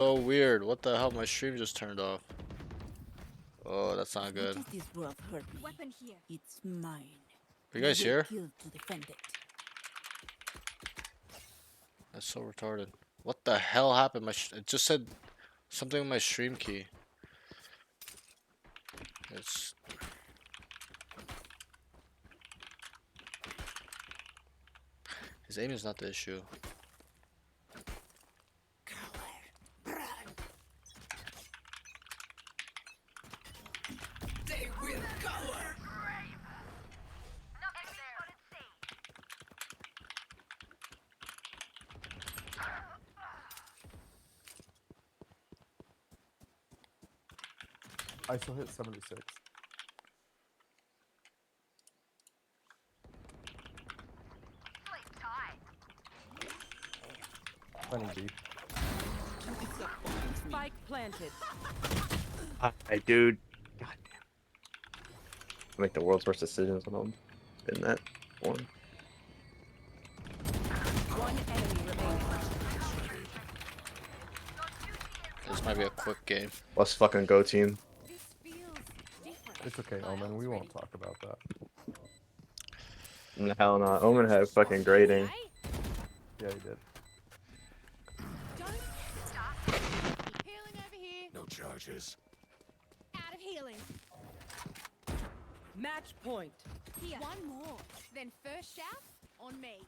So weird. What the hell? My stream just turned off. Oh, that's not As good. much as this world hurt me, Weapon here. it's mine. Are you And I guys will here? kill to defend it. That's so retarded. What the hell happened? It just said something with my stream key. It's his aim is not the issue. They will cower. I still hit 76. Plenty deep. Spike planted. Hi, dude. God damn. I make the world's worst decisions when I'm in that one. One enemy remaining. This might be a quick game. Let's fucking go, team. This feels different. It's okay, Omen. We won't talk about that. No, hell not. Omen had fucking grading. Yeah, he did. Don't stop. Healing over here. No charges. Out of healing. Match point. Here. One more. Then first shout on me.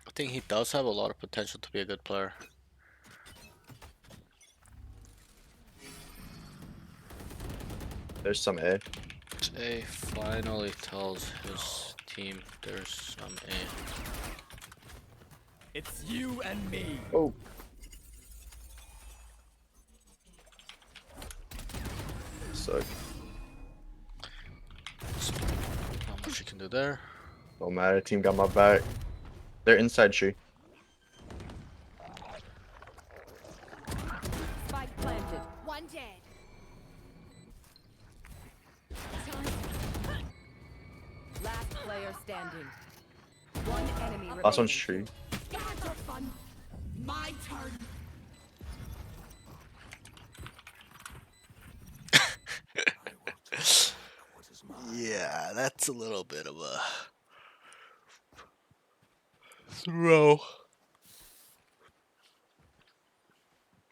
I think he does have a lot of potential to be a good player. There's some A. A finally tells his team there's some A. It's you and me. Oh. Suck. Not much you can do there. Don't matter. Team got my back. They're inside tree. Spike planted. One dead. Last player standing. One enemy remaining. Last one's tree. Guards are fun. My turn. Yeah, that's a little bit of a throw.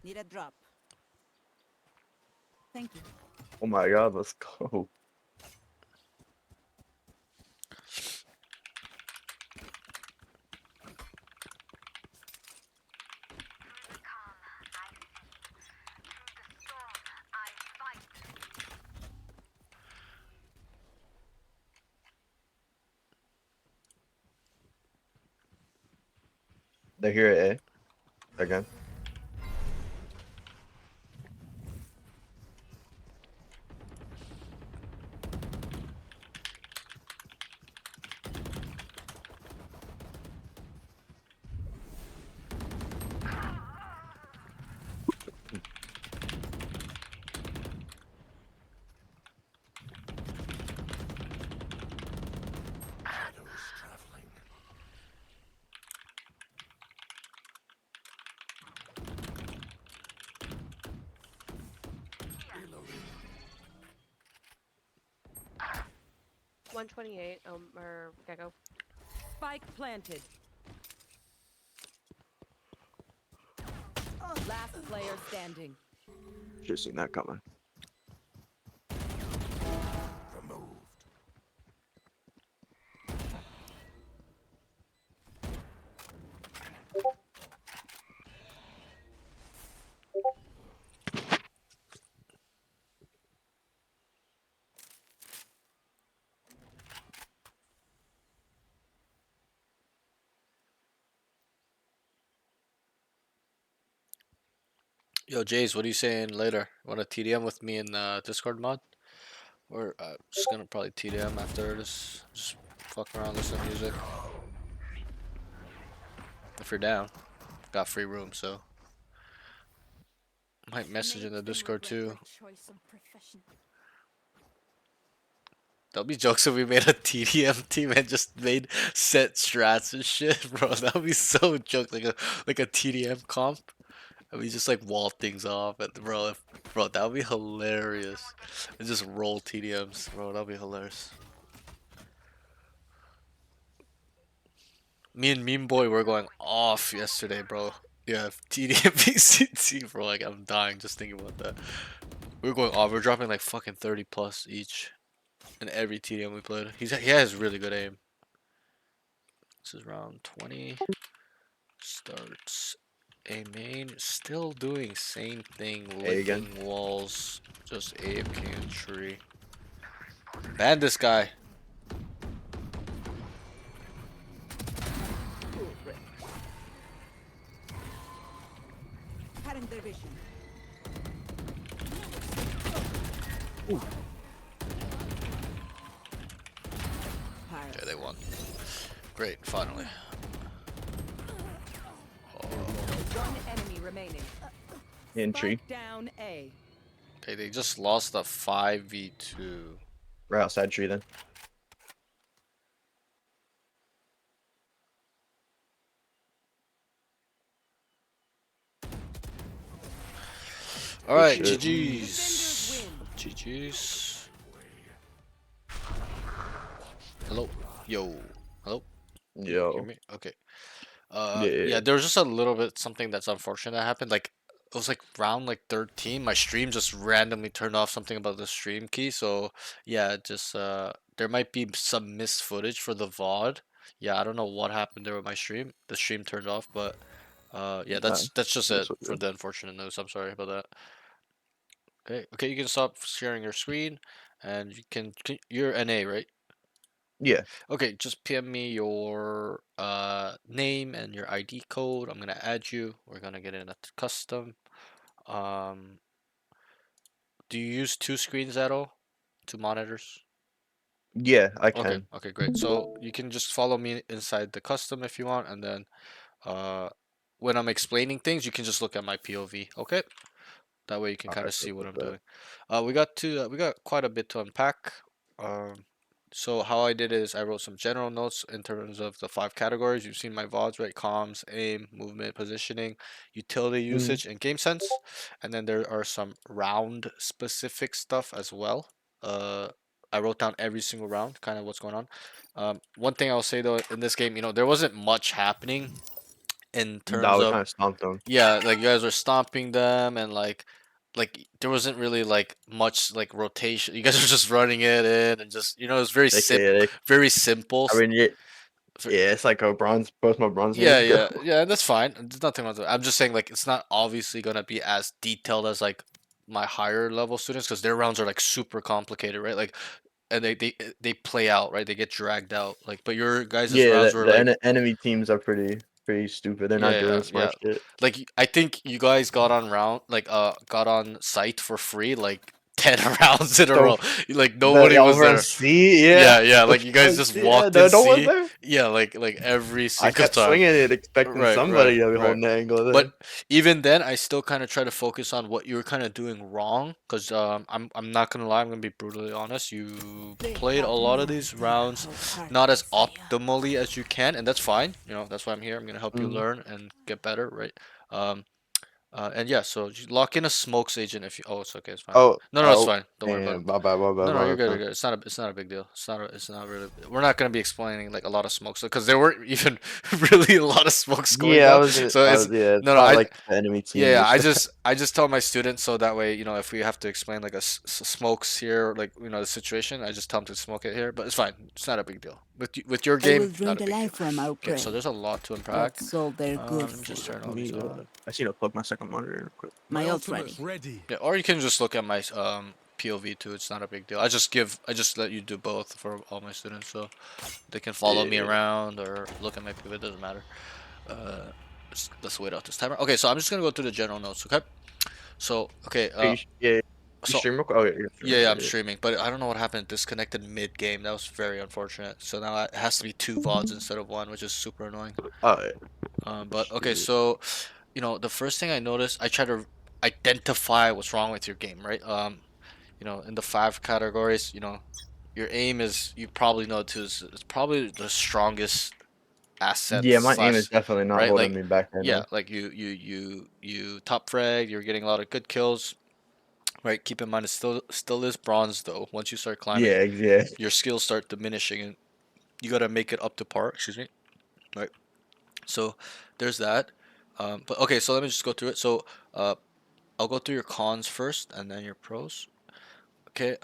Need a drop. Thank you. Oh my god, let's go. They're here at A. Again. Shadows traveling. Reloading. 128, or Gecko. Spike planted. Last player standing. Should've seen that coming. Removed. Yo, Jays, what are you saying later? Want to TDM with me in Discord mod? Or just gonna probably TDM after this. Just fuck around, listen to music. if you're down. Got free room, so might message in the Make them Discord regret their too. choice of profession. That'll be jokes if we made a TDM team and just made set strats and shit, bro. That would be so joke, like a TDM comp, and we just like wall things off. And bro, that would be hilarious. And just roll TDMs, bro. That'd be hilarious. Me and Meme Boy were going off yesterday, bro. Yeah, TDM VCT, bro. Like I'm dying just thinking about that. We were going off. We're dropping like fucking 30 plus each in every TDM we played. He has really good aim. This is round 20. Starts a main. Still doing same thing. A again. Licking walls. Just AFK and tree. Ban this guy. Cutting their vision. Okay, they won. Great, finally. One enemy remaining. Entry. Spike down A. Okay, they just lost the 5v2. Right outside tree then. Alright, shit. GG's. Defenders GG's. Hello. Yo. Hello? Hear Yo. me? Okay. Yeah. There was just a little bit something that's unfortunate that happened. Like, it was like round like 13. My stream just randomly turned off something about the stream key. So, yeah, just, there might be some missed footage for the VOD. Yeah, I don't know what happened there with my stream. The stream turned off, but, yeah, that's just it That's what for the unfortunate news. I'm sorry about that. Okay, you can stop sharing your screen, and you're NA, right? Yeah. Okay, just PM me your name and your ID code. I'm gonna add you. We're gonna get in a custom. Um, do you use two screens at all? Two monitors? Yeah, I Okay, can. okay, great. So you can just follow me inside the custom if you want, and then uh, when I'm explaining things, you can just look at my POV. Okay? That way you can kind Alright, of see what I'm that. doing. We got quite a bit to unpack. So how I did is I wrote some general notes in terms of the 5 categories. You've seen my VODs, right? Comms, aim, movement, positioning, utility usage, and game sense. And then there are some round specific stuff as well. I wrote down every single round, kind of what's going on. One thing I'll say though, in this game, there wasn't much happening in Nah, terms we of, kind of stomped them. yeah, like you guys were stomping them, and like there wasn't really like much like rotation. You guys were just running it in, and just it was very AKA. very simple. I mean, yeah, Ver- yeah, it's like a bronze. Both my bronze Yeah, names go. yeah, that's fine. There's nothing wrong with it. I'm just saying like it's not obviously gonna be as detailed as like my higher level students, because their rounds are like super complicated, right? Like, and they play out, right? They get dragged out. Like, but your guys' Yeah, rounds the, were the like, enemy teams are pretty stupid. They're not yeah, doing yeah, smart yeah. shit. Like I think you guys got on got on site for free like 10 rounds in a So row. Like the nobody was over on there. C, yeah. Yeah, yeah. The Like you guys fuck, just yeah, walked in no one C. there. Yeah, like every I single kept time. swinging it, expecting Right, right, somebody to be right. holding the angle there. But even then, I still kind of try to focus on what you were kind of doing wrong, because I'm not gonna lie, I'm gonna be brutally honest. You They played a have lot no of these idea rounds how hard not it as is here. optimally as you can, and that's fine. That's why I'm here. I'm gonna help you Mhm. learn and get better, right? Um, and yeah, so you lock in a smokes agent if you. Oh, it's okay. It's fine. Oh, No, no, it's oh, fine. Don't worry about it. and bye bye bye bye No, no, bye you're good. You're bye. good. It's not a big deal. It's not really. We're not gonna be explaining like a lot of smokes, because there weren't even really a lot of smokes going Yeah, I down. was gonna. So I it's was, yeah, it's no, no. not like the enemy Yeah, teams yeah. or stuff. I just tell my students, so that way, if we have to explain like smokes here, like the situation, I just tell them to smoke it here. But it's fine. It's not a big deal. With your I will game, drain not a the big deal. life from our Okay, so prey. there's a lot to unpack. That's all they're good Let me for. just turn all Let these me, on. I see to plug my second monitor real quick. My ult's ready. ready. Yeah, or you can just look at my POV too. It's not a big deal. I just let you do both for all my students, so they can follow me Yeah. around or look at my POV. It doesn't matter. Let's wait out this timer. Okay, so I'm just gonna go through the general notes. Okay. So okay. Yeah. You So stream real quick? Oh, yeah, you're streaming. yeah, I'm Idiot. streaming, but I don't know what happened. It disconnected mid game. That was very unfortunate. So now it has to be two VODs instead of one, which is super annoying. Oh, yeah. But okay, Shit. so the first thing I noticed, I try to identify what's wrong with your game, right? In the five categories, your aim is, you probably know too, is it's probably the strongest asset Yeah, my aim is slash, definitely not right? holding Like, me back right yeah, now. like you top frag, you're getting a lot of good kills, right? Keep in mind it still is bronze though. Once you start climbing, Yeah. your skills start diminishing, and you gotta make it up to par. Excuse me, right? So there's that. But okay, so let me just go through it. So uh, I'll go through your cons first, and then your pros. Okay.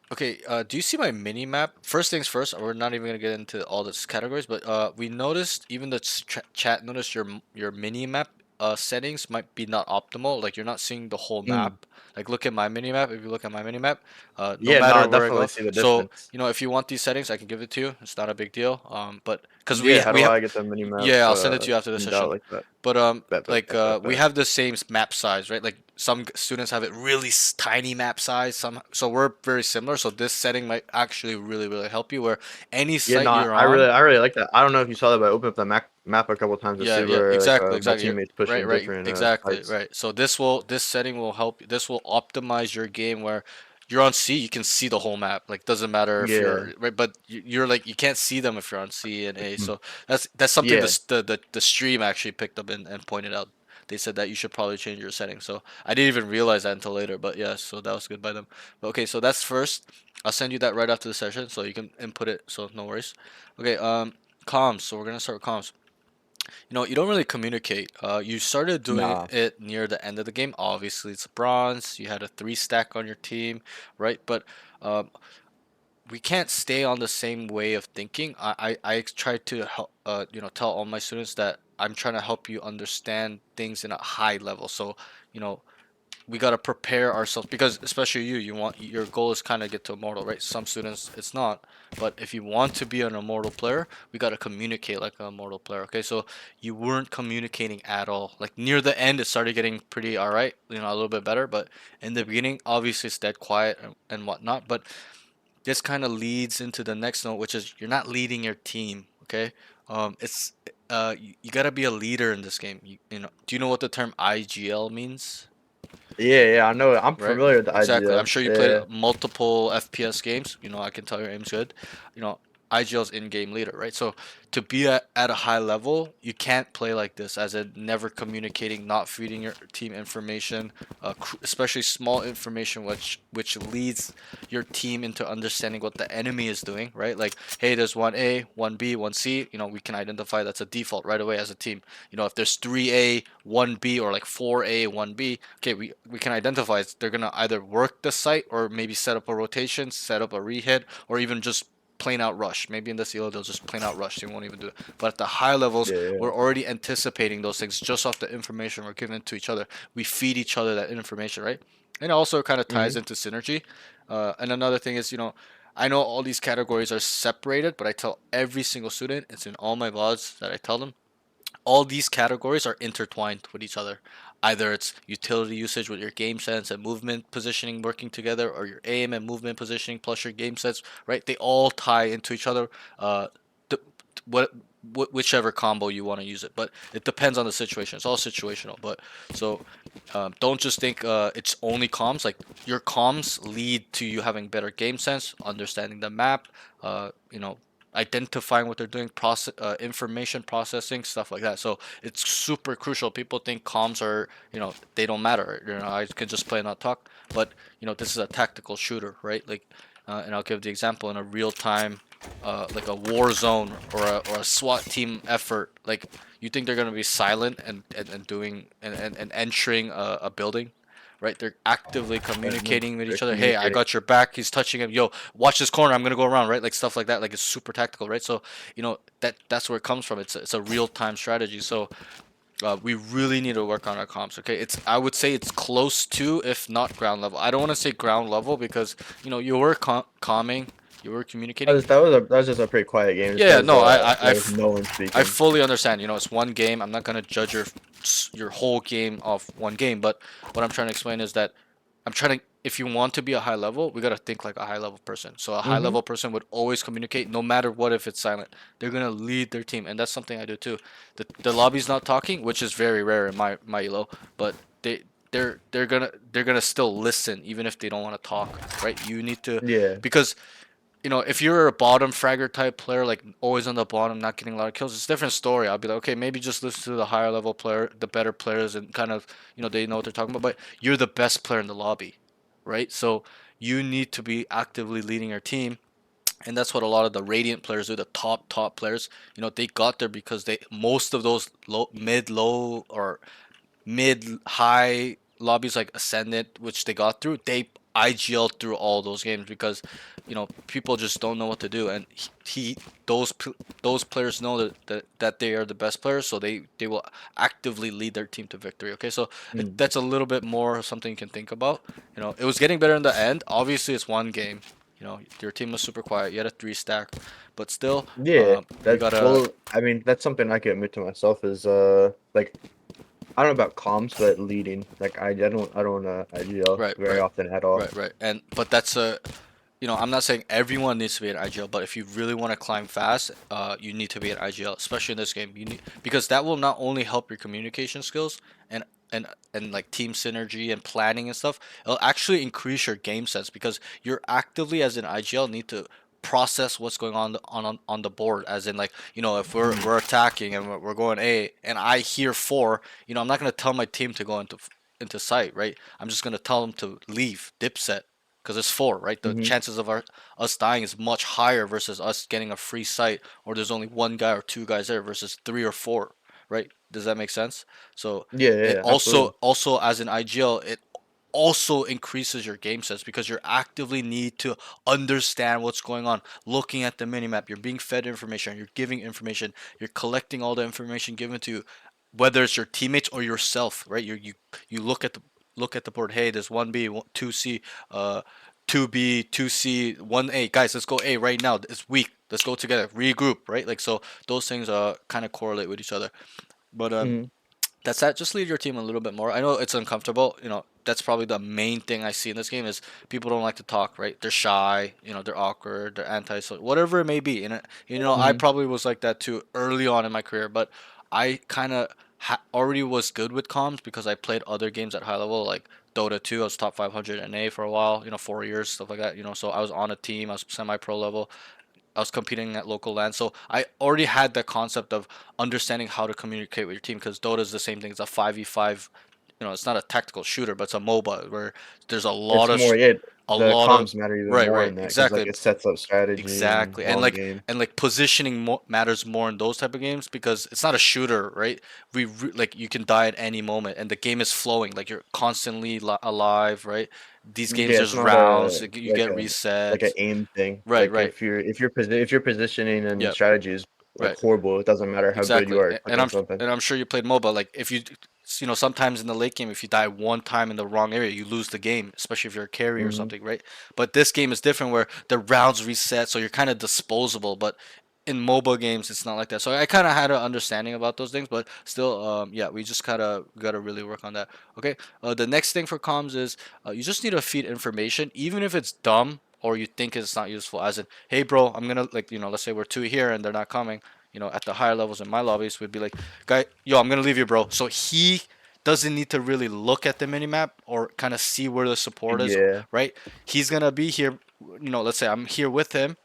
Okay, do you see my mini map? First things first, we're not even gonna get into all these categories, but we noticed, even the chat noticed your mini map settings might be not optimal. Like, you're not seeing the whole Mm. map. Like, look at my mini map. If you look at my mini map, no Yeah, no, I matter where I definitely go. see the So difference. if you want these settings, I can give it to you. It's not a big deal. But because Yeah, how we do have, I get the mini map yeah, I'll send it to you after the tuned out session. like that? But we Bet. have the same map size, right? Like, some students have it really tiny map size. So we're very similar. So this setting might actually really really help you. Where any Yeah, site no, you're on, I really like that. I don't know if you saw that, but I opened up the map a couple times to yeah, see yeah, where like my exactly. teammates Right, pushing right, different exactly, sites. right. So this setting will help. This will optimize your game where you're on C, you can see the whole map. Like, doesn't matter if Yeah. you're right, but you're like, you can't see them if you're on C and A. So that's something Yeah. the stream actually picked up and pointed out. They said that you should probably change your settings. So I didn't even realize that until later. But yeah, so that was good by them. But okay, so that's first. I'll send you that right after the session, so you can input it. So no worries. Okay, comms. So we're gonna start with comms. You don't really communicate. You started doing Nah. it near the end of the game. Obviously, it's bronze. You had a three stack on your team, right? But um, we can't stay on the same way of thinking. I try to help, tell all my students that I'm trying to help you understand things in a high level. So, you know, we gotta prepare ourselves, because especially you want, your goal is kind of get to immortal, right? Some students it's not, but if you want to be an immortal player, we gotta communicate like an immortal player. Okay, so you weren't communicating at all. Like, near the end, it started getting pretty all right, a little bit better, but in the beginning, obviously it's dead quiet and whatnot. But this kind of leads into the next note, which is you're not leading your team. Okay, it's you gotta be a leader in this game. Do you know what the term IGL means? Yeah, I know. I'm Right? familiar with the Exactly. I'm idea. sure you played Yeah. multiple FPS games. I can tell your aim's good. You know, IGL's in-game leader, right? So to be at a high level, you can't play like this, as in never communicating, not feeding your team information, especially small information, which leads your team into understanding what the enemy is doing, right? Like, hey, there's 1A, 1B, 1C. We can identify that's a default right away as a team. If there's 3A, 1B, or like 4A, 1B, okay, we can identify they're gonna either work the site, or maybe set up a rotation, set up a rehit, or even just plain out rush. Maybe in this elo they'll just plain out rush. They won't even do it. But at the high levels, Yeah. we're already anticipating those things just off the information we're giving to each other. We feed each other that information, right? And it also kind of ties Hmm. into synergy. And another thing is, I know all these categories are separated, but I tell every single student, it's in all my VODs that I tell them, all these categories are intertwined with each other. Either it's utility usage with your game sense and movement positioning working together, or your aim and movement positioning plus your game sense, right? They all tie into each other. Uh, th- what whichever combo you want to use it, but it depends on the situation. It's all situational. But so don't just think it's only comms. Like, your comms lead to you having better game sense, understanding the map, uh, you know, identifying what they're doing, information processing, stuff like that. So it's super crucial. People think comms are, they don't matter. I can just play and not talk. But this is a tactical shooter, right? Like, and I'll give the example in a real time, like a war zone, or a SWAT team effort. Like, you think they're gonna be silent and doing and entering a building? Right, they're actively And communicating with they're each other. Hey, I communicating. got your back. He's touching him. Yo, watch this corner. I'm gonna go around. Right, like stuff like that. Like, it's super tactical. Right, so that's where it comes from. It's a real time strategy. So we really need to work on our comps. Okay, I would say it's close to, if not ground level. I don't want to say ground level, because you were calming, you were communicating. That was just a pretty quiet game, just Yeah, because no, there was no one I speaking. fully understand. It's one game. I'm not gonna judge your whole game off one game, but what I'm trying to explain is that I'm trying to. If you want to be a high level, we gotta think like a high level person. So a high Mm-hmm. level person would always communicate, no matter what. If it's silent, they're gonna lead their team, and that's something I do too. The lobby's not talking, which is very rare in my elo, but they're gonna still listen even if they don't want to talk, right? You need to, Yeah. because if you're a bottom fragger type player, like always on the bottom, not getting a lot of kills, it's a different story. I'll be like, okay, maybe just listen to the higher level player, the better players, and kind of, they know what they're talking about. But you're the best player in the lobby, right? So you need to be actively leading your team, and that's what a lot of the Radiant players do. The top players, they got there because most of those low, or mid high lobbies like Ascendant, which they got through, they IGL through all those games because people just don't know what to do, and those players know that they are the best players, so they will actively lead their team to victory. Okay, so Mm. that's a little bit more something you can think about. It was getting better in the end. Obviously, it's one game. Your team was super quiet. You had a 3 stack, but still, Yeah. we That gotta. well, I mean, that's something I can admit to myself is like I don't know about comms, but leading. Like I don't IGL Right, very right, often at all. right. And but that's a I'm not saying everyone needs to be an IGL, but if you really want to climb fast, you need to be an IGL, especially in this game. You need, because that will not only help your communication skills and and and like team synergy and planning and stuff. It'll actually increase your game sense because you're actively as an IGL need to process what's going on the board. As in, like, if Mm. we're attacking and we're going A and I hear four, I'm not gonna tell my team to go into sight, right? I'm just gonna tell them to leave dipset because it's four, right? The Mm-hmm. chances of us dying is much higher versus us getting a free sight, or there's only one guy or two guys there versus three or four, right? Does that make sense? So Yeah, yeah, it yeah, absolutely. also as an IGL, it also increases your game sense because you actively need to understand what's going on, looking at the minimap. You're being fed information, you're giving information, you're collecting all the information given to you, whether it's your teammates or yourself, right? You look at the board. Hey, there's 1B, 2C, 2B, 2C, 1A. Guys, let's go A right now. It's weak. Let's go together. Regroup, right? Like, so those things kind of correlate with each other. But Mm-hmm. that's that. Just lead your team a little bit more. I know it's uncomfortable. That's probably the main thing I see in this game is people don't like to talk, right? They're shy, they're awkward, they're anti-social, whatever it may be. And I Mm-hmm. probably was like that too early on in my career, but I kind of already was good with comms because I played other games at high level, like Dota 2. I was top 500 NA for a while, 4 years, stuff like that. So I was on a team. I was semi-pro level. I was competing at local land, so I already had that concept of understanding how to communicate with your team because Dota is the same thing. It's a 5v5. It's not a tactical shooter, but it's a MOBA where there's a lot It's of more it. a The lot of comms matter even right, more right, in that because like exactly. it sets up strategy and Exactly, and long like game. positioning matters more in those type of games because it's not a shooter, right? Like you can die at any moment, and the game is flowing. Like you're constantly alive, right? These games, Yeah, it's there's not rounds. a You like get a like resets. an aim thing. Right, Like right, if your positioning and yep, strategy is like right. horrible, it doesn't matter how good you Exactly, are at and clicking something. I'm sure you played MOBA. Like if sometimes in the late game, if you die one time in the wrong area, you lose the game, especially if you're a carry or Mm-hmm. something, right? But this game is different where the rounds reset, so you're kind of disposable. But in mobile games, it's not like that. So I kind of had an understanding about those things, but still, yeah, we just kind of got to really work on that. Okay, the next thing for comms is you just need to feed information, even if it's dumb or you think it's not useful. As in, hey, bro, I'm gonna like let's say we're two here and they're not coming. At the higher levels in my lobbies, we'd be like, guy, yo, I'm gonna leave you, bro. So he doesn't need to really look at the minimap or kind of see where the support is, Yeah. right? He's gonna be here. Let's say I'm here with him,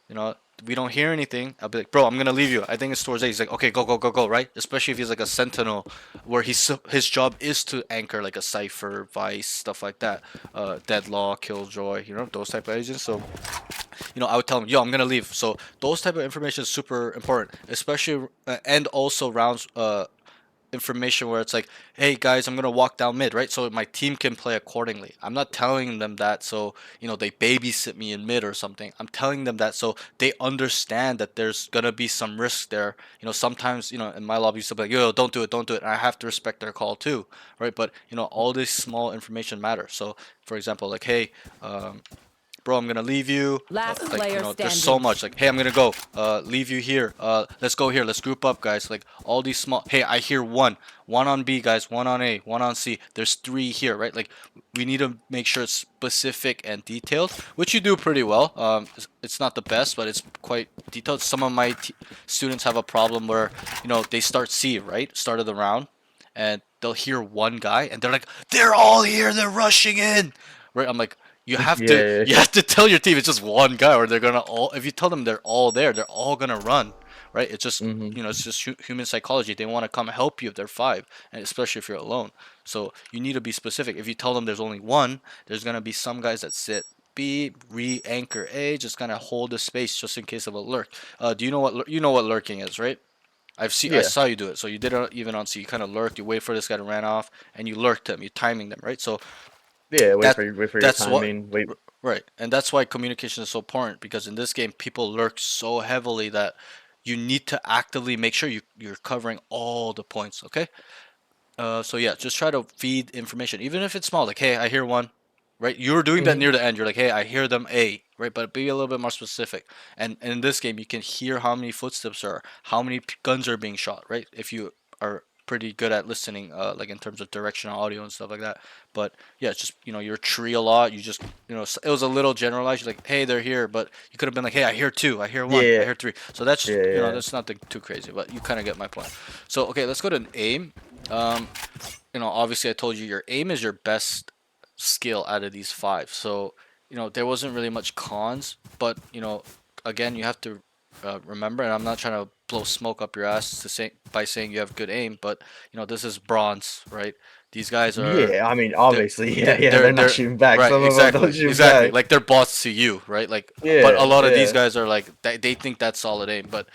you know, we don't hear anything. I'll be like, bro, I'm gonna leave you. I think it's towards A. He's like, okay, go, go, go, go, right? Especially if he's like a sentinel, where his job is to anchor like a cipher, vice, stuff like that, deadlaw, killjoy, those type of agents. So, I would tell him, yo, I'm gonna leave. So those type of information is super important, especially and also rounds information where it's like, hey guys, I'm gonna walk down mid, right? So my team can play accordingly. I'm not telling them that so they babysit me in mid or something. I'm telling them that so they understand that there's gonna be some risk there. Sometimes in my lobby, used to be like, yo, don't do it, don't do it. And I have to respect their call too, right? But all this small information matters. So for example, like, hey, bro, I'm gonna leave you. Last Like, player there's so standing. much. Like, hey, I'm gonna go. Leave you here. Let's go here. Let's group up, guys. Like all these small. Hey, I hear one. One on B, guys. One on A. One on C. There's three here, right? Like, we need to make sure it's specific and detailed, which you do pretty well. It's not the best, but it's quite detailed. Some of my students have a problem where, they start C, right? Start of the round, and they'll hear one guy, and they're like, they're all here. They're rushing in, right? I'm like, you have to Yeah. you have to tell your team it's just one guy, or they're gonna all. If you tell them they're all there, they're all gonna run, right? It's just Mhm. it's just human psychology. They want to come help you if they're five, and especially if you're alone. So you need to be specific. If you tell them there's only one, there's gonna be some guys that sit B, re-anchor A, just gonna hold the space just in case of a lurk. Do you know what you know what lurking is, right? I Yeah. saw you do it. So you did it even on C. You kind of lurked. You wait for this guy to run off, and you lurked him. You're timing them, right? So Yeah. that Wait for your that's what timing. Wait. right, and that's why communication is so important, because in this game people lurk so heavily that you need to actively make sure you're covering all the points. Okay. So yeah, just try to feed information, even if it's small. Like, hey, I hear one, right? You were doing that Mhm. near the end. You're like, hey, I hear them A, right? But be a little bit more specific. And in this game, you can hear how many footsteps are, how many guns are being shot, right? If you are pretty good at listening, like in terms of directional audio and stuff like that. But yeah, it's just your tree a lot. You just it was a little generalized. You're like, hey, they're here, but you could have been like, hey, I hear two, I hear one, I Yeah. hear three. So that's Yeah. Yeah. that's nothing too crazy, but you kind of get my point. So okay, let's go to aim. Um, obviously I told you your aim is your best skill out of these five. So, there wasn't really much cons, but again, you have to remember, and I'm not trying to blow smoke up your ass to say by saying you have good aim, but this is bronze, right? These guys are Yeah. I mean, they're obviously, yeah. Yeah. they're They're not they're shooting back. right, Some of them don't exactly, shoot exactly. back. Like they're bots to you, right? Like, but a Yeah. lot of these Yeah. guys are like they think that's solid aim, but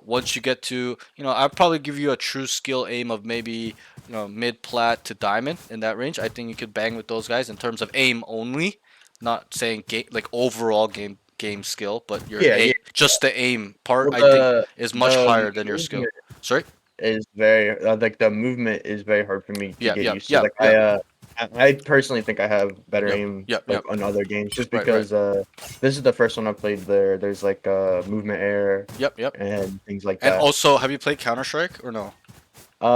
once you get to I'd probably give you a true skill aim of maybe mid plat to diamond in that range. I think you could bang with those guys in terms of aim only, not saying game like overall game skill, but your Yeah. a Yeah. just the aim part Well, I think is much the higher than your skill. movement Sorry. is very like the movement is very hard for me to Yeah, get yeah, used to. yeah, Like yeah, I personally think I have better yep, aim yep, like yep. on other games just Right, right. because this is the first one I played there's like movement error Yep, yep. and things like And that. also, have you played Counter Strike or no?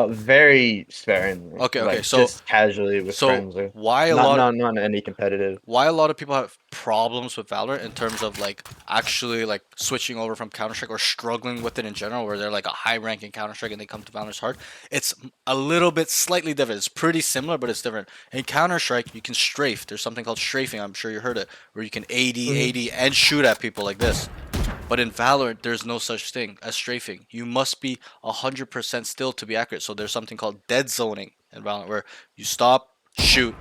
Very sparingly, Okay, okay. like So just casually with so friends or why a not lot not any competitive. why a lot of people have problems with Valorant in terms of like actually like switching over from Counter Strike or struggling with it in general, where they're like a high rank in Counter Strike and they come to Valorant hard. It's a little bit slightly different. It's pretty similar, but it's different. In Counter Strike, you can strafe. There's something called strafing. I'm sure you heard it, where you can Mhm. 80 and shoot at people like this. But in Valorant, there's no such thing as strafing. You must be 100% still to be accurate. So there's something called dead zoning in Valorant, where you stop, shoot.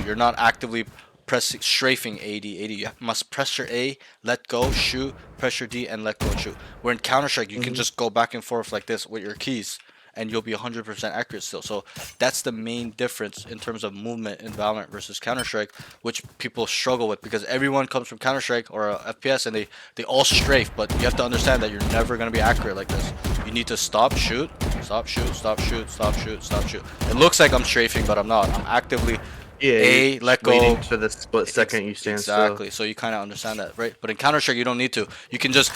You're not actively pressing strafing AD. You must press your A, let go, shoot, press your D, and let go and shoot. Where in Counter Strike, you can Mhm. just go back and forth like this with your keys, and you'll be 100% accurate still. So that's the main difference in terms of movement in Valorant versus Counter Strike, which people struggle with because everyone comes from Counter Strike or FPS and they all strafe. But you have to understand that you're never gonna be accurate like this. You need to stop, shoot, stop, shoot, stop, shoot, stop, shoot, stop, shoot. It looks like I'm strafing, but I'm not. I'm actively Yeah, you're A, let waiting go. for the split second you stand still. Exactly. So you kind of understand that, right? But in Counter Strike, you don't need to. You can just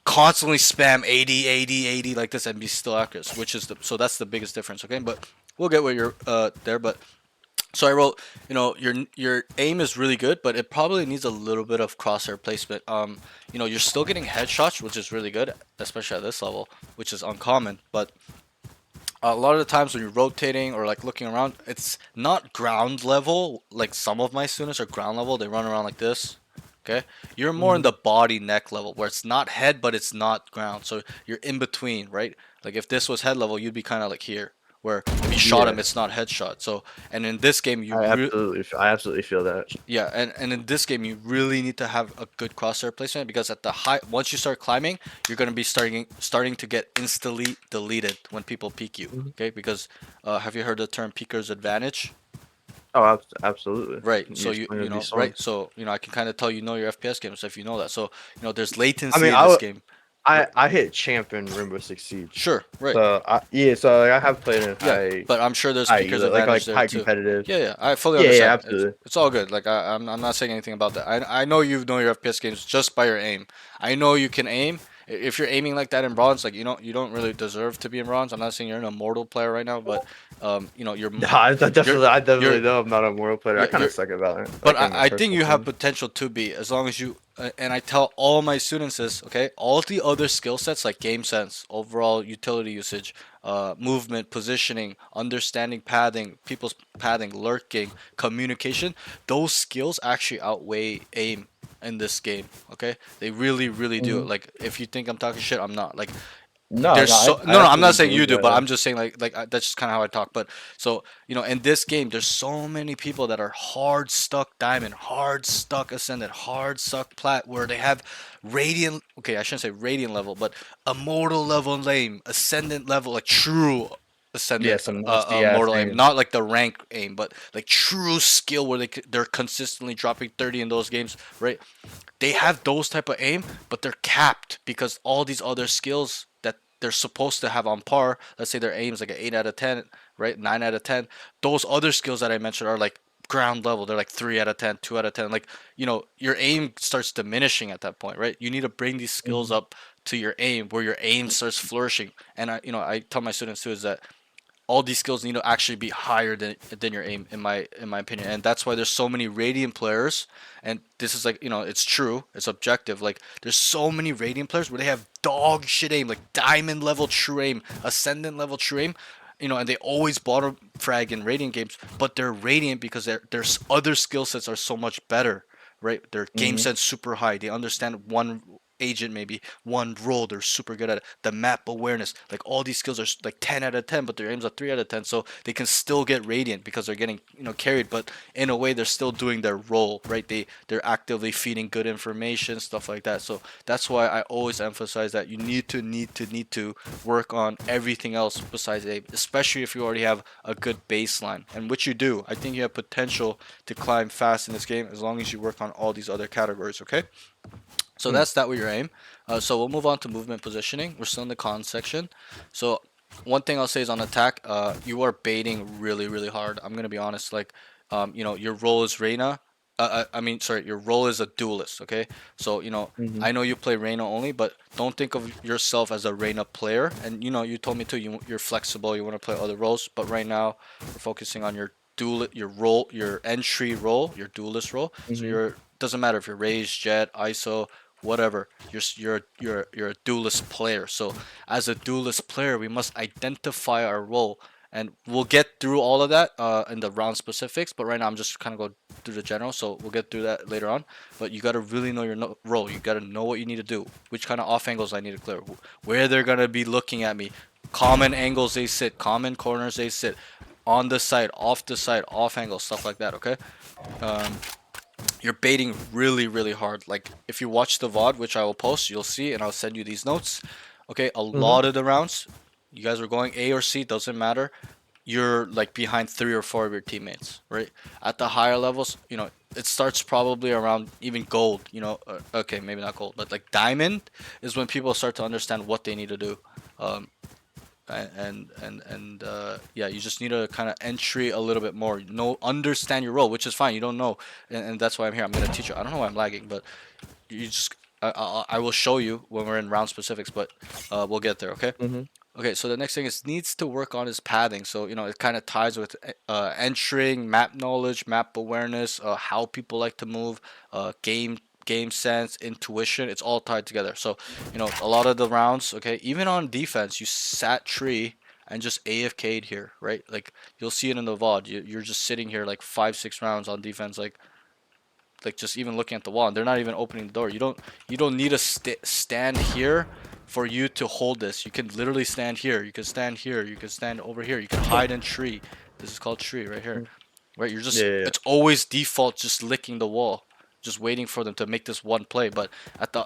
constantly spam 80, 80, 80 like this and be still accurate, which is so that's the biggest difference. Okay, but we'll get where you're there. But so I wrote, your aim is really good, but it probably needs a little bit of crosshair placement. You're still getting headshots, which is really good, especially at this level, which is uncommon. But a lot of the times when you're rotating or like looking around, it's not ground level. Like some of my students are ground level. They run around like this. Okay, you're more in Mhm. the body neck level where it's not head, but it's not ground. So you're in between, right? Like if this was head level, you'd be kind of like here, where if you shot him, Yeah, it's not headshot. So and in this game, I absolutely feel that. yeah, and in this game, you really need to have a good crosshair placement because at the high, once you start climbing, you're gonna be starting to get instantly deleted when people peek you. Mhm. Okay, because have you heard the term peeker's advantage? Oh, absolutely. Right. You So just want to be right. swords. So I can kind of tell your FPS games if you know that. So there's I latency mean, in this game. I hit champ in Rainbow Six Siege. Sure, right. So so like, I have played in Yeah, high, but I'm sure there's high speakers elo, advantage like there high too. competitive. Yeah, I fully Yeah, understand. absolutely. It's all good. Like I'm not saying anything about that. I know you know your FPS games just by your aim. I know you can aim. If you're aiming like that in bronze, like you don't really deserve to be in bronze. I'm not saying you're an immortal player right now, but No, you're I definitely you're know I'm not a world player. I yeah, kind of suck at Valorant, but like in my I think personal you have time. potential to be as long as you and I tell all my students this, okay? All the other skill sets like game sense, overall utility usage, movement, positioning, understanding pathing, people's pathing, lurking, communication, those skills actually outweigh aim in this game, okay? They really, really do. Hmm. Like if you think I'm talking shit, I'm not. Like No, there's no, so I no, I'm not absolutely saying you believe do, but that. I'm just saying that's just kind of how I talk. But so in this game, there's so many people that are hard stuck diamond, hard stuck ascendant, hard stuck plat, where they have radiant. Okay, I shouldn't say radiant level, but immortal level lame, ascendant level, like true Yeah, ascendant, some nasty ass mortal aim, aim. not like the rank aim, but like true skill where they're consistently dropping 30 in those games, right? They have those type of aim, but they're capped because all these other skills that they're supposed to have on par. Let's say their aim is like an 8 out of 10, right? 9 out of 10. Those other skills that I mentioned are like ground level. They're like 3 out of 10, 2 out of 10. Like your aim starts diminishing at that point, right? You need to bring these skills Hmm. up to your aim where your aim starts flourishing. And I tell my students too is that all these skills need to actually be higher than your aim in my opinion, and that's why there's so many radiant players. And this is like it's true, it's objective. Like there's so many radiant players where they have dog shit aim, like diamond level true aim, ascendant level true aim, and they always bottom frag in radiant games, but they're radiant because their other skill sets are so much better, right? Their game Hmm. sense super high, they understand one agent, maybe one role, they're super good at it. The map awareness, like all these skills are like 10 out of 10, but their aims are 3 out of 10, so they can still get radiant because they're getting carried, but in a way they're still doing their role, right? They're actively feeding good information, stuff like that. So that's why I always emphasize that you need to work on everything else besides aim, especially if you already have a good baseline, and which you do. I think you have potential to climb fast in this game as long as you work on all these other categories, okay? So Hmm. that's that with your aim. So we'll move on to movement positioning. We're still in the con section. So one thing I'll say is on attack, you are baiting really, really hard. I'm gonna be honest. Like, your role is Reina. I mean, sorry, your role is a duelist. Okay, so Hmm. I know you play Reina only, but don't think of yourself as a Reina player. And you told me too. You're flexible. You want to play other roles, but right now we're focusing on your role, your entry role, your duelist role. So Hmm. you're doesn't matter if you're Raze, Jet, ISO, whatever. You're a duelist player. So as a duelist player, we must identify our role, and we'll get through all of that in the round specifics. But right now, I'm just kind of go through the general. So we'll get through that later on. But you gotta really know your role. You gotta know what you need to do, which kind of off angles I need to clear, where they're gonna be looking at me, common angles they sit, common corners they sit, on the side, off angle, stuff like that. Okay. Um, you're baiting really, really hard. Like if you watch the VOD, which I will post, you'll see, and I'll send you these notes. Okay, a Hmm. lot of the rounds, you guys are going A or C, doesn't matter. You're like behind 3 or 4 of your teammates, right? At the higher levels, it starts probably around even gold. Okay, maybe not gold, but like diamond is when people start to understand what they need to do. Um, and yeah, you just need to kind of entry a little bit more, understand your role, which is fine. You don't know, and that's why I'm here. I'm gonna teach you. I don't know why I'm lagging, but you just I will show you when we're in round specifics, but we'll get there. Okay. Hmm. Okay, so the next thing is needs to work on his pathing. So it kind of ties with entering, map knowledge, map awareness, how people like to move, game sense, intuition. It's all tied together. So a lot of the rounds, okay, even on defense, you sat tree and just AFK'd here, right? Like you'll see it in the VOD. You're just sitting here like 5, 6 rounds on defense, like just even looking at the wall, and they're not even opening the door. You don't need to stand here for you to hold this. You can literally stand here. You can stand here. You can stand over here. You can hide in tree. This is called tree right here. Right? Yeah, yeah, yeah. It's always default just licking the wall, just waiting for them to make this one play. But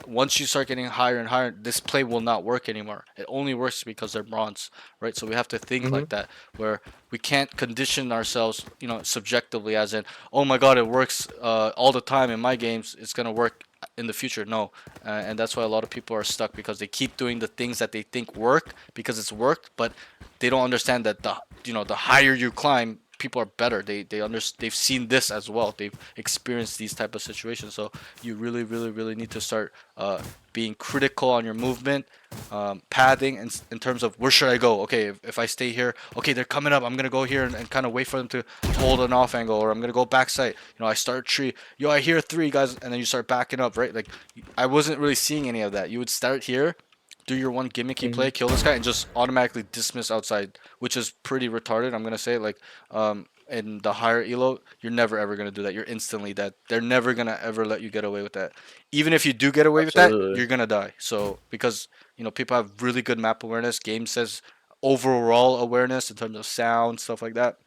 once you start getting higher and higher, this play will not work anymore. It only works because they're bronze, right? So we have to think Hmm. like that, where we can't condition ourselves, subjectively, as in, oh my god, it works all the time in my games. It's gonna work in the future? No. And that's why a lot of people are stuck because they keep doing the things that they think work because it's worked, but they don't understand that the higher you climb, people are better. They've seen this as well. They've experienced these type of situations. So you really, really, really need to start being critical on your movement, padding, and in terms of where should I go. Okay, if I stay here, okay, they're coming up. I'm gonna go here and kind of wait for them to hold an off angle, or I'm gonna go backside. I start tree. Yo, I hear three guys, and then you start backing up, right? Like I wasn't really seeing any of that. You would start here, do your one gimmicky play, kill this guy, and just automatically dismiss outside, which is pretty retarded. I'm gonna say in the higher elo, you're never ever gonna do that. You're instantly dead. They're never gonna ever let you get away with that. Even if you do get away with that, Absolutely. you're gonna die. So because people have really good map awareness, game says overall awareness in terms of sound, stuff like that.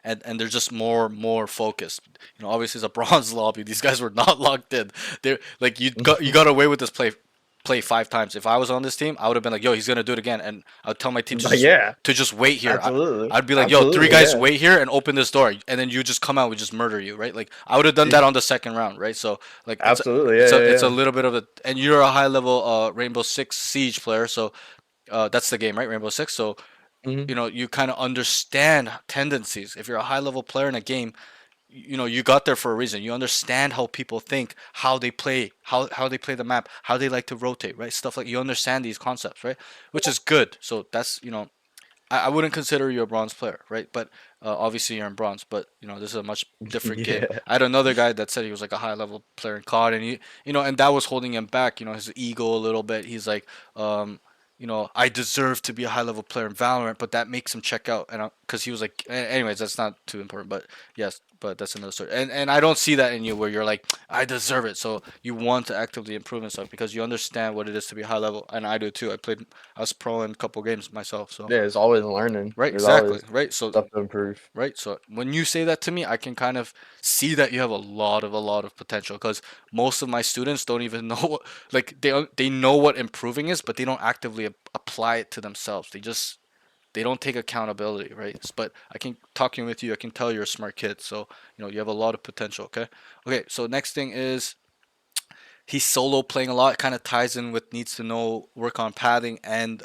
And they're just more focused. Obviously it's a bronze lobby. These guys were not locked in. They're like you got away with this play 5 times. If I was on this team, I would have been like, yo, he's gonna do it again, and I would tell my team Yeah. to just wait here. Absolutely. I'd be like, yo, 3 Absolutely, guys yeah. wait here and open this door, and then you just come out, we just murder you, right? Like I would have done that on the second round, right? So like Absolutely, it's a yeah. little bit of a, and you're a high level Rainbow Six Siege player, so that's the game, right? Rainbow Six. So Mhm. you kind of understand tendencies. If you're a high level player in a game, you got there for a reason. You understand how people think, how they play, how they play the map, how they like to rotate, right? Stuff like you understand these concepts, right? Which is good. So that's I wouldn't consider you a bronze player, right? But obviously you're in bronze. But this is a much different game. Yeah. I had another guy that said he was like a high level player in COD, and and that was holding him back. His ego a little bit. He's like, I deserve to be a high level player in Valorant, but that makes him check out, and because he was like, anyways, that's not too important. But yes, but that's another story. And I don't see that in you where you're like, I deserve it. So you want to actively improve and stuff because you understand what it is to be high level, and I do too. I was pro in a couple games myself, so. Yeah, it's always learning. Right, There's exactly. always Right, so stuff to improve. when you say that to me, I can kind of see that you have a lot of potential because most of my students don't even know like they know what improving is, but they don't actively apply it to themselves. They don't take accountability, right? But I can talking with you, I can tell you're a smart kid, so you have a lot of potential. Okay. So next thing is he's solo playing a lot. Kind of ties in with needs to know work on padding and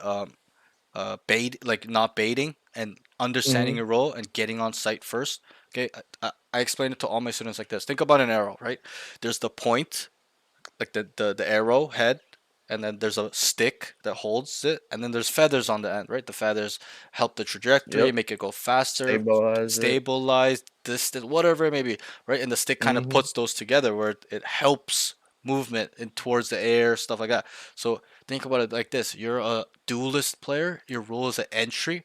bait, like not baiting and understanding Mhm. your role and getting on site first. Okay, I explain it to all my students like this. Think about an arrow, right? There's the point, like the arrow head, and then there's a stick that holds it, and then there's feathers on the end, right? The feathers help the trajectory, Yep. make it go faster, Stabilize it. stabilize, distance, whatever it may be, right? And the stick kind of Mhm. puts those together where it helps movement in towards the air, stuff like that. So think about it like this: you're a duelist player. Your role is an entry.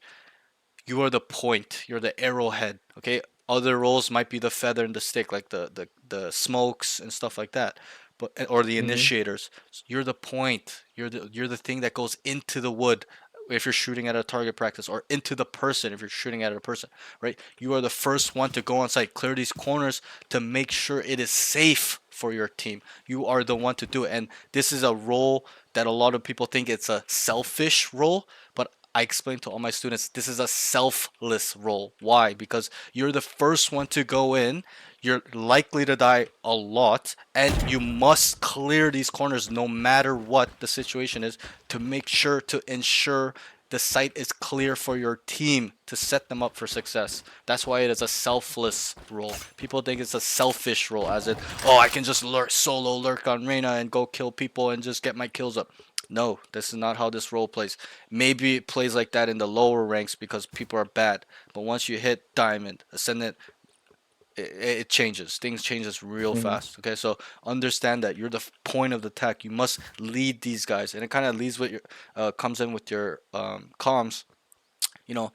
You are the point. You're the arrowhead. Okay. Other roles might be the feather and the stick, like the smokes and stuff like that, but or the Mhm. initiators. You're the point. You're the thing that goes into the wood if you're shooting at a target practice, or into the person if you're shooting at a person. Right. You are the first one to go on site, clear these corners to make sure it is safe for your team. You are the one to do it, and this is a role that a lot of people think it's a selfish role, but I explain to all my students this is a selfless role. Why? Because you're the first one to go in. You're likely to die a lot, and you must clear these corners no matter what the situation is to make sure to ensure the site is clear for your team to set them up for success. That's why it is a selfless role. People think it's a selfish role, as in, oh, I can just solo lurk on Reyna and go kill people and just get my kills up. No, this is not how this role plays. Maybe it plays like that in the lower ranks because people are bad. But once you hit Diamond, Ascendant, it changes. Things changes real Mhm. fast. Okay, so understand that you're the point of the attack. You must lead these guys, and it kind of leads with your comes in with your comms. You know,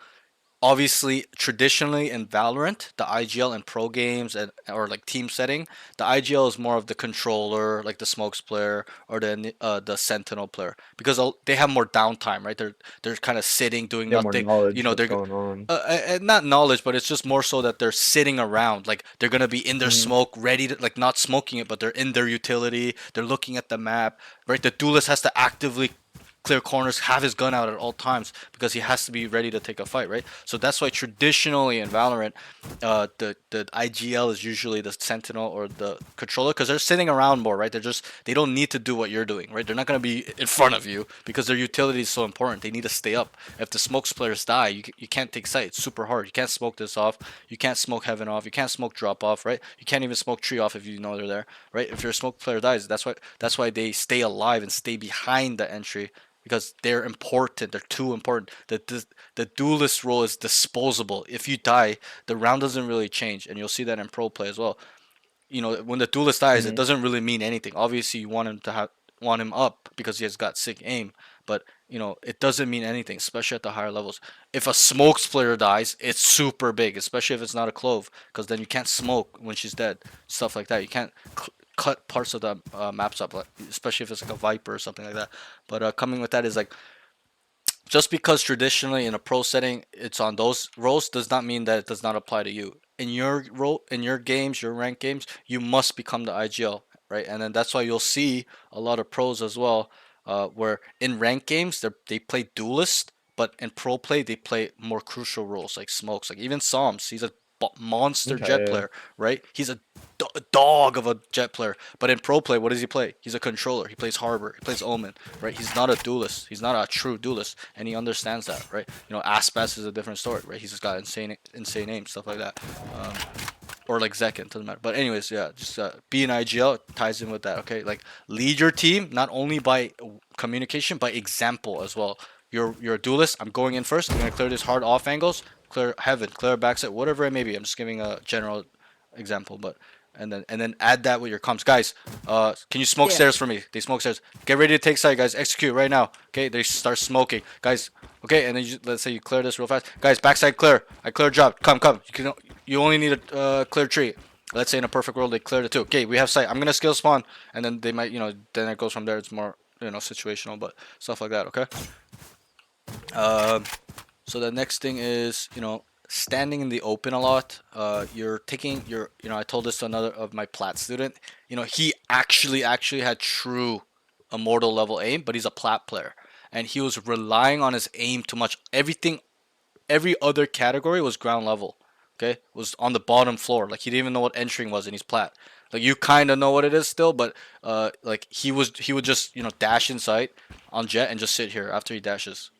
obviously traditionally in Valorant, the IGL and pro games and or like team setting, the IGL is more of the controller, like the smokes player or the sentinel player, because they have more downtime, right? They're kind of sitting doing You have more nothing. knowledge what's They're going on. not knowledge, but it's just more so that they're sitting around, like they're gonna be in their Mhm. smoke, ready to like not smoking it, but they're in their utility. They're looking at the map, right? The duelist has to actively clear corners, have his gun out at all times because he has to be ready to take a fight, right? So that's why traditionally in Valorant, the IGL is usually the Sentinel or the controller because they're sitting around more, right? They don't need to do what you're doing, right? They're not gonna be in front of you because their utility is so important. They need to stay up. If the smokes players die, you can't take sight. It's super hard. You can't smoke this off. You can't smoke heaven off. You can't smoke drop off, right? You can't even smoke tree off if you know they're there, right? If your smoke player dies, that's why they stay alive and stay behind the entry because they're important. They're too important. The duelist role is disposable. If you die, the round doesn't really change, and you'll see that in pro play as well. When the duelist dies, it Mhm. doesn't really mean anything. Obviously, you want him up because he has got sick aim, but it doesn't mean anything, especially at the higher levels. If a smokes player dies, it's super big, especially if it's not a clove, because then you can't smoke when she's dead. Stuff like that. You can't cut parts of the maps up, like, especially if it's like a viper or something like that. But coming with that is like just because traditionally in a pro setting it's on those roles does not mean that it does not apply to you. In your role, in your games, your ranked games, you must become the IGL, right? And then that's why you'll see a lot of pros as well, where in ranked games they play duelist, but in pro play they play more crucial roles like smokes, like even Psalms. He's a monster jet Okay. player, right? He's a dog of a jet player. But in pro play, what does he play? He's a controller. He plays Harbor. He plays Omen, right? He's not a duelist. He's not a true duelist, and he understands that, right? Aspas is a different story, right? He's just got insane aim, stuff like that. Um, or like Zekin, doesn't matter. But anyways, yeah, just be an IGL ties in with that. Okay, like lead your team not only by communication, by example as well. You're a duelist. I'm going in first. I'm gonna clear this hard off angles, clear heaven, clear backside, whatever it may be. I'm just giving a general example, but and then add that with your comms, guys. Can you smoke Yeah. stairs for me? They smoke stairs. Get ready to take side, guys. Execute right now. Okay, they start smoking, guys. Okay, and then let's say you clear this real fast, guys. Backside clear. I clear job. Come. You only need a clear tree. Let's say in a perfect world they cleared it too. Okay, we have sight. I'm gonna skill spawn, and then they might, then it goes from there. It's more, situational, but stuff like that. Okay. Um, so the next thing is, standing in the open a lot. You're taking your, I told this to another of my plat student. He actually had true immortal level aim, but he's a plat player, and he was relying on his aim too much. Every other category was ground level. Okay, was on the bottom floor. Like he didn't even know what entering was, and he's plat. Like you kind of know what it is still, but like he would just dash inside on jet and just sit here after he dashes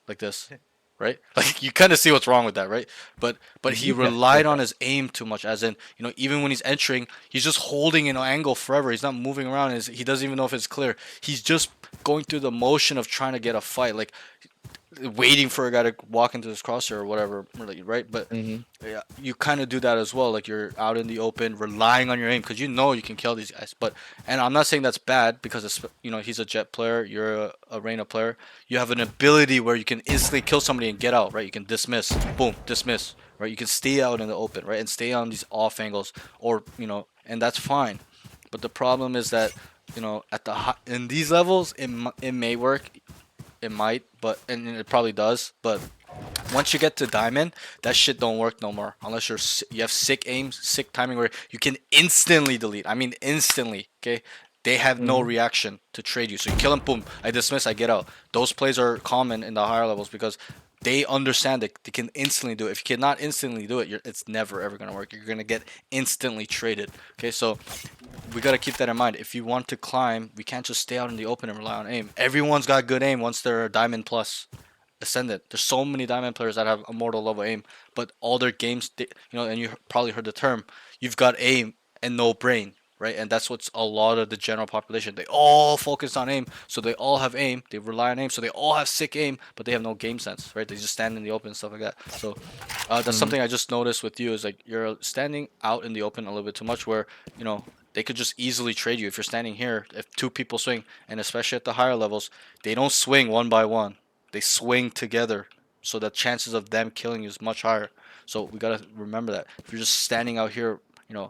like this, right? Like you kind of see what's wrong with that, right? But he relied on his aim too much, as in even when he's entering, he's just holding an angle forever. He's not moving around. He doesn't even know if it's clear. He's just going through the motion of trying to get a fight, like waiting for a guy to walk into his crosshair or whatever, really, right? But Mhm. yeah, you kind of do that as well. Like you're out in the open, relying on your aim because you know you can kill these guys. And I'm not saying that's bad because it's he's a jet player, you're a Reyna player. You have an ability where you can instantly kill somebody and get out, right? You can dismiss, boom, dismiss, right? You can stay out in the open, right, and stay on these off angles, or and that's fine. But the problem is that at in these levels, it may work, it might, and it probably does, but once you get to diamond, that shit don't work no more unless you have sick aim, sick timing where you can instantly delete. I mean instantly. Okay, they have no Mhm. reaction to trade you. So you kill them, boom, I dismiss, I get out. Those plays are common in the higher levels because they understand that they can instantly do it. If you cannot instantly do it, it's never ever gonna work. You're gonna get instantly traded. Okay, so we gotta keep that in mind. If you want to climb, we can't just stay out in the open and rely on aim. Everyone's got good aim once they're a diamond plus ascendant. There's so many diamond players that have immortal level aim, but all their games, and you probably heard the term, you've got aim and no brain, right? And that's what's a lot of the general population. They all focus on aim, so they all have aim. They rely on aim, so they all have sick aim, but they have no game sense, right? They just stand in the open and stuff like that. So that's Mhm. something I just noticed with you is like you're standing out in the open a little bit too much, where they could just easily trade you if you're standing here. If two people swing, and especially at the higher levels, they don't swing one by one, they swing together, so the chances of them killing you is much higher. So we gotta remember that. If you're just standing out here,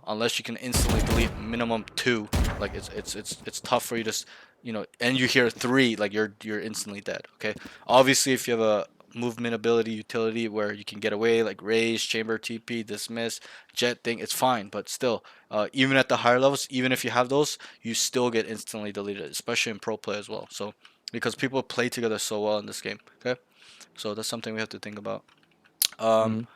unless you can instantly delete minimum two, like it's tough for you to, and you hear three, like you're instantly dead. Okay, obviously if you have a movement ability utility where you can get away, like raise, chamber, TP, dismiss, jet thing, it's fine. But still, even at the higher levels, even if you have those, you still get instantly deleted, especially in pro play as well. So because people play together so well in this game. Okay, so that's something we have to think about. Um, Mhm.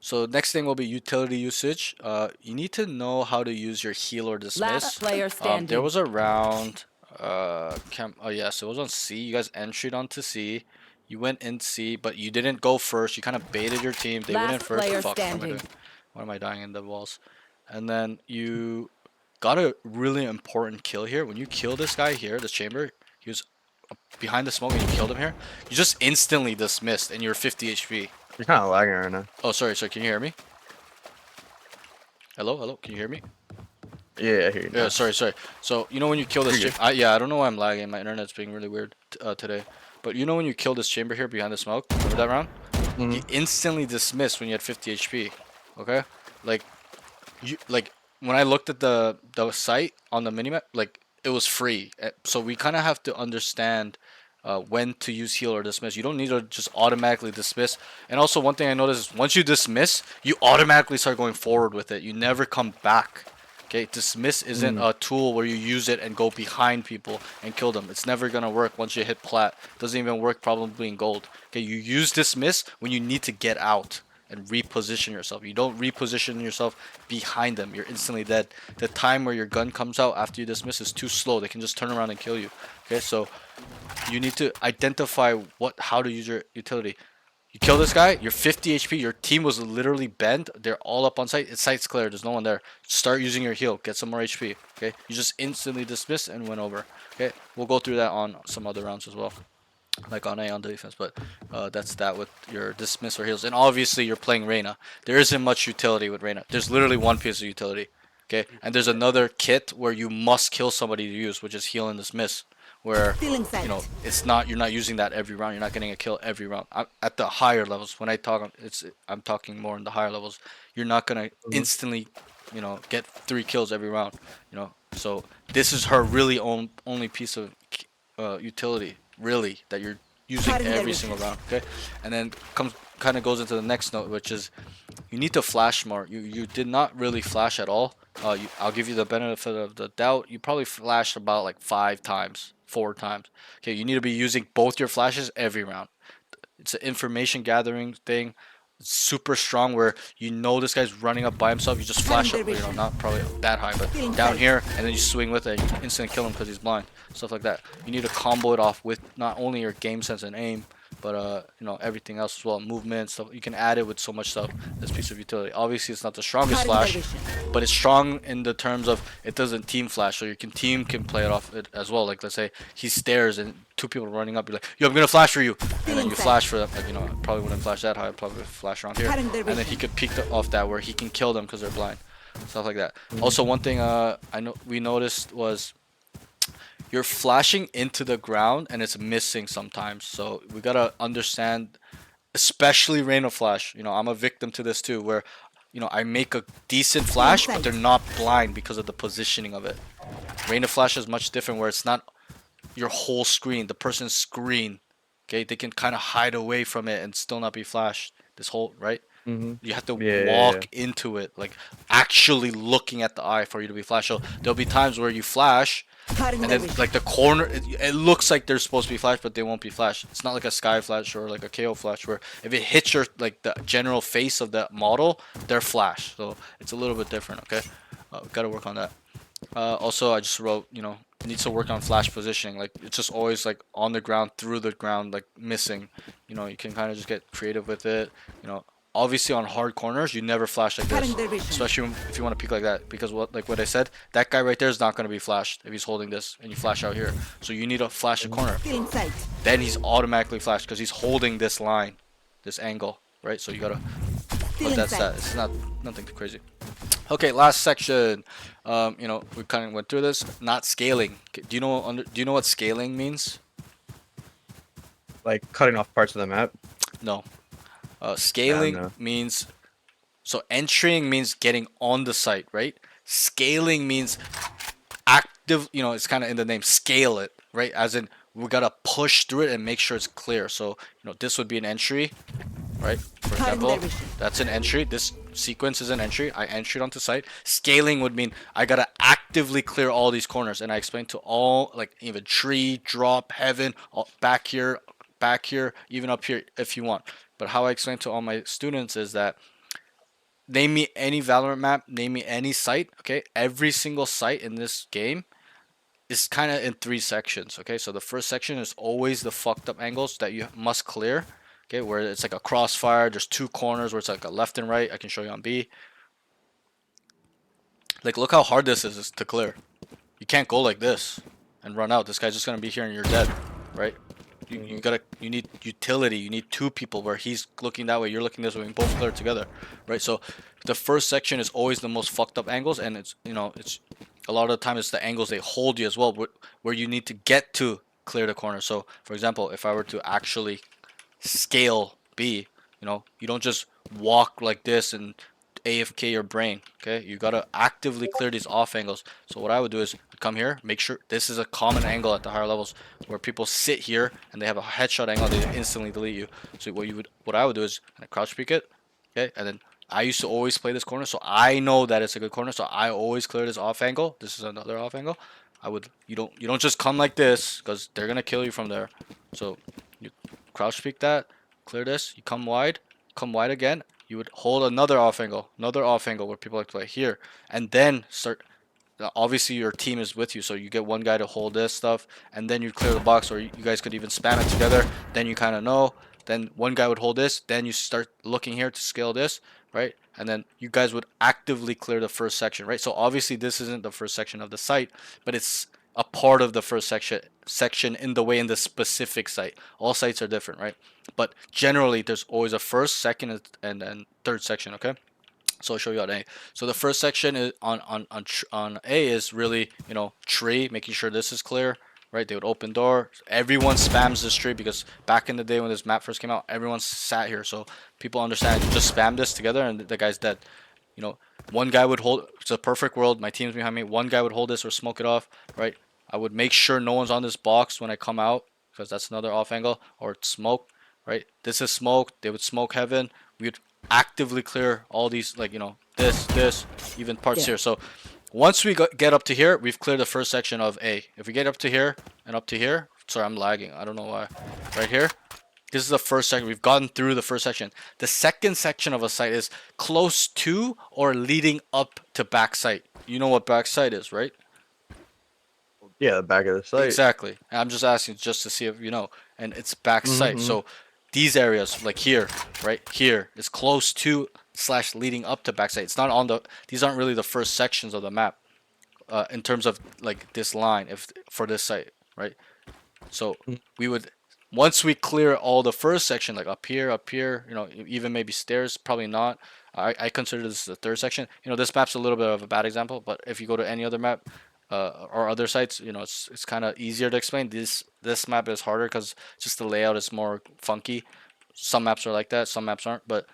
so next thing will be utility usage. You need to know how to use your heal or dismiss. Last player standing. There was a round. Oh yes, it was on C. You guys entered onto C. You went in C, but you didn't go first. You kind of baited your team. They went in Last first. player Fuck, what am I standing. doing? Why am I dying in the walls? And then you got a really important kill here. When you kill this guy here, this chamber, he was behind the smoke and you killed him here. You just instantly dismissed and you're 50 HP. You're kind of lagging right now. Oh, sorry. Can you hear me? Hello, can you hear me? Yeah, I hear you now. Yeah, sorry. So you know when you kill this You're chamber, I don't know why I'm lagging. My internet's being really weird today. But you know when you kill this chamber here behind the smoke, remember that round? Mhm. You instantly dismissed when you had 50 HP. Okay, like when I looked at the site on the minimap, like it was free. So we kind of have to understand when to use heal or dismiss. You don't need to just automatically dismiss. And also one thing I noticed is once you dismiss, you automatically start going forward with it. You never come back. Okay, dismiss isn't a tool where you use it and go behind people and kill them. It's never gonna work once you hit plat. Doesn't even work probably in gold. Okay, you use dismiss when you need to get out and reposition yourself. You don't reposition yourself behind them. You're instantly dead. The time where your gun comes out after you dismiss is too slow. They can just turn around and kill you. Okay, so you need to identify how to use your utility. You kill this guy, you're 50 HP, your team was literally bent, they're all up on site, site's clear, there's no one there. Start using your heal, get some more HP, okay? You just instantly dismiss and went over, okay? We'll go through that on some other rounds as well, like on A on the defense, but that's that with your dismiss or heals. And obviously you're playing Reyna. There isn't much utility with Reyna. There's literally one piece of utility, okay? And there's another kit where you must kill somebody to use, which is heal and dismiss. Where you know it's not, you're not using that every round. You're not getting a kill every round. At the higher levels, when I talk, I'm talking more in the higher levels. You're not gonna instantly, get 3 kills every round. So this is her really only piece of utility, really, that you're using every single round. Okay, and then kind of goes into the next note, which is you need to flash more. You did not really flash at all. I'll give you the benefit of the doubt. You probably flashed about like 5 times, 4 times. Okay, you need to be using both your flashes every round. It's an information gathering thing. It's super strong where this guy's running up by himself. You just flash up, not probably that high, but down here, and then you swing with it. And you instantly kill him because he's blind. Stuff like that. You need to combo it off with not only your game sense and aim, but everything else as well, movement stuff. You can add it with so much stuff. This piece of utility, obviously it's not the strongest flash, but it's strong in the terms of it doesn't team flash, so your team can play it off it as well. Like let's say he stares and 2 people running up, you're like, yo, I'm gonna flash for you, and then you flash for them. Like I probably wouldn't flash that high, I'd probably flash around here, and then he could peek off that where he can kill them because they're blind, stuff like that. Also one thing we noticed was you're flashing into the ground and it's missing sometimes. So we gotta understand, especially Reyna flash. I'm a victim to this too, where I make a decent flash, but they're not blind because of the positioning of it. Reyna flash is much different, where it's not your whole screen, the person's screen. Okay, they can kind of hide away from it and still not be flashed. This whole right. You have to walk into it, like actually looking at the eye for you to be flashed. So there'll be times where you flash, and then like the corner, it looks like they're supposed to be flashed, but they won't be flashed. It's not like a sky flash or like a KO flash where if it hits your like the general face of the model, they're flashed. So it's a little bit different. Okay, gotta work on that. Also, I just wrote, needs to work on flash positioning. Like it's just always like on the ground, through the ground, like missing. You can kind of just get creative with it. Obviously on hard corners, you never flash like this, especially if you want to peek like that, because what I said, that guy right there is not going to be flashed if he's holding this and you flash out here. So you need to flash a corner. Then he's automatically flashed because he's holding this line, this angle, right? So you gotta put that stat. It's nothing too crazy. Okay, last section. We kind of went through this. Not scaling. Do you know what scaling means? Like cutting off parts of the map. No. Scaling means, so entering means getting on the site, right? Scaling means active, it's kind of in the name, scale it, right? As in, we gotta push through it and make sure it's clear. So, this would be an entry. right? For Cutting example, their vision. that's an entry. This sequence is an entry. I entered onto site. Scaling would mean I gotta actively clear all these corners, and I explained to all, like even tree, drop, heaven, all, back here, even up here if you want. But how I explain to all my students is that name me any Valorant map, name me any site. Okay, every single site in this game is kind of in three sections. Okay, so the first section is always the fucked up angles that you must clear. Okay, where it's like a crossfire. There's two corners where it's like a left and right. I can show you on B. Like, look how hard this is to clear. You can't go like this and run out. This guy's just gonna be here and you're dead, right? You need utility. You need two people where he's looking that way, you're looking this way, and both clear together, right? So the first section is always the most fucked up angles, and it's, you know, it's a lot of the time it's the angles they hold you as well, where you need to get to clear the corner. So for example, if I were to actually scale B, you know, you don't just walk like this and AFK your brain. Okay, you gotta actively clear these off angles. So what I would do is come here, make sure this is a common angle at the higher levels where people sit here and they have a headshot angle, they instantly delete you. So what I would do is kind of crouch peek it, okay, and then I used to always play this corner, so I know that it's a good corner, so I always clear this off angle. This is another off angle. You don't just come like this because they're gonna kill you from there. So you crouch peek that, clear this, you come wide again. You would hold another off angle where people like to play here, and then start. Obviously, your team is with you, so you get one guy to hold this stuff, and then you clear the box, or you guys could even spam it together. Then you kind of know. Then one guy would hold this. Then you start looking here to scale this, right? And then you guys would actively clear the first section, right? So obviously, this isn't the first section of the site, but it's a part of the first section in the way in the specific site. All sites are different, right? But generally, there's always a first, second, and then third section. Okay, so I'll show you on A. So the first section is on A is really, you know, tree, making sure this is clear, right? They would open door. Everyone spams this tree because back in the day when this map first came out, everyone sat here. So people understand, just spam this together and the guy's dead. You know, one guy would hold. It's a perfect world. My team's behind me. One guy would hold this or smoke it off, right? I would make sure no one's on this box when I come out because that's another off angle, or smoke, right? This is smoke. They would smoke heaven. We would actively clear all these, like, you know, this, even parts here. So once we get up to here, we've cleared the first section of A. If we get up to here and up to here, sorry, I'm lagging. I don't know why. Right here. This is the first section. We've gotten through the first section. The second section of a site is close to or leading up to back site. You know what back site is, right? Yeah, the back of the site. Exactly. I'm just asking just to see if you know. And it's back site. So these areas, like here, right here, is close to / leading up to back site. It's not on the. These aren't really the first sections of the map, in terms of like this line, if for this site, right? So we would, once we clear all the first section, like up here, you know, even maybe stairs, probably not. I consider this the third section. You know, this map's a little bit of a bad example, but if you go to any other map, or other sites, you know, it's kind of easier to explain. This map is harder because just the layout is more funky. Some maps are like that, some maps aren't. But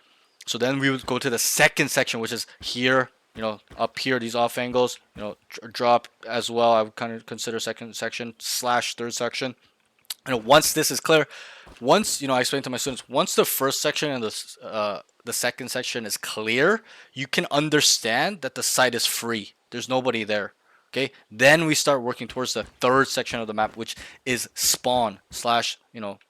so then we would go to the second section, which is here. You know, up here, these off angles. You know, drop as well. I would kind of consider second section / third section. You know, once this is clear, once, you know, I explain to my students, once the first section and the second section is clear, you can understand that the site is free. There's nobody there. Okay, then we start working towards the third section of the map, which is spawn / you know,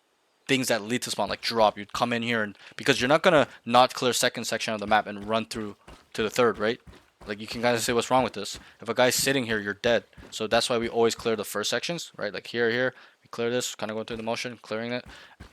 things that lead to spawn, like drop. You'd come in here, and because you're not gonna not clear second section of the map and run through to the third, right? Like, you can kind of say what's wrong with this. If a guy's sitting here, you're dead. So that's why we always clear the first sections, right? Like here, we clear this, kind of going through the motion, clearing it,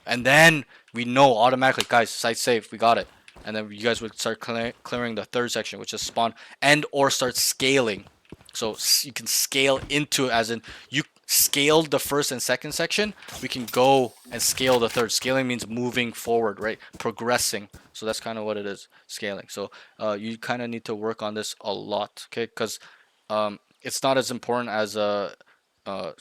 and then we know automatically, guys, site safe, we got it. And then you guys would start clearing the third section, which is spawn, and or start scaling. So you can scale into it, as in you scaled the first and second section, we can go and scale the third. Scaling means moving forward, right? Progressing. So that's kind of what it is, scaling. So you kind of need to work on this a lot, okay? Because it's not as important as a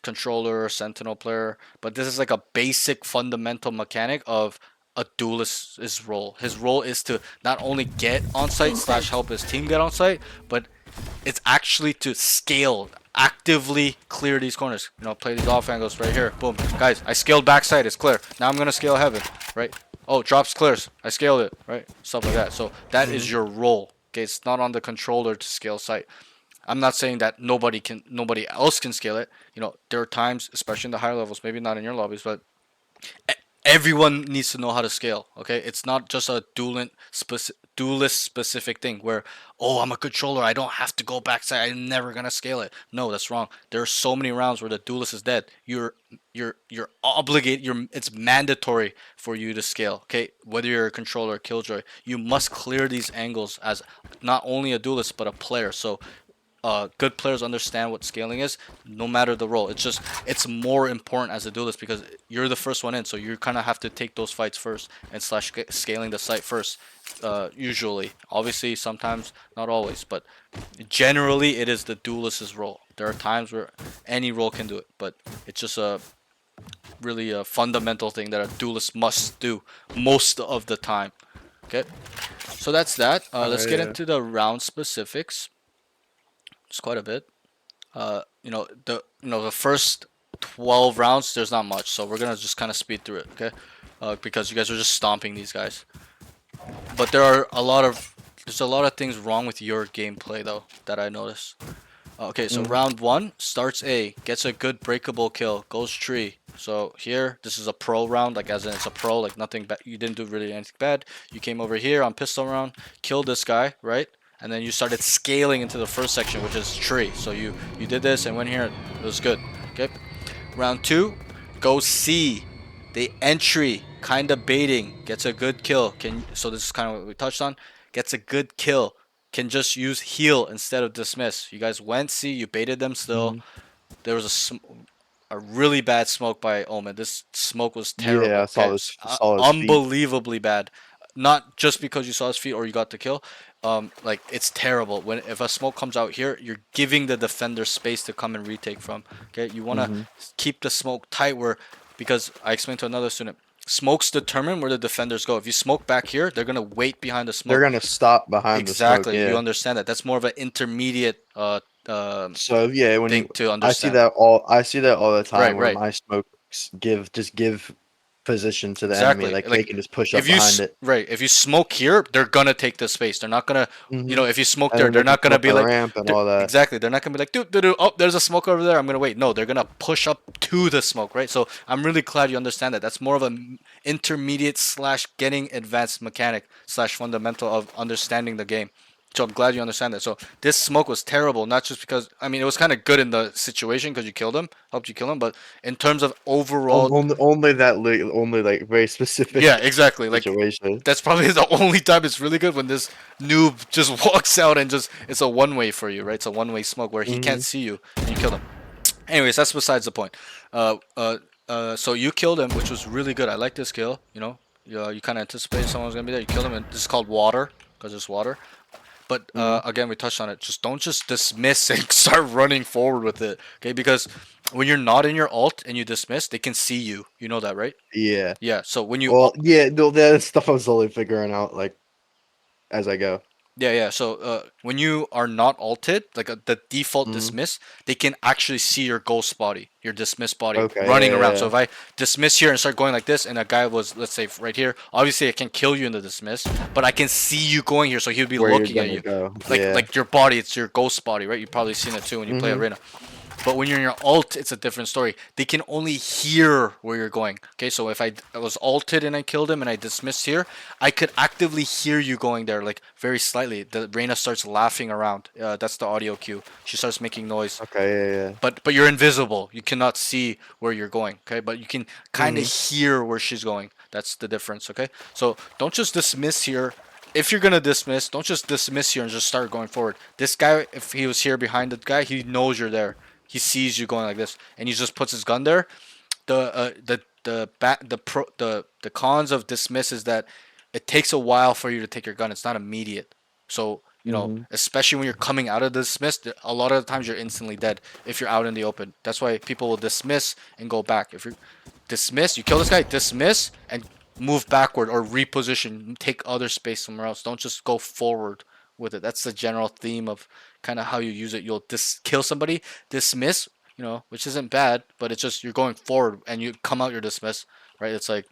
controller or sentinel player, but this is like a basic fundamental mechanic of a duelist's role. His role is to not only get on site / help his team get on site, but it's actually to scale, actively clear these corners. You know, play these off angles right here. Boom, guys, I scaled backside. It's clear. Now I'm gonna scale heaven, right? Oh, drops clears. I scaled it, right? Stuff like that. So that is Mhm. your role. Okay, it's not on the controller to scale site. I'm not saying that nobody else can scale it. You know, there are times, especially in the higher levels, maybe not in your lobbies, but everyone needs to know how to scale. Okay, it's not just a duelist specific thing where, oh, I'm a controller, I don't have to go backside, I'm never gonna scale it. No, that's wrong. There are so many rounds where the duelist is dead. You're obligated. It's mandatory for you to scale. Okay, whether you're a controller or killjoy, you must clear these angles as not only a duelist but a player. So good players understand what scaling is, no matter the role. It's more important as a duelist because you're the first one in, so you kind of have to take those fights first and slash scaling the site first. Usually, obviously, sometimes not always, but generally it is the duelist's role. There are times where any role can do it, but it's just a really a fundamental thing that a duelist must do most of the time. Okay, so that's that. Let's get Yeah. into the round specifics. It's quite a bit. The first 12 rounds there's not much, so we're gonna just kind of speed through it, okay? Because you guys are just stomping these guys. But there's a lot of things wrong with your gameplay though that I noticed. Okay, so round one starts A, gets a good breakable kill, goes tree. So here, this is a pro round, like as in it's a pro, like nothing bad. You didn't do really anything bad. You came over here on pistol round, killed this guy, right? And then you started scaling into the first section, which is tree. So you did this and went here. It was good. Okay. Round two, go C. The entry, kind of baiting, gets a good kill. So this is kind of what we touched on. Gets a good kill. Can just use heal instead of dismiss. You guys went C. You baited them still. Mhm. There was a really bad smoke by Omen. This smoke was Yeah, terrible. I saw Okay, this. Saw his feet. unbelievably bad. Not just because you saw his feet or you got the kill. Like it's terrible. If a smoke comes out here, you're giving the defender space to come and retake from. Okay, you wanna Mhm. keep the smoke tight because I explained to another student, smokes determine where the defenders go. If you smoke back here, they're gonna wait behind the They're smoke. gonna stop behind the smoke. Exactly, you Yeah. understand that. That's more of an intermediate So yeah, when thing you, to I see understand. that all. I see that all the time Right, where right. my smokes give position to the enemy, Exactly. like they Like can just push up behind it. if you smoke here, they're gonna take the space. They're not gonna, Mhm. if you smoke And there, then they're they can not come gonna up be the like, ramp and all that. exactly. They're not gonna be like, do. Oh, there's a smoke over there. I'm gonna wait. No, they're gonna push up to the smoke, right? So I'm really glad you understand that. That's more of an intermediate slash getting advanced mechanic slash fundamental of understanding the game. So I'm glad you understand that. So this smoke was terrible, not just because I mean it was kind of good in the situation because you killed him, helped you kill him, but in terms of overall, Only like very yeah, specific exactly. Like situation. that's probably the only time it's really good when this noob just walks out and just it's a one way for you, right? It's a one way smoke where he can't Mhm. see you and you kill him. Anyways, that's besides the point. Uh, uh, so you killed him, which was really good. I like this kill. You kind of anticipated someone was gonna be there. You killed him, and this is called water because it's water. But Mhm. again, we touched on it. Just don't just dismiss and start running forward with it, okay? Because when you're not in your alt and you dismiss, they can see you. You know that, right? Yeah. Yeah. So when you Well, yeah. No, that stuff I'm slowly figuring out, like as I go. yeah. So when you are not alted, like the default Mhm. dismiss, they can actually see your ghost body, your dismiss body Okay. running Yeah. around. Yeah. So Yeah. if I dismiss here and start going like this, and a guy was, let's say, right here, obviously I can kill you in the dismiss, but I can see you going here, so he'll be Where you're looking at gonna you, go? like Yeah. like your body. It's your ghost body, right? You've probably seen it too when you play Mhm. arena. But when you're in your alt, it's a different story. They can only hear where you're going. Okay, so if I was alted and I killed him and I dismissed here, I could actively hear you going there, like very slightly. The Reina starts laughing around. That's the audio cue. She starts making noise. Okay. Yeah. Yeah. But you're invisible. You cannot see where you're going. Okay, but you can kind of Mhm. hear where she's going. That's the difference. Okay, so don't just dismiss here. If you're gonna dismiss, don't just dismiss here and just start going forward. This guy, if he was here behind the guy, he knows you're there. He sees you going like this, and he just puts his gun there. The cons of dismiss is that it takes a while for you to take your gun. It's not immediate. So Mhm. especially when you're coming out of dismiss, a lot of the times you're instantly dead if you're out in the open. That's why people will dismiss and go back. If you dismiss, you kill this guy, dismiss and move backward or reposition, take other space somewhere else. Don't just go forward with it. That's the general theme of kind of how you use it. You'll kill somebody, dismiss, which isn't bad, but it's just you're going forward and you come out your dismiss, right? It's like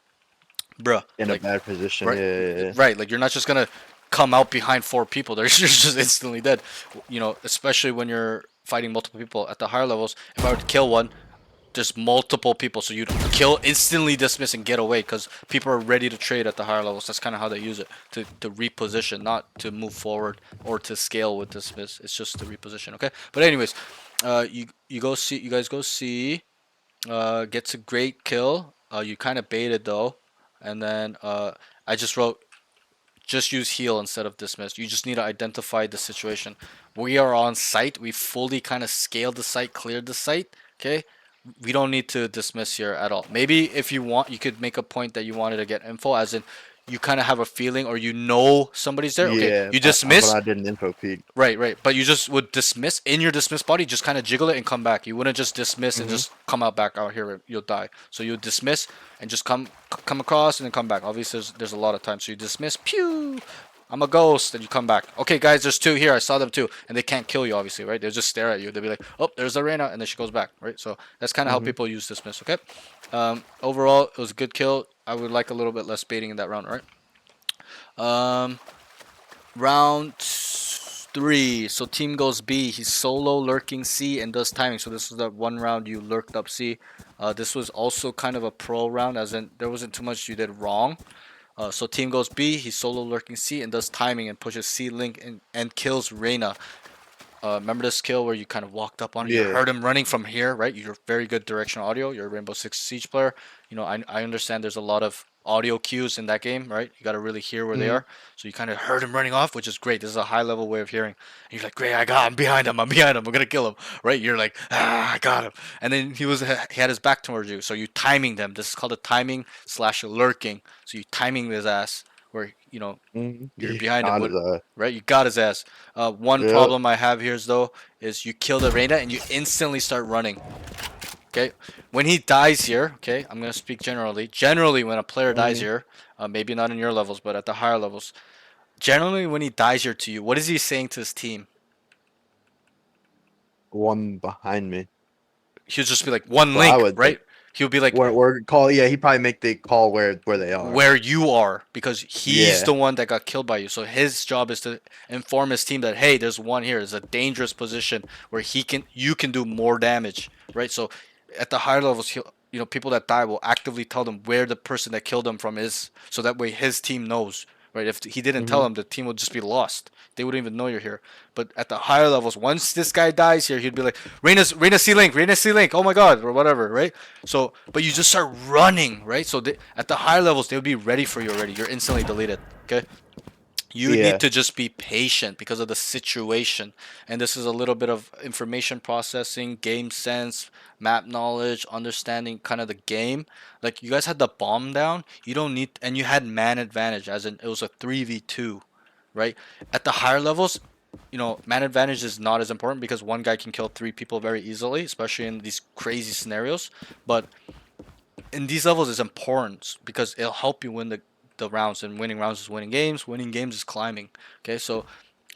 bruh, In like a bad position. right, Yeah. right. Like you're not just gonna come out behind 4 people. They're just instantly dead. You know, especially when you're fighting multiple people at the higher levels. If I were to kill one, there's multiple people, so you'd kill, instantly dismiss, and get away because people are ready to trade at the higher levels. That's kind of how they use it to reposition, not to move forward or to scale with dismiss. It's just to reposition. Okay, but anyways, you go see, you guys go see. Gets a great kill. You kind of baited though, and then I just wrote just use heal instead of dismiss. You just need to identify the situation. We are on site. We fully kind of scaled the site, cleared the site. Okay, we don't need to dismiss here at all. Maybe if you want, you could make a point that you wanted to get info, as in you kind of have a feeling or you know somebody's there. Okay, Yeah. you But dismiss. I did an info peek. Right. But you just would dismiss in your dismiss body, just kind of jiggle it and come back. You wouldn't just dismiss and just come out back out here. You'll die. So you dismiss and just come across and then come back. Obviously, there's a lot of time. So you dismiss, pew. I'm a ghost, and you come back. Okay, guys, there's 2 here. I saw them too, and they can't kill you, obviously, right? They'll just stare at you. They'll be like, "Oh, there's Arena," and then she goes back, right? So that's kind of how people use dismiss. Okay. Overall, it was a good kill. I would like a little bit less baiting in that round, right? Round 3. So team goes B. He's solo lurking C and does timing. So this was that one round you lurked up C. This was also kind of a pro round, as in there wasn't too much you did wrong. So team goes B. He's solo lurking C and does timing and pushes C link and kills Reyna. Remember this kill where you kind of walked up on it? You Yeah. heard him running from here, right? You're very good directional audio. You're a Rainbow Six Siege player. You know, I understand there's a lot of audio cues in that game, right? You got to really hear where they are. So you kind of heard him running off, which is great. This is a high level way of hearing. And you're like, great, I'm behind him. I'm gonna kill him, right? You're like, I got him. And then he had his back towards you, so you timing them. This is called a timing / lurking. So you timing his ass where you're behind him. Right? You got his ass. One Yep. problem I have here is you kill the Reyna and you instantly start running. Okay, when he dies here, okay, I'm gonna speak generally. Generally, when a player dies here, maybe not in your levels, but at the higher levels, generally when he dies here to you, what is he saying to his team? One behind me. He'll just be like one Well, I link, would right? He'll be like We're call. Yeah, he probably make the call where they are. where you are, because he's Yeah. the one that got killed by you. So his job is to inform his team that, hey, there's one here. It's a dangerous position where you can do more damage, right? So at the higher levels, people that die will actively tell them where the person that killed them from is, so that way his team knows, right? If he didn't tell them, the team would just be lost. They wouldn't even know you're here. But at the higher levels, once this guy dies here, he'd be like, Reyna C link, oh my god, or whatever, right? So, but you just start running, right? So at the higher levels, they would be ready for you already. You're instantly deleted, okay? You Yeah. need to just be patient because of the situation. And this is a little bit of information processing, game sense, map knowledge, understanding kind of the game. Like you guys had the bomb down, you don't need, and you had man advantage, as in it was a 3v2, right? At the higher levels, man advantage is not as important because one guy can kill 3 people very easily, especially in these crazy scenarios. But in these levels, it's important because it'll help you win the rounds, and winning rounds is winning games. Winning games is climbing. Okay, so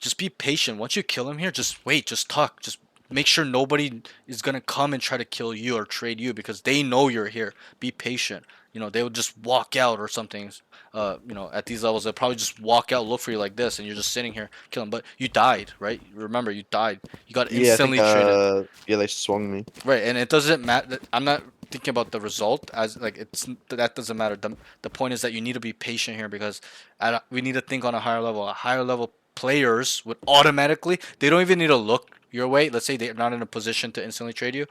just be patient. Once you kill him here, just wait, just talk, just make sure nobody is gonna come and try to kill you or trade you because they know you're here. Be patient. They would just walk out or something. At these levels, they'll probably just walk out, look for you like this, and you're just sitting here killing. But you died, right? Remember, you died. You got Yeah, I think, instantly traded. yeah, they swung me. Right, and it doesn't matter. I'm not thinking about the result as like that doesn't matter. The point is that you need to be patient here because we need to think on a higher level. A higher level players would automatically, they don't even need to look your way. Let's say they're not in a position to instantly trade you.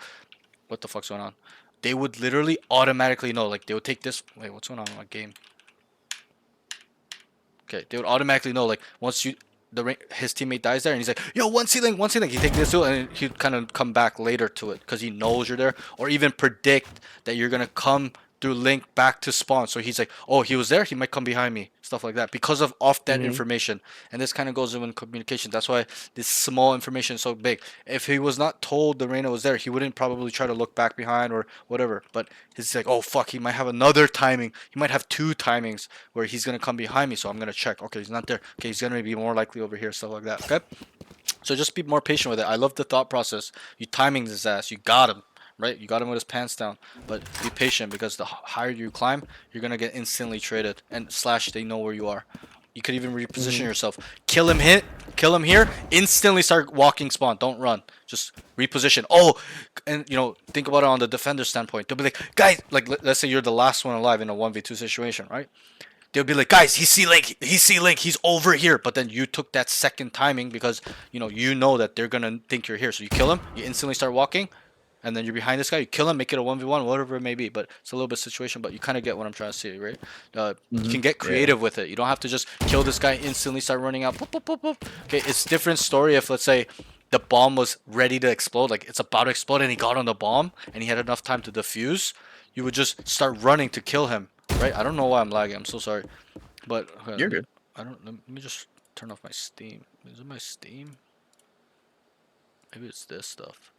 What the fuck's going on? They would literally automatically know. Like they would take this. Wait, what's going on in my game? Okay, they would automatically know. Like once his teammate dies there, and he's like, "Yo, one ceiling." He take this too, and he'd kind of come back later to it because he knows you're there, or even predict that you're gonna come through link back to spawn. So he's like, "Oh, he was there. He might come behind me." Stuff like that because of off that information. And this kind of goes in communication. That's why this small information is so big. If he was not told the Reyna was there, he wouldn't probably try to look back behind or whatever. But he's like, "Oh fuck, he might have another timing. He might have 2 timings where he's gonna come behind me. So I'm gonna check. Okay, he's not there. Okay, he's gonna be more likely over here. Stuff like that. Okay." So just be more patient with it. I love the thought process. You timing his ass. You got him. right? You got him with his pants down, but be patient because the higher you climb, you're gonna get instantly traded. And slash, they know where you are. You could even reposition yourself. Kill him, kill him here. Instantly start walking spawn. Don't run. Just reposition. Oh, and think about it on the defender standpoint. They'll be like, guys, like let's say you're the last one alive in a 1v2 situation, right? They'll be like, guys, he's C-Link, he's over here. But then you took that second timing because you know that they're gonna think you're here. So you kill him, you instantly start walking, and then you're behind this guy. You kill him, make it a 1v1, whatever it may be. But it's a little bit situation, but you kind of get what I'm trying to say, right? You can get creative with it. You don't have to just kill this guy instantly, start running out. Boop, boop, boop, boop. Okay, it's different story if let's say the bomb was ready to explode, like it's about to explode, and he got on the bomb and he had enough time to defuse. You would just start running to kill him. Right? I don't know why I'm lagging. I'm so sorry. But You're good. I don't. Let me just turn off my Steam. Is it my Steam? Maybe it's this stuff.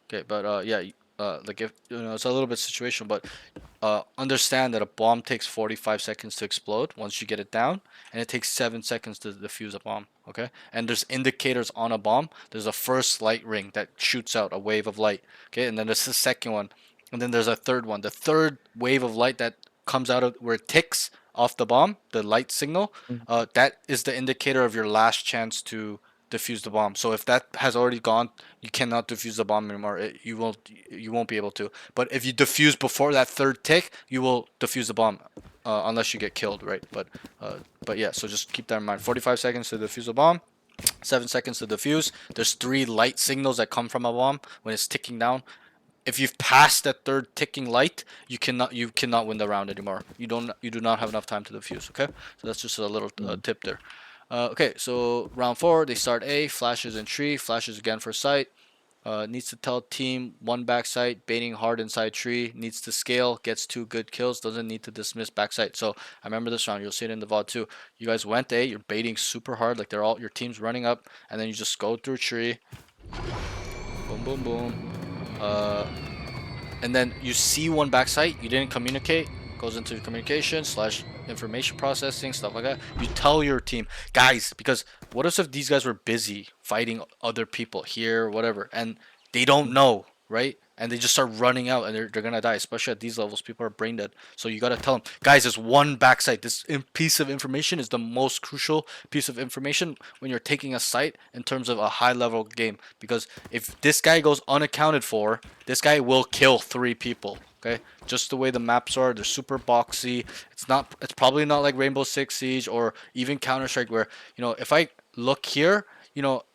Okay, but yeah, like if it's a little bit situational, but understand that a bomb takes 45 seconds to explode once you get it down, and it takes 7 seconds to defuse a bomb. Okay, and there's indicators on a bomb. There's a first light ring that shoots out a wave of light. Okay, and then there's the second one, and then there's a third one. The third wave of light that comes out of where it ticks off the bomb, the light signal, that is the indicator of your last chance to defuse the bomb. So if that has already gone, you cannot defuse the bomb anymore. You won't be able to. But if you defuse before that third tick, you will defuse the bomb, unless you get killed, right? But yeah. So just keep that in mind. 45 seconds to defuse a bomb. 7 seconds to defuse. There's 3 light signals that come from a bomb when it's ticking down. If you've passed that third ticking light, you cannot win the round anymore. You do not have enough time to defuse. Okay, so that's just a little tip there. Okay, so round 4, they start A, flashes in tree, flashes again for sight. Needs to tell team 1 backside, baiting hard inside tree, needs to scale, gets 2 good kills, doesn't need to dismiss backside. So I remember this round, you'll see it in the VOD too. You guys went A, you're baiting super hard, like your team's running up, and then you just go through tree. Boom, boom, boom. And then you see 1 backside, you didn't communicate, goes into communication / information processing, stuff like that. You tell your team, guys, because what if these guys were busy fighting other people here, whatever, and they don't know, right? And they just start running out and they're gonna die, especially at these levels. People are brain dead. So you gotta tell them, guys, there's 1 backside. This piece of information is the most crucial piece of information when you're taking a site in terms of a high level game. Because if this guy goes unaccounted for, this guy will kill 3 people. Okay, just the way the maps are, they're super boxy. It's probably not like Rainbow Six Siege or even Counter-Strike where, if I look here,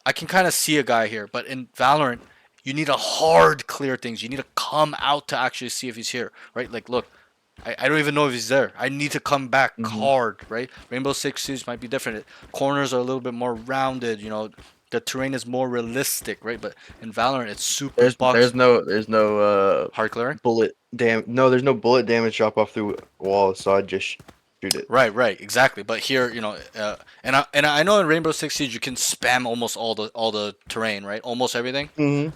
I can kind of see a guy here. But in Valorant, you need a hard clear things. You need to come out to actually see if he's here, right? Like, look, I don't even know if he's there. I need to come back hard, right? Rainbow Six Siege might be different. Corners are a little bit more rounded, the terrain is more realistic, right? But in Valorant, it's super boxy. There's no Hard clearing? No, there's no bullet damage drop off through walls, so I just shoot it. Right, exactly. But here, and I know in Rainbow Six Siege you can spam almost all the terrain, right? Almost everything,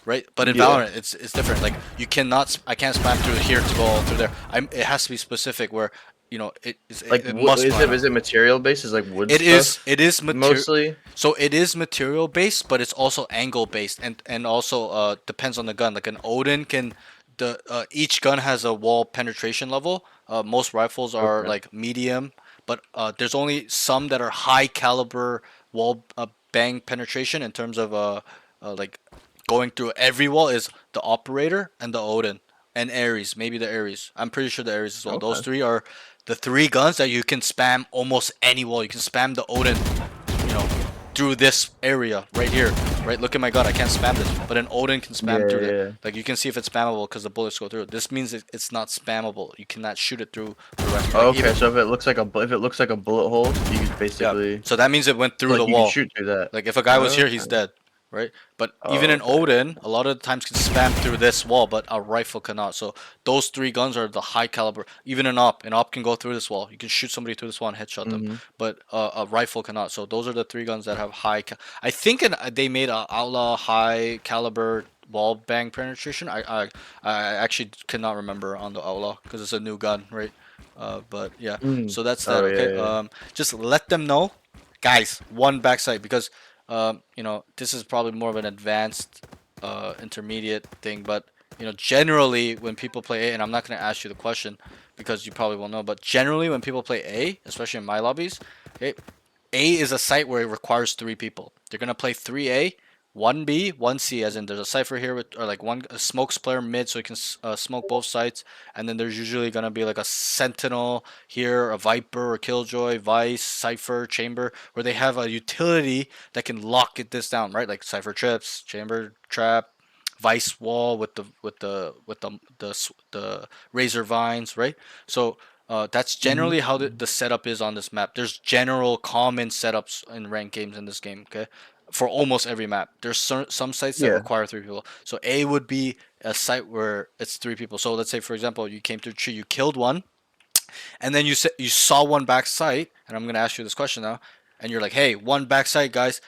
right? But in Valorant, it's different. Like I can't spam through here to go all through there. It has to be specific where it must. Is it material based? Is like wood? It is mostly. So it is material based, but it's also angle based, and also depends on the gun. Like an Odin can. Each gun has a wall penetration level. Most rifles are like medium, but there's only some that are high caliber wall bang penetration in terms of like going through every wall is the Operator and the Odin and Ares, maybe the Ares. I'm pretty sure the Ares as well. Those 3 are the 3 guns that you can spam almost any wall. You can spam the Odin, through this area right here. Right, look at my gun. I can't spam this, but an Odin can spam through it. Like you can see if it's spammable because the bullets go through. This means it's not spammable. You cannot shoot it through the rest. Okay, so if it looks like a bullet hole, you can basically. So that means it went through the wall. You can shoot through that. Like if a guy was here, he's dead. Right, but even an Odin, a lot of the times can spam through this wall, but a rifle cannot. So those 3 guns are the high caliber. Even an op can go through this wall. You can shoot somebody through this wall and headshot them, but a rifle cannot. So those are the 3 guns that have high. I think they made a outlaw high caliber wall bang penetration. I actually cannot remember on the outlaw because it's a new gun, right? But yeah, so that's that. Okay, just let them know, guys. 1 backside because. This is probably more of an advanced intermediate thing, but generally when people play A, and I'm not gonna ask you the question because you probably won't know, but generally when people play A, especially in my lobbies, okay, A is a site where it requires 3 people. They're gonna play 3A, 1B, 1C, as in there's a cipher here with, or like one a smokes player mid, so you can smoke both sites, and then there's usually gonna be like a sentinel here, a viper, or killjoy, vice, cipher, chamber, where they have a utility that can lock this down, right? Like cipher trips, chamber trap, vice wall with the razor vines, right? So that's generally how the setup is on this map. There's general common setups in ranked games in this game. Okay, for almost every map. There's some sites that Yeah. require 3 people. So A would be a site where it's 3 people. So let's say for example you came through tree, you killed one, and then you saw one back site, and I'm gonna ask you this question now, and you're like, hey, one back site, guys.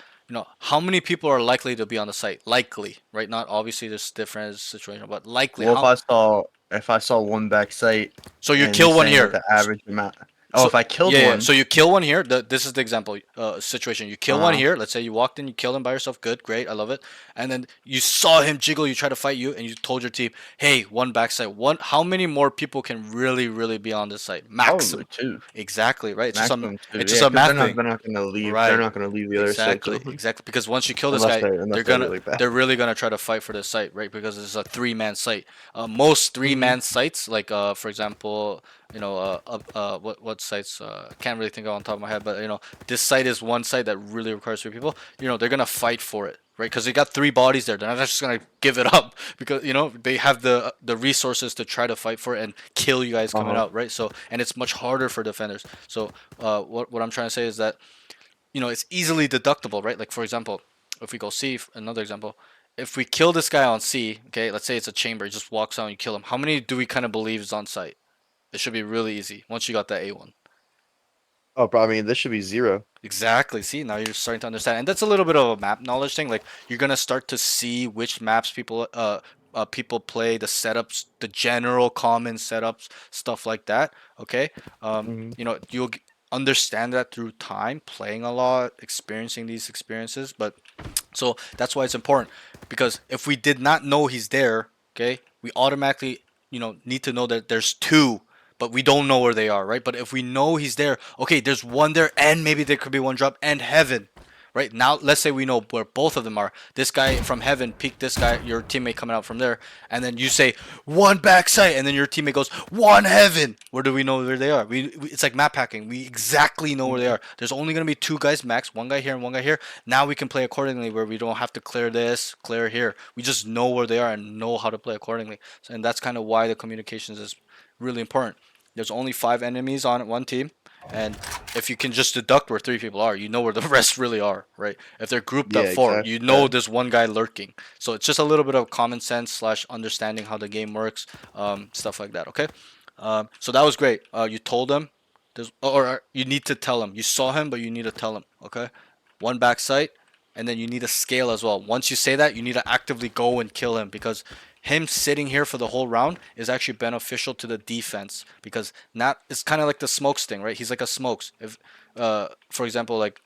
How many people are likely to be on the site? Likely, right? Not obviously there's different situation, but likely. Well, How? if I saw one back site So you and you're kill one saying that here. the average amount. Oh, So if I killed yeah, yeah. one. So you kill one here. This is the example situation. You kill one Uh-huh. here. Let's say you walked in, you killed him by yourself. Good, great, I love it. And then you saw him jiggle. You try to fight you, and you told your team, "Hey, one backside. One. How many more people can really, really be on this site? Probably Maximum. 2. Exactly, right? It's just Maximum 2. it's Yeah, just a because math thing. they're not gonna leave. They're Right. not gonna leave the other site Exactly, open exactly. Because once you kill this unless guy, they're really bad. they're really gonna try to fight for this site, right? Because it's a 3-man site. Most 3-man sites, like for example, what sites? Can't really think of on top of my head, but this site is one site that really requires 3 people. They're gonna fight for it, right? Because they got 3 bodies there. They're not just gonna give it up because they have the resources to try to fight for it and kill you guys coming Uh-huh. out, right? So and it's much harder for defenders. So what I'm trying to say is that it's easily deductible, right? Like for example, if we go C, another example, if we kill this guy on C, okay, let's say it's a chamber, he just walks out and you kill him. How many do we kind of believe is on site? It should be really easy once you got that A1. Oh, but I mean, this should be 0. Exactly. See, now you're starting to understand, and that's a little bit of a map knowledge thing. Like you're gonna start to see which maps people play, the setups, the general common setups, stuff like that. Okay. Mhm. You'll understand that through time, playing a lot, experiencing these experiences. But so that's why it's important, because if we did not know he's there, okay, we automatically need to know that there's 2, but we don't know where they are, right? But if we know he's there, okay, there's one there, and maybe there could be one drop, and heaven, right? Now let's say we know where both of them are. This guy from heaven peeked this guy, your teammate coming out from there, and then you say one backside, and then your teammate goes one heaven. Where do we know where they are? It's like map hacking. We exactly know where they are. There's only gonna be 2 guys max, one guy here and one guy here. Now we can play accordingly, where we don't have to clear this, clear here. We just know where they are and know how to play accordingly. And that's kind of why the communications is really important. There's only 5 enemies on one team, and if you can just deduct where 3 people are, you know where the rest really are, right? If they're grouped Yeah, up 4, exactly. you know Yeah. there's one guy lurking. So it's just a little bit of common sense slash understanding how the game works, stuff like that. Okay, so that was great. You told him, or you need to tell him. You saw him, but you need to tell him. Okay, one back sight, and then you need to scale as well. Once you say that, you need to actively go and kill him, because him sitting here for the whole round is actually beneficial to the defense, because not it's kind of like the smokes thing, right? He's like a smokes. If for example, like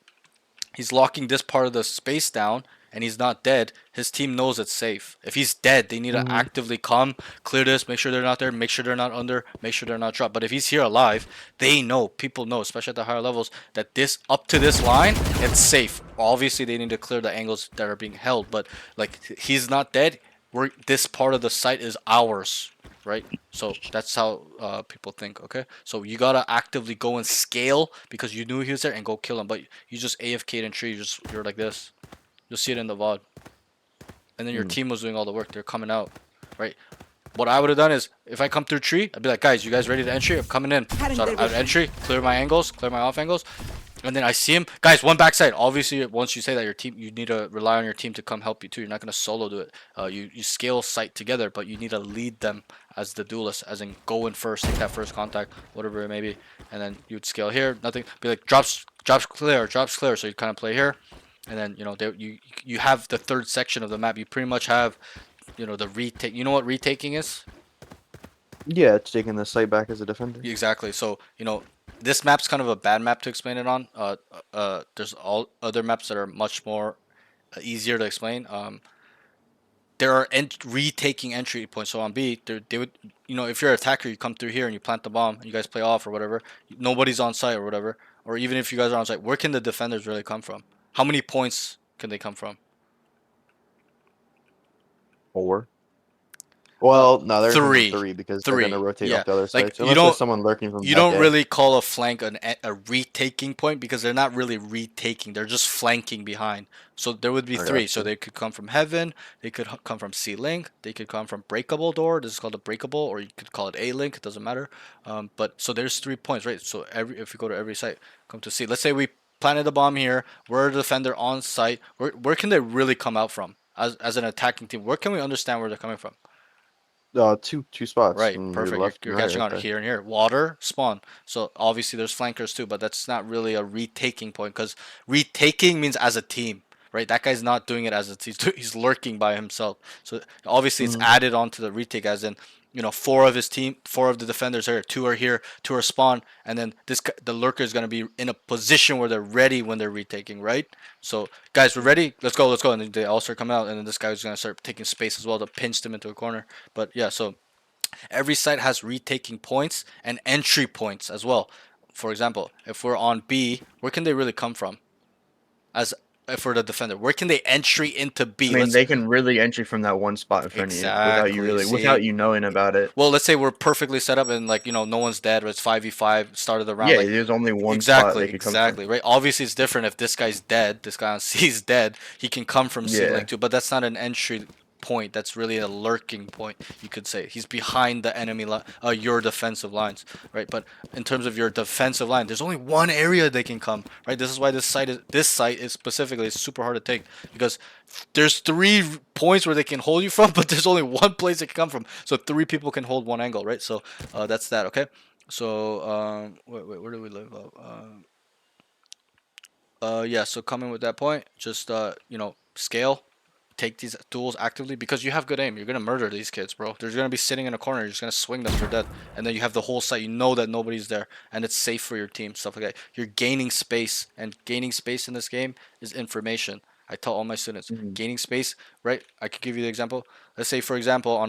he's locking this part of the space down and he's not dead, his team knows it's safe. If he's dead, they need to actively come, clear this, make sure they're not there, make sure they're not under, make sure they're not dropped. But if he's here alive, they know, people know, especially at the higher levels, that this up to this line, it's safe. Obviously, they need to clear the angles that are being held, but like he's not dead. This part of the site is ours, right? So that's how people think. Okay, so you gotta actively go and scale because you knew he was there and go kill him. But you just AFK'd in tree. You're like this. You'll see it in the VOD. And then your team was doing all the work. They're coming out, right? What I would have done is, if I come through tree, I'd be like, guys, you guys ready to entry? I'm coming in. So I'd entry, clear my angles, clear my off angles. And then I see him. Guys, one backside. Obviously, once you say that, your team, you need to rely on your team to come help you too. You're not going to solo do it. You scale sight together, but you need to lead them as the duelist, as in go in first, take that first contact, whatever it may be. And then you'd scale here, nothing. Be like, drops clear. So you kind of play here. And then, you have the third section of the map. You pretty much have, the retake. You know what retaking is? Yeah, it's taking the site back as a defender. Exactly. So, this map's kind of a bad map to explain it on. There's all other maps that are much more easier to explain. there are retaking entry points. So on B, they would, if you're an attacker, you come through here and you plant the bomb, and you guys play off or whatever. Nobody's on site or whatever. Or even if you guys are on site, where can the defenders really come from? How many points can they come from? 4. Well, no, they're gonna come from 3. 3 because they're gonna rotate Yeah. off the other Like sides. Unless there's someone lurking from you back don't A. really call a flank a retaking point because they're not really retaking. They're just flanking behind. So there would be I 3. So gotcha. they could come from heaven. They could come from C link. They could come from breakable door. This is called a breakable, or you could call it A link. It doesn't matter. But so there's 3 points, right? So if you go to every site, come to C. Let's say we planted the bomb here. We're a defender on site. Where can they really come out from as an attacking team? Where can we understand where they're coming from? Two spots Right, from your perfect. left You're and right, catching on there. here and here. Water, spawn. So obviously there's flankers too, but that's not really a retaking point because retaking means as a team, right? That guy's not doing it as a team. He's lurking by himself. So obviously it's Mhm. added on to the retake as in, 4 of his team, 4 of the defenders are here, 2 are spawn, and then the lurker is going to be in a position where they're ready when they're retaking, right? So guys, we're ready. Let's go. And then they all start coming out, and then this guy's going to start taking space as well to pinch them into a corner. But yeah, so every site has retaking points and entry points as well. For example, if we're on B, where can they really come from? As for the defender, where can they entry into I B? mean, they can really entry from that one spot in front of you Exactly. without See, you knowing about it. well, let's say we're perfectly set up and like no one's dead. Or it's 5v5 start of the round. Yeah, Like there's only one spot exactly, they could come from. exactly, right. Obviously, it's different if this guy's dead. This guy on C is dead. He can come from C Yeah. link too, but that's not an entry point. That's really a lurking point. You could say he's behind the enemy your defensive lines, right? But in terms of your defensive line, there's only one area they can come, right? This is why this site is specifically super hard to take because there's 3 points where they can hold you from, but there's only one place they can come from. So 3 people can hold one angle, right? So that's that. Okay. So wait, where do we live? Yeah. So coming with that point, just scale, take these tools actively because you have good aim. You're gonna murder these kids, bro. They're gonna be sitting in a corner. You're just gonna swing them for dead, and then you have the whole site. You know that nobody's there, and it's safe for your team. Stuff like that. You're gaining space, and gaining space in this game is information. I tell all my students, Mhm. gaining space, right? I could give you the example. Let's say, for example,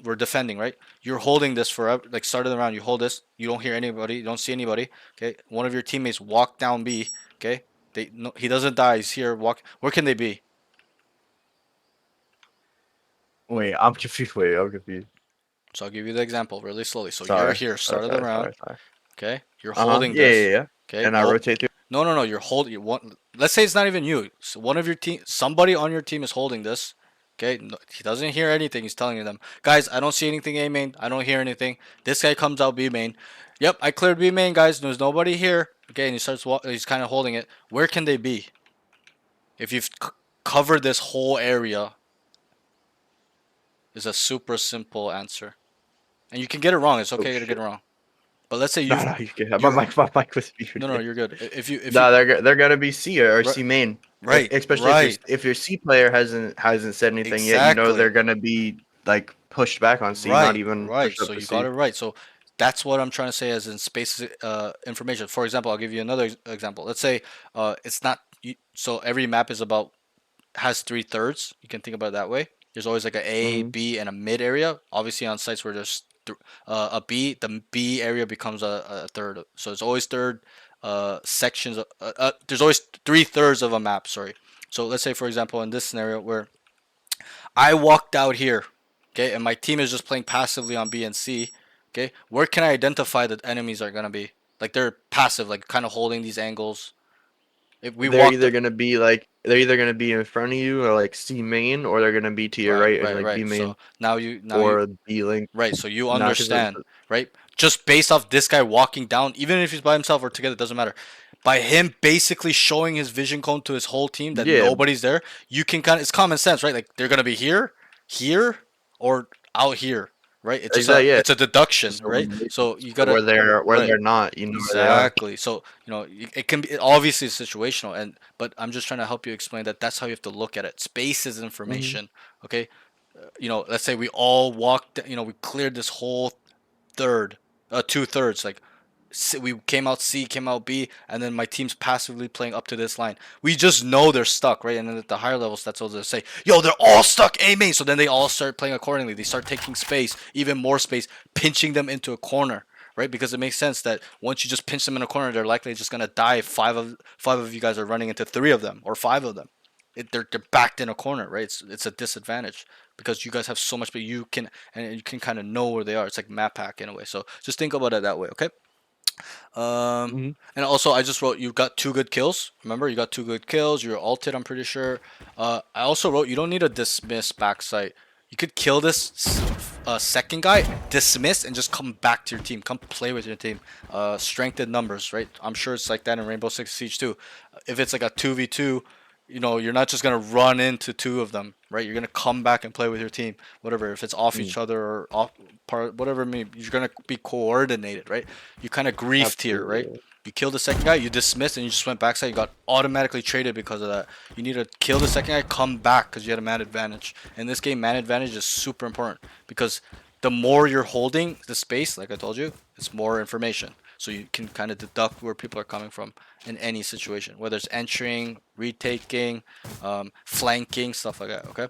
we're defending, right? You're holding this forever, like start of the round. You hold this. You don't hear anybody. You don't see anybody. Okay. One of your teammates walk down B. Okay. No, he doesn't die. He's here. Walk. Where can they be? Wait, I'm confused. Wait, I'm confused. So I'll give you the example really slowly. So you're Sorry. here, start of the round. Sorry. Okay, you're Uh-huh. holding Yeah, this. yeah, yeah. Okay, And I rotate through. no. You're holding. You want. Let's say it's not even you. So one of your team, somebody on your team is holding this. Okay, no, he doesn't hear anything. He's telling them, guys, I don't see anything A main. I don't hear anything. This guy comes out B main. Yep, I cleared B main, guys. There's nobody here. Okay, and he starts. He's kind of holding it. Where can they be? If you've covered this whole area, is a super simple answer. And you can get it wrong. It's okay to get Shit. it wrong. But let's say No, you've no, you can have you're- my mic was muted. no, you're good. If you No, they're gonna be C or Right- C main. right, Especially right, if your C player hasn't said anything yet, exactly, they're gonna be like pushed back on C, not even right. pushed up So to you C. got it right. So that's what I'm trying to say as in space information. For example, I'll give you another example. Let's say it's not so every map is about has 3/3. You can think about it that way. There's always like a Mhm. B, and a mid area. Obviously, on sites where there's a B, the B area becomes a third. So it's always third sections. There's always 3/3 of a map. Sorry. So let's say, for example, in this scenario where I walked out here, okay, and my team is just playing passively on B and C, okay, where can I identify that enemies are gonna be? Like they're passive, like kind of holding these angles. If we They're walked, either gonna be like they're either gonna be in front of you or like C main, or they're gonna be to your right and like B right. main So now you or B link. right, so you Now, because understand, right? Just based off this guy walking down, even if he's by himself or together, doesn't matter. By him basically showing his vision cone to his whole team that yeah, nobody's there, you can kind of, it's common sense, right? Like they're gonna be here, here, or out here, right? It's just exactly. Yeah, it's a deduction, just right? elimination. So you So gotta where right. they're not, you know where they are. Exactly. So it can be obviously it's situational, but I'm just trying to help you explain that that's how you have to look at it. Space is Mhm. information. Okay, let's say we all walked. We cleared this whole third, 2/3. Like we came out C, came out B, and then my team's passively playing up to this line. We just know they're stuck, right? And then at the higher levels, that's all they say. Yo, they're all stuck A main. So then they all start playing accordingly. They start taking space, even more space, pinching them into a corner, right? Because it makes sense that once you just pinch them in a corner, they're likely just gonna die if five of you guys are running into three of them or five of them. They're backed in a corner, right? It's a disadvantage because you guys have so much, but you can kind of know where they are. It's like map hack in a way. So just think about it that way, okay? Mm-hmm. And also I just wrote you got 2 good kills. Remember, you got 2 good kills. You're ulted, I'm pretty sure. I also wrote you don't need to dismiss backside. You could kill this second guy, dismiss, and just come back to your team. Come play with your team. Strength in numbers, right? I'm sure it's like that in Rainbow Six Siege too. If it's like a 2v2, you know, you're not just gonna run into 2 of them, right? You're gonna come back and play with your team, whatever. If it's off each other or off part, whatever it may be, you're gonna be coordinated, right? You kind of griefed here, right? Absolutely. You killed the second guy, you dismissed, and you just went backside. You got automatically traded because of that. You need to kill the second guy, come back because you had a man advantage. In this game, man advantage is super important because the more you're holding the space, like I told you, it's more information. So you can kind of deduct where people are coming from in any situation, whether it's entering, retaking, flanking, stuff like that. Okay.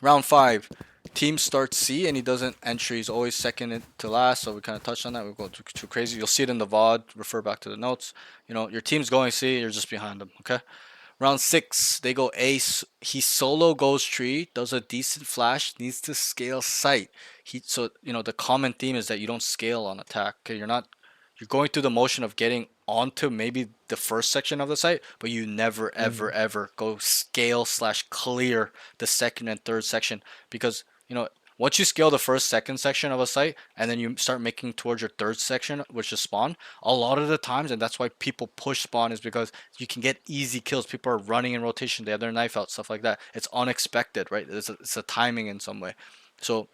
Round 5, team starts C and he doesn't entry. He's always second to last, so we kind of touched on that. We go too crazy. You'll see it in the VOD. Refer back to the notes. You know, your team's going C, you're just behind them. Okay. Round 6, they go A. He solo goes tree, does a decent flash, needs to scale sight. So you know the common theme is that you don't scale on attack. Okay, you're going through the motion of getting onto maybe the first section of the site, but you never ever go scale slash clear the second and third section because you know once you scale the first second section of a site and then you start making towards your third section, which is spawn, a lot of the times, and that's why people push spawn, is because you can get easy kills. People are running in rotation, they have their knife out, stuff like that. It's unexpected, right? It's a timing in some way. So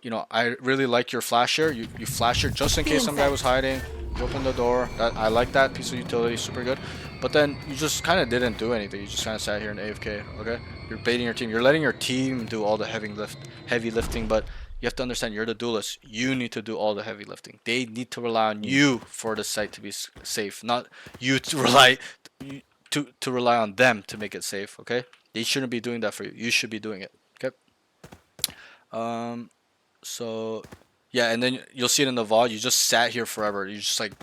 you know, I really like your flasher. You flash her just in case some guy was hiding. You open the door. I like that piece of utility, super good. But then you just kind of didn't do anything. You just kind of sat here in AFK. Okay, you're baiting your team. You're letting your team do all the heavy lifting. But you have to understand, you're the duelist. You need to do all the heavy lifting. They need to rely on you for the site to be safe, not you to rely to rely on them to make it safe. Okay, they shouldn't be doing that for you. You should be doing it. Okay. So, yeah, and then you'll see it in the VOD. You just sat here forever. You just like,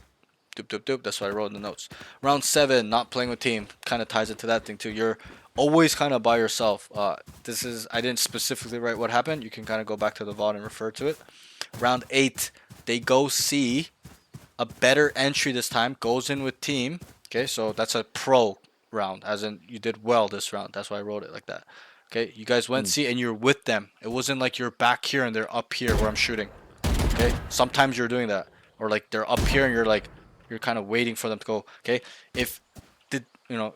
doop, doop, doop. That's what I wrote in the notes. Round 7, not playing with team. Kind of ties into that thing too. You're always kind of by yourself. I didn't specifically write what happened. You can kind of go back to the VOD and refer to it. Round 8, they go C. A better entry this time. Goes in with team. Okay, so that's a pro round. As in, you did well this round. That's why I wrote it like that. Okay, you guys went C and you're with them. It wasn't like you're back here and they're up here where I'm shooting. Okay, sometimes you're doing that, or like they're up here and you're kind of waiting for them to go. Okay, if you know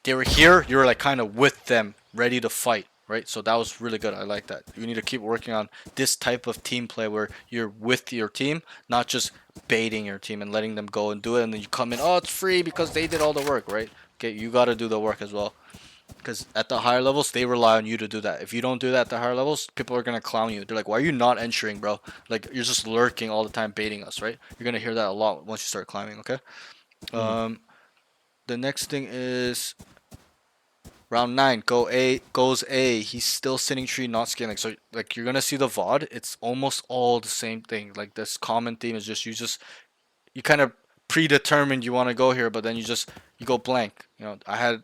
they were here, you're like kind of with them, ready to fight, right? So that was really good. I like that. You need to keep working on this type of team play where you're with your team, not just baiting your team and letting them go and do it, and then you come in. Oh, it's free because they did all the work, right? Okay, you got to do the work as well. Because at the higher levels, they rely on you to do that. If you don't do that at the higher levels, people are going to clown you. They're like, why are you not entering, bro? Like, you're just lurking all the time, baiting us, right? You're going to hear that a lot once you start climbing, okay? The next thing is round 9. Goes A. He's still sitting tree, not scaling. So, like, you're going to see the VOD. It's almost all the same thing. Like, this common theme is just, you kind of predetermined you want to go here, but then you go blank. You know,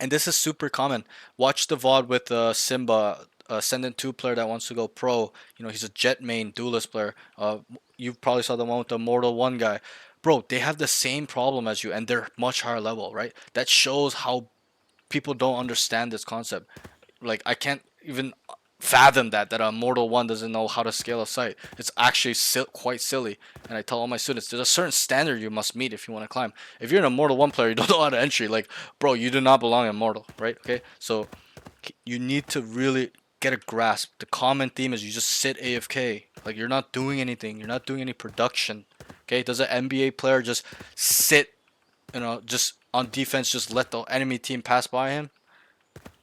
and this is super common. Watch the VOD with Simba, Ascendant 2 player that wants to go pro. You know, he's a Jet main Duelist player. You probably saw the one with the Immortal 1 guy. Bro, they have the same problem as you, and they're much higher level, right? That shows how people don't understand this concept. Like, I can't even fathom that a Immortal 1 doesn't know how to scale a site. It's actually quite silly. And I tell all my students, there's a certain standard you must meet if you want to climb. If you're an Immortal 1 player, you don't know how to entry. Like, bro, you do not belong in Immortal, right? Okay, so you need to really get a grasp. The common theme is you just sit AFK. Like, you're not doing anything. You're not doing any production. Okay, does an NBA player just sit, you know, just on defense, just let the enemy team pass by him?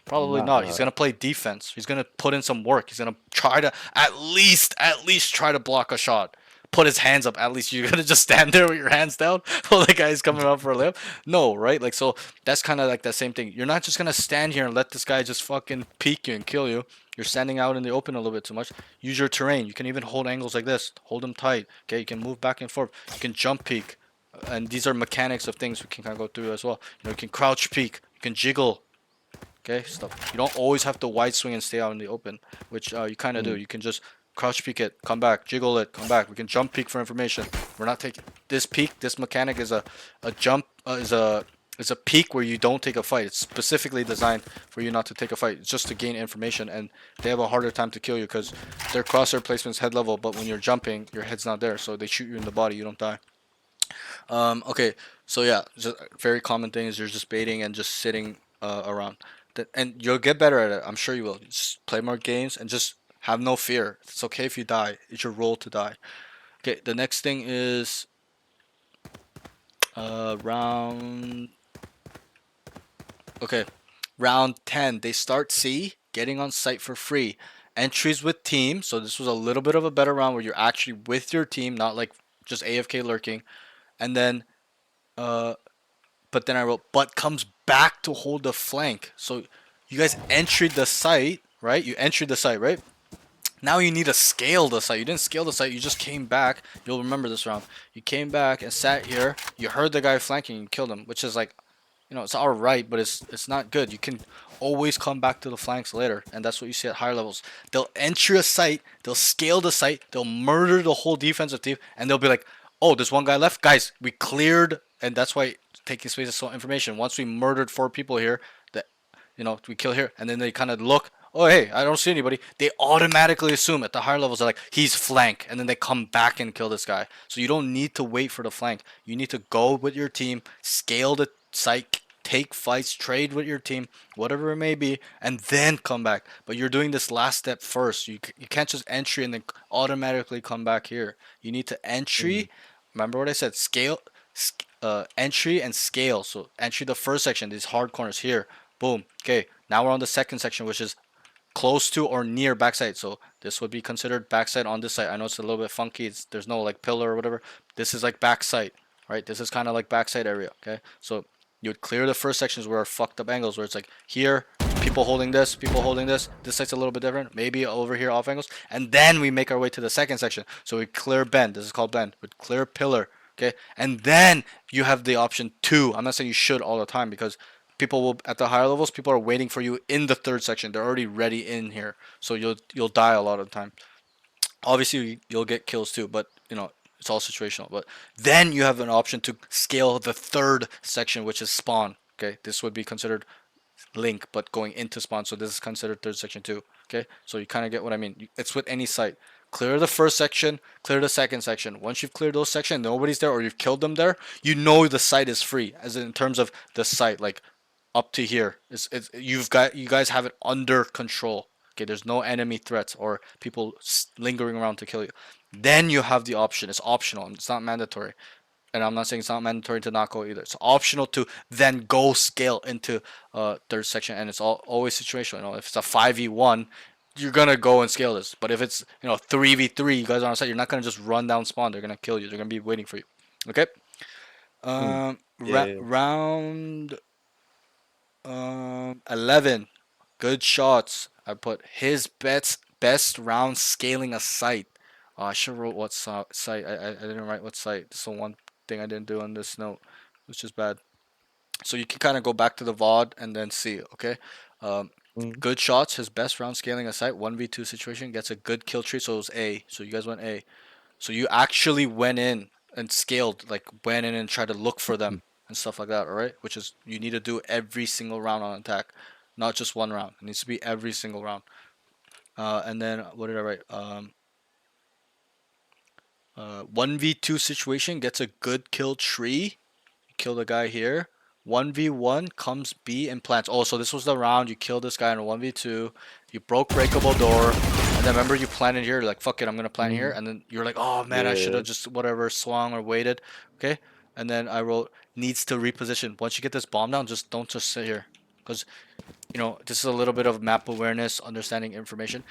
Probably not. He's gonna play defense. He's gonna put in some work. He's gonna try to at least try to block a shot. put his hands up. At least you're gonna just stand there with your hands down while the guy's coming up for a layup. No, right? Like, so that's kind of like that same thing. You're not just gonna stand here and let this guy just fucking peek you and kill you. You're standing out in the open a little bit too much. Use your terrain. You can even hold angles like this. Hold them tight. Okay, you can move back and forth. You can jump peek. And these are mechanics of things we can kind of go through as well. You know, you can crouch peek. You can jiggle. Okay, stuff. You don't always have to wide swing and stay out in the open, which you kind of do. You can just crouch peek it, come back, jiggle it, come back. We can jump peek for information. We're not taking this peek. This mechanic is a jump is a peek where you don't take a fight. It's specifically designed for you not to take a fight. It's just to gain information, and they have a harder time to kill you because their crosshair placement's head level, but when you're jumping, your head's not there, so they shoot you in the body. You don't die. Okay, so yeah, just a very common thing is you're just baiting and just sitting around. And you'll get better at it. I'm sure you will. Just play more games and just have no fear. It's okay if you die. It's your role to die. Okay, the next thing is round. Okay, round 10. They start C, getting on site for free. Entries with team. So this was a little bit of a better round where you're actually with your team, not like just AFK lurking. And then but then I wrote, but comes back to hold the flank. So you guys entered the site, right? You entered the site, right? Now you need to scale the site. You didn't scale the site. You just came back. You'll remember this round. You came back and sat here. You heard the guy flanking. You killed him, which is like, you know, it's all right, but it's not good. You can always come back to the flanks later, and that's what you see at higher levels. They'll enter a site. They'll scale the site. They'll murder the whole defensive team, and they'll be like, oh, there's one guy left. Guys, we cleared, and that's why taking space is so information. Once we murdered 4 people here, that, you know, we kill here, and then they kind of look, oh, hey, I don't see anybody. They automatically assume at the higher levels, they're like, he's flank, and then they come back and kill this guy. So you don't need to wait for the flank. You need to go with your team, scale the site, take fights, trade with your team, whatever it may be, and then come back. But you're doing this last step first. You can't just entry and then automatically come back here. You need to entry. Remember what I said? Scale, entry and scale. So entry the first section, these hard corners here. Boom. Okay. Now we're on the second section, which is close to or near backside. So this would be considered backside on this side. I know it's a little bit funky. There's no like pillar or whatever. This is like backside, right? This is kind of like backside area. Okay. So you would clear the first sections where are fucked up angles, where it's like here, people holding this, people holding this. This side's a little bit different. Maybe over here off angles. And then we make our way to the second section. So we clear bend. This is called bend. We clear pillar. Okay. And then you have the option 2. I'm not saying you should all the time, because people will, at the higher levels, people are waiting for you in the third section. They're already ready in here. So you'll die a lot of the time. Obviously you'll get kills too, but you know, it's all situational. But then you have an option to scale the third section, which is spawn. Okay, this would be considered link, but going into spawn. So this is considered third section too. Okay, so you kind of get what I mean. It's with any site. Clear the first section, clear the second section. Once you've cleared those sections, nobody's there, or you've killed them there, you know the site is free. As in terms of the site, like up to here, you guys have it under control. Okay, there's no enemy threats or people lingering around to kill you. Then you have the option. It's optional. It's not mandatory. And I'm not saying it's not mandatory to not go either. It's optional to then go scale into third section, and it's always situational. You know, if it's a 5v1, you're gonna go and scale this. But if it's, you know, 3v3, you guys are on site, you're not gonna just run down spawn. They're gonna kill you. They're gonna be waiting for you. Okay. Round 11. Good shots. I put his best round scaling a site. Oh, I should have wrote what site. I didn't write what site. This is the one thing I didn't do on this note, which is bad. So you can kind of go back to the VOD and then see. Okay. Good shots. His best round scaling a site. 1v2 situation. Gets a good kill tree. So it was A. So you guys went A. So you actually went in and scaled. Like went in and tried to look for them and stuff like that. Alright. Which is, you need to do every single round on attack. Not just one round. It needs to be every single round. And then what did I write? 1v2 situation, gets a good kill tree. You kill the guy here. 1v1 comes B and plants. Oh, so this was the round you killed this guy in a 1v2. You broke breakable door. And then remember, you planted here. You're like, fuck it, I'm gonna plant here. And then you're like, oh man, I should have just whatever swung or waited. Okay. And then I wrote needs to reposition. Once you get this bomb down, just don't just sit here, because you know, this is a little bit of map awareness, understanding information.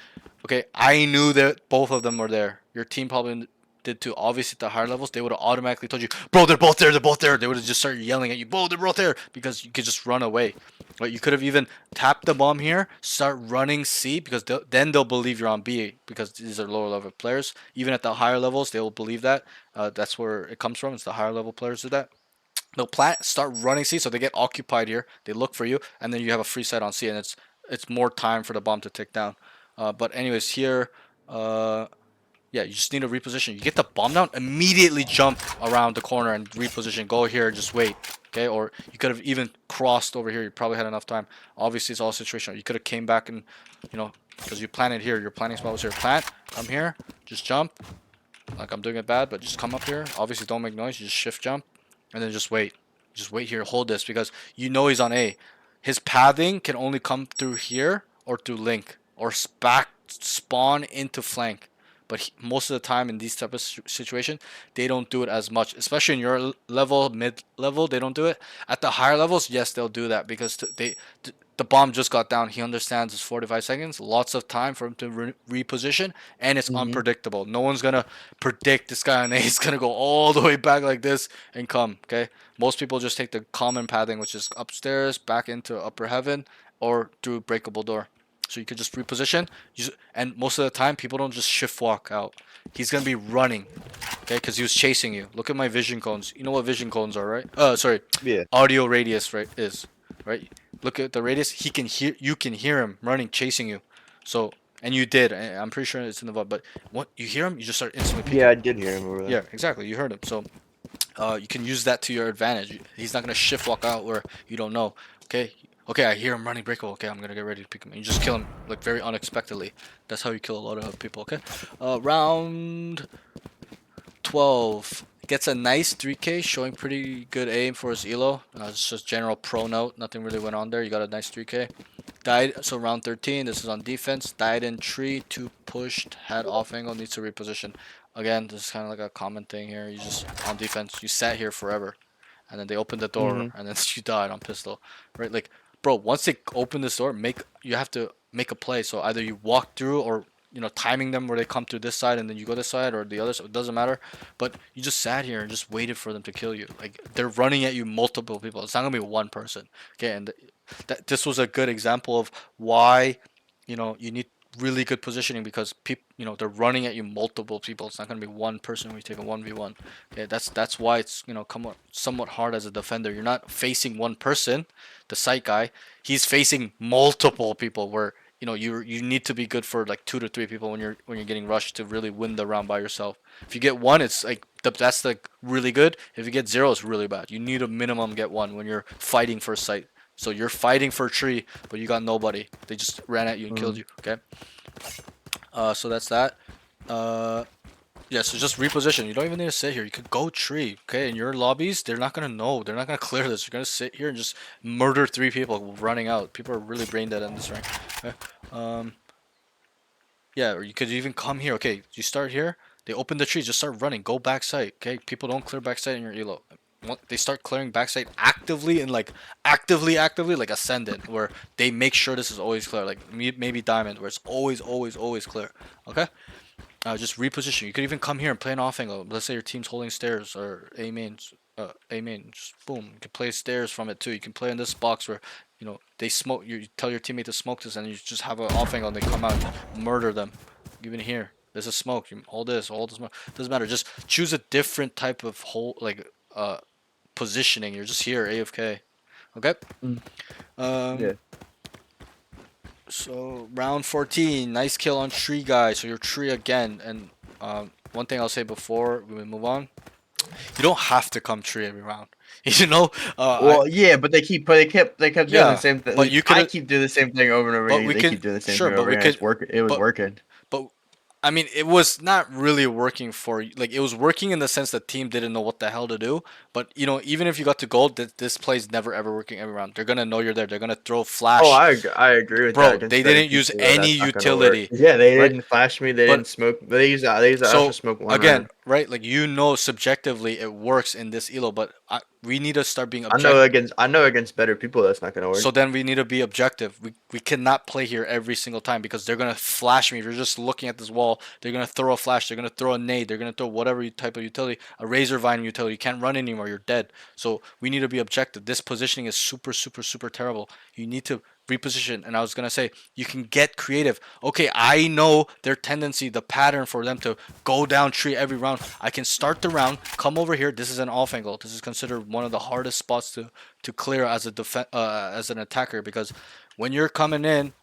Okay, I knew that both of them were there. Your team probably did too. Obviously, at the higher levels, they would have automatically told you, bro, they're both there, they're both there. They would have just started yelling at you, bro, they're both there, because you could just run away. Right? You could have even tapped the bomb here, start running C, because then they'll believe you're on B, because these are lower level players. Even at the higher levels, they will believe that. That's where it comes from. It's the higher level players do that. They'll plant, start running C, so they get occupied here. They look for you, and then you have a free side on C, and it's more time for the bomb to tick down. But anyways, here, yeah, you just need to reposition. You get the bomb down, immediately jump around the corner and reposition. Go here, just wait. Okay, or you could have even crossed over here. You probably had enough time. Obviously, it's all situational. You could have came back and, because you planted here. Your planning spot was here. Plant, come here, just jump. Like I'm doing it bad, but just come up here. Obviously, don't make noise. You just shift jump, and then just wait. Just wait here. Hold this because you know he's on A. His pathing can only come through here or through link or back spawn into flank. But most of the time in these type of situations, they don't do it as much. Especially in your level, mid level, they don't do it. At the higher levels, yes, they'll do that because the bomb just got down. He understands it's 45 seconds, lots of time for him to reposition, and it's unpredictable. No one's gonna predict this guy on A is gonna go all the way back like this and come. Okay, most people just take the common pathing, which is upstairs, back into upper heaven, or through breakable door. So you could just reposition, and most of the time people don't just shift walk out. He's gonna be running, okay? Because he was chasing you. Look at my vision cones. You know what vision cones are, right? Sorry. Yeah. Audio radius, right? Right. Look at the radius. He can hear. You can hear him running, chasing you. So, and you did. I'm pretty sure it's in the VOD. But what you hear him, you just start instantly peeking. Yeah, I did hear him over there. Yeah, exactly. You heard him. So, you can use that to your advantage. He's not gonna shift walk out where you don't know. Okay. Okay, I hear him running breakable. Okay, I'm gonna get ready to pick him. And you just kill him like very unexpectedly. That's how you kill a lot of people. Okay, round 12 gets a nice 3K, showing pretty good aim for his elo. It's just general pro note. Nothing really went on there. You got a nice 3K. Died. So round 13. This is on defense. Died in tree. 2 pushed. Had off angle. Needs to reposition. Again, this is kind of like a common thing here. You just on defense. You sat here forever, and then they opened the door, and then you died on pistol, right? Like. Bro, once they open this door, you have to make a play. So either you walk through or timing them where they come through this side and then you go this side or the other side. It doesn't matter. But you just sat here and just waited for them to kill you. Like they're running at you, multiple people. It's not gonna be one person. Okay, and this was a good example of why you need really good positioning because people they're running at you, multiple people. It's not gonna be one person when you take a 1v1. Okay, that's why it's somewhat hard as a defender. You're not facing one person, the sight guy. He's facing multiple people where you need to be good for like 2 to 3 people when you're getting rushed to really win the round by yourself. If you get one, it's like that's like really good. If you get 0, it's really bad. You need a minimum get 1 when you're fighting for a sight. So you're fighting for a tree, but you got nobody. They just ran at you and killed you. Okay. So that's that. Yeah. So just reposition. You don't even need to sit here. You could go tree. Okay. In your lobbies, they're not gonna know. They're not gonna clear this. You're gonna sit here and just murder 3 people running out. People are really brain dead in this rank. Okay. Yeah. Or you could even come here. Okay. You start here. They open the trees. Just start running. Go backside. Okay. People don't clear backside in your elo. They start clearing backside actively and like actively like ascendant where they make sure this is always clear, like maybe diamond where it's always clear. Okay, just reposition. You could even come here and play an off angle. Let's say your team's holding stairs or a main, just boom, you can play stairs from it too. You can play in this box where they smoke. You tell your teammate to smoke this and you just have an off angle and they come out and murder them. Even here there's a smoke. You hold this smoke. Doesn't matter. Just choose a different type of positioning. You're just here AFK. Okay. Yeah. So round 14, nice kill on tree guy. So your tree again. And one thing I'll say before we move on, you don't have to come tree every round. Well, yeah, but they kept doing the same thing. But I keep doing the same thing over and over again. They keep doing the same thing over again. It was working. But I mean, it was not really working for you. Like, it was working in the sense the team didn't know what the hell to do. But, even if you got to gold, this play's never ever working every round. They're going to know you're there. They're going to throw flash. Oh, I agree with that. Bro, they didn't use any utility. Yeah, they didn't flash me. They didn't smoke. They used the extra smoke one again, round. right? Like you know subjectively it works in this elo, but we need to start being I know against better people that's not gonna work. so then we need to be objective. We cannot play here every single time because they're gonna flash me. If you're just looking at this wall, they're gonna throw a flash. They're gonna throw a nade. They're gonna throw whatever type of utility, a razor vine utility. You can't run anymore. You're dead. So we need to be objective. This positioning is super, super, super terrible. You need to reposition. And I was gonna say you can get creative. Okay, I know their tendency, the pattern for them to go down tree every round. I can start the round, come over here. This is an off angle. This is considered one of the hardest spots to clear as a as an attacker, because when you're coming in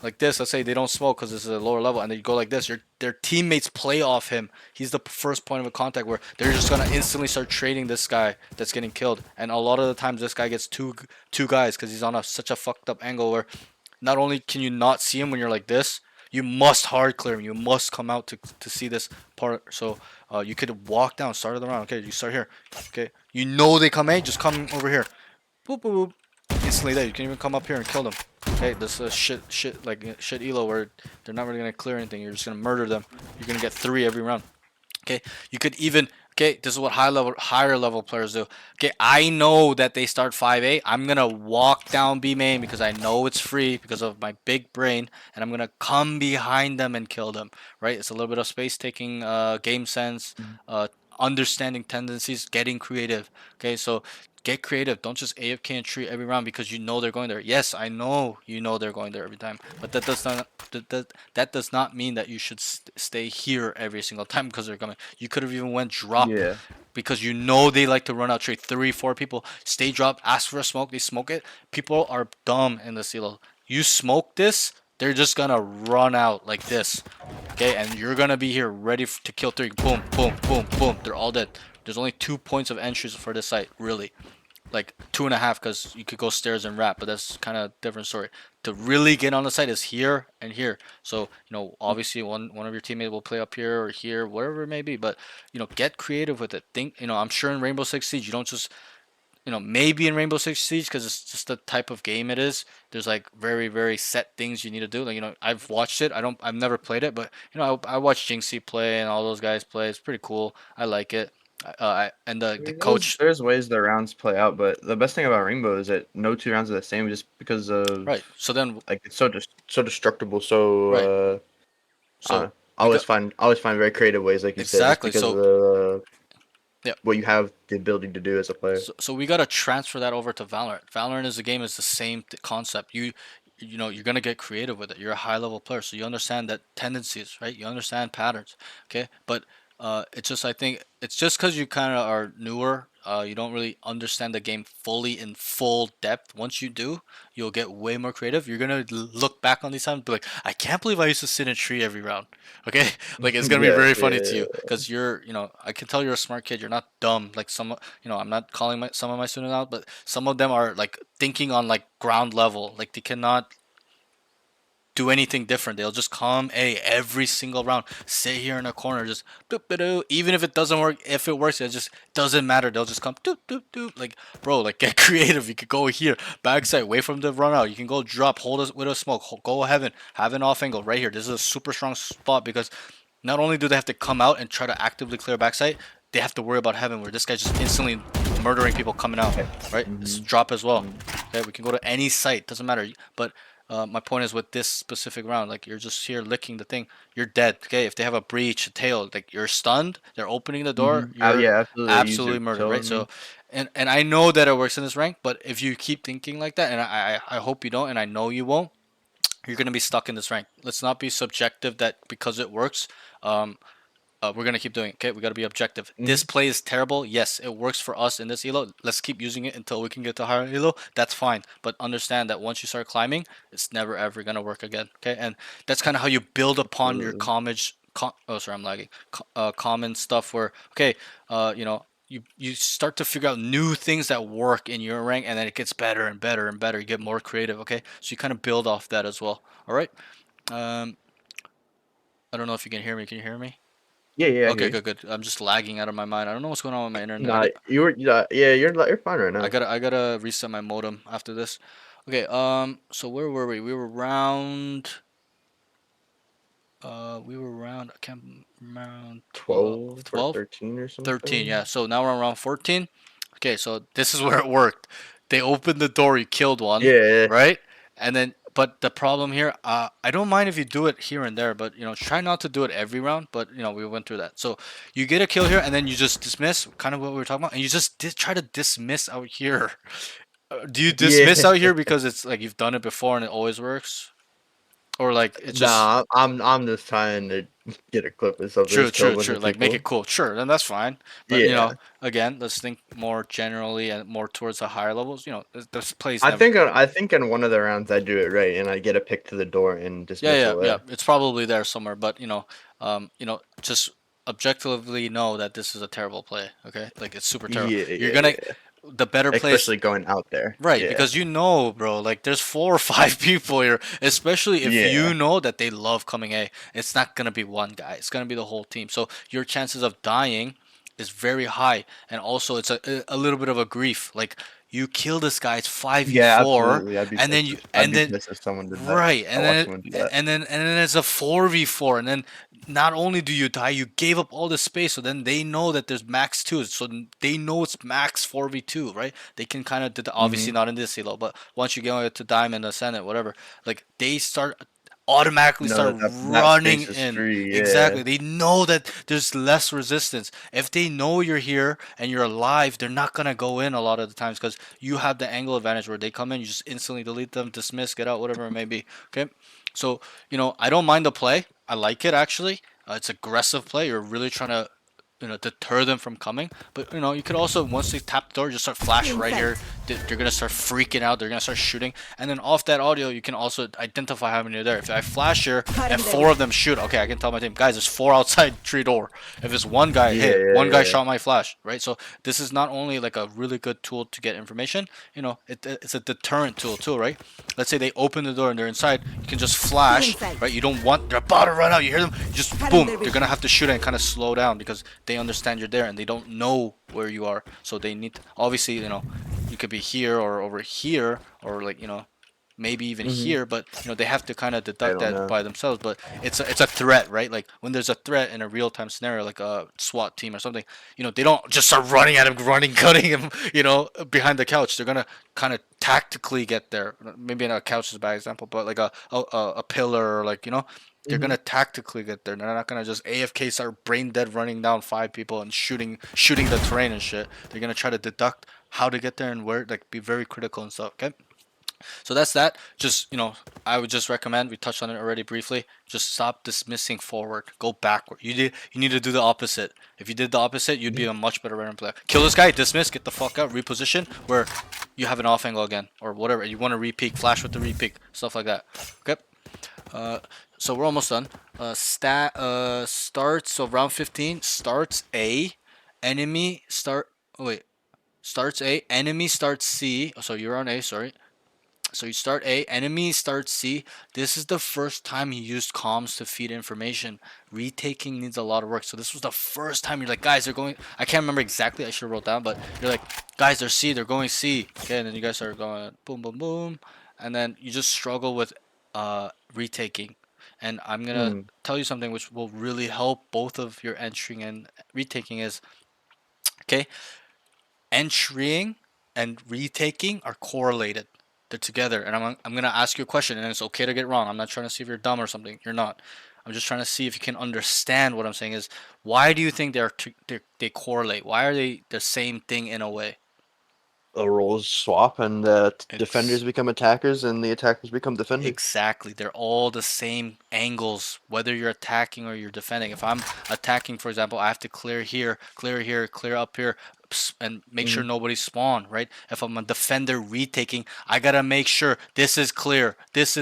like this, let's say they don't smoke because this is a lower level, and then you go like this, their teammates play off him. He's the first point of contact where they're just gonna instantly start trading this guy that's getting killed, and a lot of the times this guy gets two guys because he's on such a fucked up angle where not only can you not see him when you're like this, you must hard clear him. You must come out to see this part. So you could walk down, start of the round. Okay, you start here. Okay, you know they come in, just come over here. Boop, boop, boop. Instantly there. You can even come up here and kill them. Okay, this is shit elo where they're not really gonna clear anything. You're just gonna murder them. You're gonna get 3 every round. Okay, you could even, okay, this is what higher level players do. Okay, I know that they start 5A. I'm gonna walk down B main because I know it's free because of my big brain, and I'm gonna come behind them and kill them. Right? It's a little bit of space taking, game sense, understanding tendencies, getting creative. Okay, so get creative. Don't just AFK and tree every round because you know they're going there. Yes, I know you know they're going there every time, but that does not mean that you should stay here every single time because they're coming. You could have even went drop Yeah. because you know they like to run out trade 3-4 people. Stay drop, ask for a smoke, they smoke it. People are dumb in the silo. You smoke this, they're just gonna run out like this. Okay, and you're gonna be here ready to kill 3. Boom, boom, boom, boom. They're all dead. There's only 2 points of entries for this site, really. Like 2.5 because you could go stairs and wrap, but that's kind of different story. To really get on the site is here and here. So obviously one of your teammates will play up here or here, whatever it may be. But get creative with it. Think, I'm sure in Rainbow Six Siege you don't just maybe in Rainbow Six Siege because it's just the type of game it is. There's like very very set things you need to do. Like I've watched it. I've never played it, but I watched Jinxie play and all those guys play. It's pretty cool. I like it. And I the mean, coach. there's ways the rounds play out, but the best thing about Rainbow is that no 2 rounds are the same just because of Right. So then, like it's so destructible. So right. I don't So know. we got I always find very creative ways, like you said, just exactly. because of So yeah. what you have the ability to do as a player. So we gotta transfer that over to Valorant. Valorant is a game is the same concept. You're gonna get creative with it. You're a high level player, so you understand that tendencies, right? You understand patterns, okay? But it's just I think it's just because you kind of are newer. You don't really understand the game fully in full depth. Once you do, you'll get way more creative. You're gonna look back on these times and be like, I can't believe I used to sit in a tree every round. Okay, like it's gonna be Yeah, very yeah, funny to you yeah. because I can tell you're a smart kid. You're not dumb. Like I'm not calling some of my students out, but some of them are like thinking on like ground level. Like they cannot do anything different. They'll just come every single round, sit here in a corner, just doop doop. Even if it doesn't work, if it works, it just doesn't matter. They'll just come doop doop doop. Like bro, like get creative. You could go here, backside, wait for them to run out. You can go drop, hold us with a smoke, go heaven, have an off angle right here. This is a super strong spot because not only do they have to come out and try to actively clear backside, they have to worry about heaven where this guy's just instantly murdering people coming out. Right, it's drop as well. Okay, we can go to any site, doesn't matter. But my point is with this specific round, like you're just here licking the thing, you're dead. Okay, if they have a breach, a tail, like you're stunned, they're opening the door, Oh you're yeah, absolutely. Use your absolutely murdered, toe right? on me. So, and I know that it works in this rank, but if you keep thinking like that, and I hope you don't, and I know you won't, you're gonna be stuck in this rank. Let's not be subjective that because it works. We're gonna keep doing it. Okay, we gotta be objective. This play is terrible. Yes, it works for us in this elo. Let's keep using it until we can get to higher elo. That's fine. But understand that once you start climbing, it's never ever gonna work again. Okay, and that's kind of how you build upon your Absolutely. oh, sorry, I'm lagging. Common stuff where okay, you start to figure out new things that work in your rank, and then it gets better and better and better. You get more creative. Okay, so you kind of build off that as well. All right. Um, I don't know if you can hear me. Can you hear me? Yeah, yeah, I hear Okay, you. good, good. I'm just lagging out of my mind. I don't know what's going on with my internet. Nah, yeah, you're fine right I now. gotta, I gotta reset my modem after this. Okay, so where were we? We were round. We were around, I can't around 12 or 12, 13 or 13, yeah. something. So now we're around 14. Okay, so this is where it worked. They opened the door, you killed one, Yeah. right? And then, but the problem here, I don't mind if you do it here and there, but try not to do it every round. But we went through that. So you get a kill here, and then you just dismiss, kind of what we were talking about, and you just try to dismiss out here. Do you Yeah. dismiss out here because it's like you've done it before and it always works, or like it's just Nah, I'm just trying to get a clip of something. true, Just kill a true, bunch true. of Like make people. it cool. Sure, then that's fine. But Yeah. again, let's think more generally and more towards the higher levels. This plays I never. think I think in one of the rounds I do it right and I get a pick to the door and Yeah, dismiss yeah, yeah. away. It's probably there somewhere, but just objectively know that this is a terrible play. Okay, like it's super terrible. Yeah, You're yeah, gonna yeah. the better plays. Especially going out there. Right, Yeah. because bro, like there's 4 or 5 people here, especially if Yeah. you know that they love coming A. It's not gonna be one guy, it's gonna be the whole team. So your chances of dying is very high, and also it's a little bit of a grief. Like you kill this guy, it's Yeah, 5v4, absolutely. and then I'd be pissed if someone did that. right, I watched someone do that. and then it's a 4v4, and then not only do you die, you gave up all the space, so then they know that there's max 2, so they know it's max 4v2, right? They can kind of, obviously Mhm. not in this elo, but once you get to Diamond, Ascendant, whatever, like they automatically No, start that running space is in. free, yeah. Exactly. They know that there's less resistance. If they know you're here and you're alive, they're not gonna go in a lot of the times because you have the angle advantage where they come in, you just instantly delete them, dismiss, get out, whatever it may be. Okay. So, I don't mind the play. I like it actually. It's aggressive play. You're really trying to deter them from coming. But you could also, once they tap the door, just start flash right here. They're gonna start freaking out. They're gonna start shooting, and then off that audio, you can also identify how many are there. If I flash here and 4 of them shoot, okay, I can tell my team, guys, there's 4 outside tree door. If it's one guy Yeah, hit, yeah, one guy yeah. shot my flash, right? So this is not only like a really good tool to get information. It's a deterrent tool too, right? Let's say they open the door and they're inside, you can just flash, right? You don't want, they're about to run out, you hear them, you just boom, they're gonna have to shoot and kind of slow down because they understand you're there and they don't know where you are. So they need, obviously, you could be here or over here or like, maybe even Mhm. here, but they have to kind of I deduct don't that know. by themselves. But it's a threat, right? Like when there's a threat in a real-time scenario, like a SWAT team or something, they don't just start running at him, running, cutting him, behind the couch. They're gonna kind of tactically get there. Maybe not a couch is a bad example, but like a pillar, or like they're Mhm. gonna tactically get there. They're not gonna just AFK start brain dead running down 5 people and shooting the terrain and shit. They're gonna try to deduct how to get there and where, like be very critical and stuff. Okay. So that's that. Just I would just recommend. We touched on it already briefly. Just stop dismissing forward. Go backward. You need to do the opposite. If you did the opposite, you'd be a much better random player. Kill this guy. Dismiss. Get the fuck out. Reposition. Where you have an off angle again or whatever. You want to repeak. Flash with the repeak. Stuff like that. Okay. Uh, so we're almost done. Starts. So round 15 starts A. Enemy start. Oh wait. Starts A. Enemy starts C. Oh, so you're on A. Sorry. So you start A, enemy starts C. This is the first time he used comms to feed information. Retaking needs a lot of work. So this was the first time you're like, guys, they're going. I can't remember exactly. I should have wrote down, but you're like, guys, they're C. They're going C. Okay, and then you guys start going boom, boom, boom, and then you just struggle with retaking. And I'm gonna Mm. tell you something which will really help both of your entering and retaking is, okay, entering and retaking are correlated. They're together. And I'm gonna ask you a question, and it's okay to get wrong. I'm not trying to see if you're dumb or something. You're not. I'm just trying to see if you can understand what I'm saying. Is why do you think they correlate? Why are they the same thing in a way? The roles swap and Ex- defenders become attackers and the attackers become defenders. Exactly. They're all the same angles, whether you're attacking or you're defending. If I'm attacking, for example, I have to clear here, clear up here, and make sure Mhm. nobody spawn, right? If I'm a defender retaking, I gotta make sure this is clear, this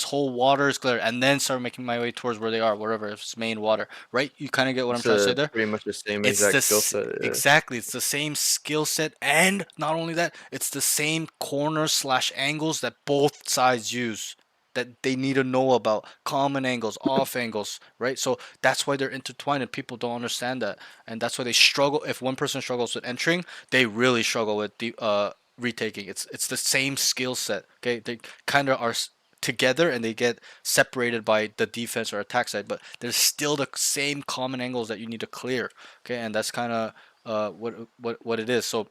whole water is clear, and then start making my way towards where they are, wherever, if it's main water, right? You kind of get what I'm It's trying to say there? pretty much the same It's exact skill set. Yeah. exactly. It's the same skill set, and not only that, it's the same corners slash angles that both sides use. That they need to know about common angles, off angles, right? So that's why they're intertwined, and people don't understand that, and that's why they struggle. If one person struggles with entering, they really struggle with the retaking. It's the same skill set. Okay, they kind of are together and they get separated by the defense or attack side, but there's still the same common angles that you need to clear. Okay, and that's kind of what it is. So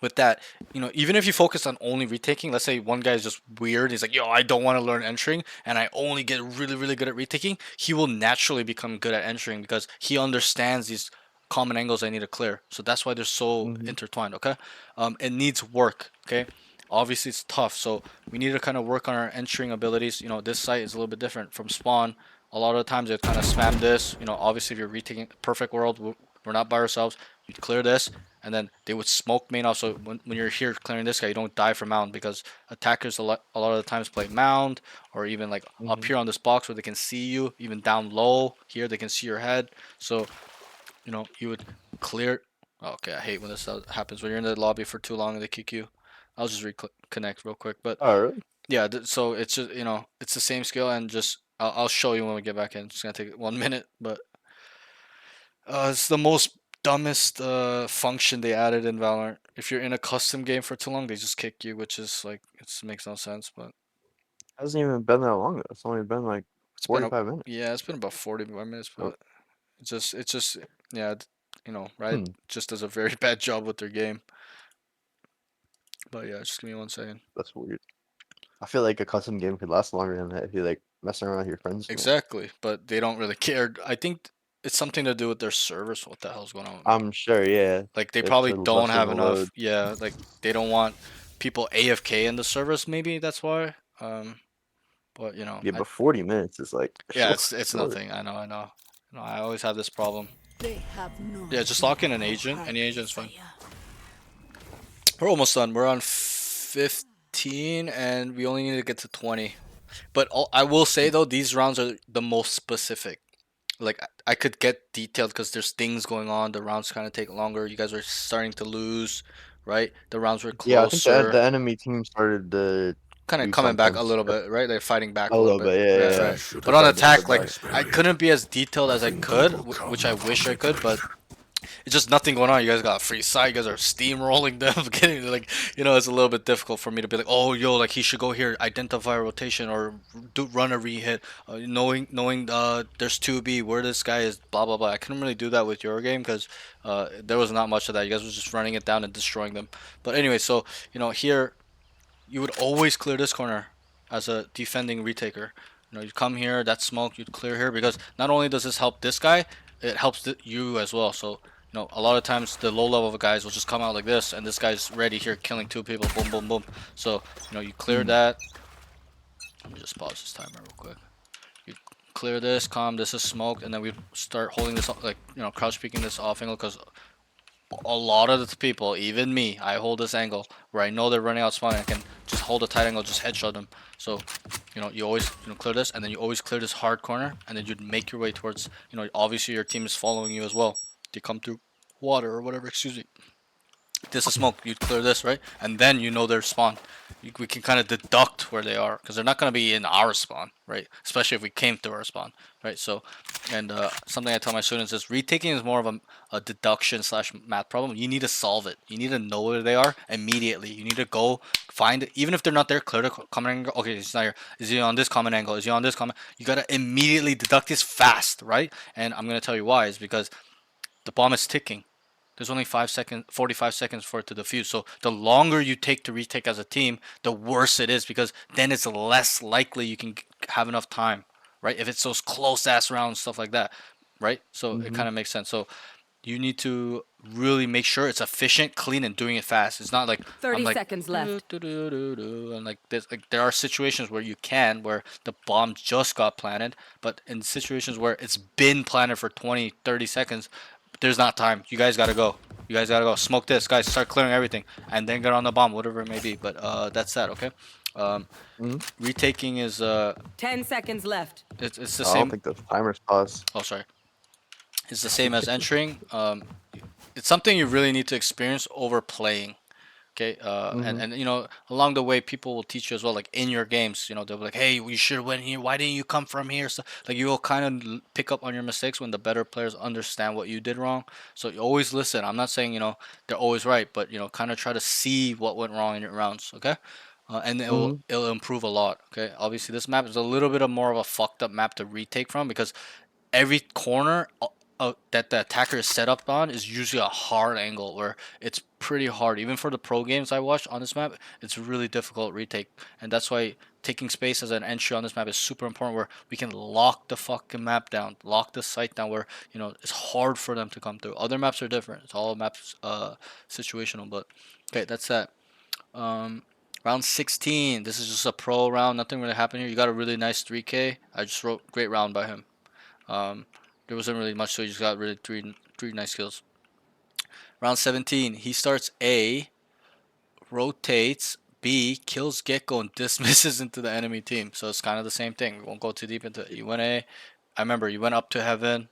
with that, even if you focus on only retaking, let's say one guy is just weird, he's like, yo, I don't want to learn entering, and I only get really, really good at retaking, he will naturally become good at entering because he understands these common angles I need to clear. So that's why they're so Mm-hmm. intertwined, okay? It needs work, okay? Obviously, it's tough, so we need to kind of work on our entering abilities. This site is a little bit different from spawn. A lot of the times, they kind of spam this. Obviously, if you're retaking perfect world, we're not by ourselves. You clear this, and then they would smoke main off. So when you're here clearing this guy, you don't die for mound because attackers a lot of the times play mound or even like up Mm-hmm. here on this box where they can see you. Even down low here, they can see your head. So you would clear. Oh, okay, I hate when this happens when you're in the lobby for too long and they kick you. I'll just reconnect real quick, but Oh, really? yeah. So it's just it's the same skill and just I'll show you when we get back in. It's gonna take 1 minute, but it's the most dumbest function they added in Valorant. If you're in a custom game for too long, they just kick you, which is like it makes no sense. But Hasn't even been that long though. It's only been like it's been 45 minutes. yeah, it's been about 41 minutes, Oh, but it's just yeah, right? hmm, Just does a very bad job with their game. But yeah, just give me 1 second. that's weird. I feel like a custom game could last longer than that if you like messing around with your friends. Exactly, but they don't really care. I think it's something to do with their servers. What the hell's going on with me? I'm sure, yeah. Like they It's probably to don't lessen have the enough. load. Yeah, like they don't want people AFK in the servers. Maybe that's why. But Yeah, but 40 minutes is like yeah, short. it's Short. nothing. I know, I know. I always have this problem. They have no Yeah, just lock in an idea agent. how Any hard agent's fine. they are. We're almost done. We're on 15, and we only need to get to 20. But I will say though, these rounds are the most specific. Like I could get detailed because there's things going on. The rounds kind of take longer. You guys are starting to lose, right? The rounds were Yeah, I think the closer. the enemy team started to Kind of do coming back a something little bit, right? They're fighting back a a little little bit. bit. Yeah, Right, yeah, yeah. right. Should But have on done the attack, like device I barrier. couldn't be as detailed as I Nothing could, people which I can't wish I could, predict. but it's just nothing going on. You guys got free side. You guys are steamrolling them, getting like it's a little bit difficult for me to be like, oh, yo, like he should go here, identify a rotation or run a rehit, knowing there's 2B where this guy is, blah blah blah. I couldn't really do that with your game because there was not much of that. You guys was just running it down and destroying them. But anyway, so here you would always clear this corner as a defending retaker. You come here, that smoke, you'd clear here because not only does this help this guy, it helps you as well. So, a lot of times the low level guys will just come out like this, and this guy's ready here, killing 2 people, boom, boom, boom. So, you clear that. Let me just pause this timer real quick. You clear this, calm, this is smoke, and then we start holding this, like, crouch peeking this off angle because a lot of the people, even me, I hold this angle where I know they're running out spawn. I can just hold a tight angle, just headshot them. So, you always clear this, and then you always clear this hard corner, and then you'd make your way towards. Obviously your team is following you as well. They come through water or whatever. Excuse me. This is smoke. You'd clear this, right, and then their spawn. We can kind of deduct where they are because they're not going to be in our spawn, right? Especially if we came through our spawn, right? So, and something I tell my students is retaking is more of a deduction slash math problem. You need to solve it. You need to know where they are immediately. You need to go find it, even if they're not there. Clear the common angle. Okay, he's not here. Is he on this common angle? Is he on this common? You gotta immediately deduct this fast, right? And I'm gonna tell you why. Is because the bomb is ticking. There's only 5 seconds, 45 seconds for it to defuse. So the longer you take to retake as a team, the worse it is because then it's less likely you can have enough time, right? If it's those close ass rounds, stuff like that, right? So it Mm-hmm. kind of makes sense. So you need to really make sure it's efficient, clean, and doing it fast. It's not like 30 I'm like seconds left. and like this. Like there are situations where you can, where the bomb just got planted, but in situations where it's been planted for 20, 30 seconds, there's not time. You guys gotta go. You guys gotta go. Smoke this, guys. Start clearing everything, and then get on the bomb, whatever it may be. But that's that. Okay. Um, Mhm. Retaking is 10 seconds left. it's the I don't same. think the timer's paused. Oh, sorry. It's the same as entering. It's something you really need to experience over playing. Okay, Mm-hmm. and along the way, people will teach you as well. Like in your games, they'll be like, "Hey, you should have went here. Why didn't you come from here?" So like you will kind of pick up on your mistakes when the better players understand what you did wrong. So you always listen. I'm not saying they're always right, but kind of try to see what went wrong in your rounds. Okay, and Mhm. it'll improve a lot. Okay, obviously this map is a little bit of more of a fucked up map to retake from because every corner that the attacker is set up on is usually a hard angle where it's pretty hard. Even for the pro games I watched on this map, it's really difficult retake, and that's why taking space as an entry on this map is super important. Where we can lock the fucking map down, lock the site down, where it's hard for them to come through. Other maps are different. It's all maps situational, but okay, that's that. Um, Round 16. This is just a pro round. Nothing really happened here. You got a really nice 3K. I just wrote great round by him. Um, there wasn't really much, so he just got really three nice kills. Round 17, he starts A, rotates B, kills Gecko, and dismisses into the enemy team. So it's kind of the same thing. We won't go too deep into it. You went A. I remember you went up to heaven,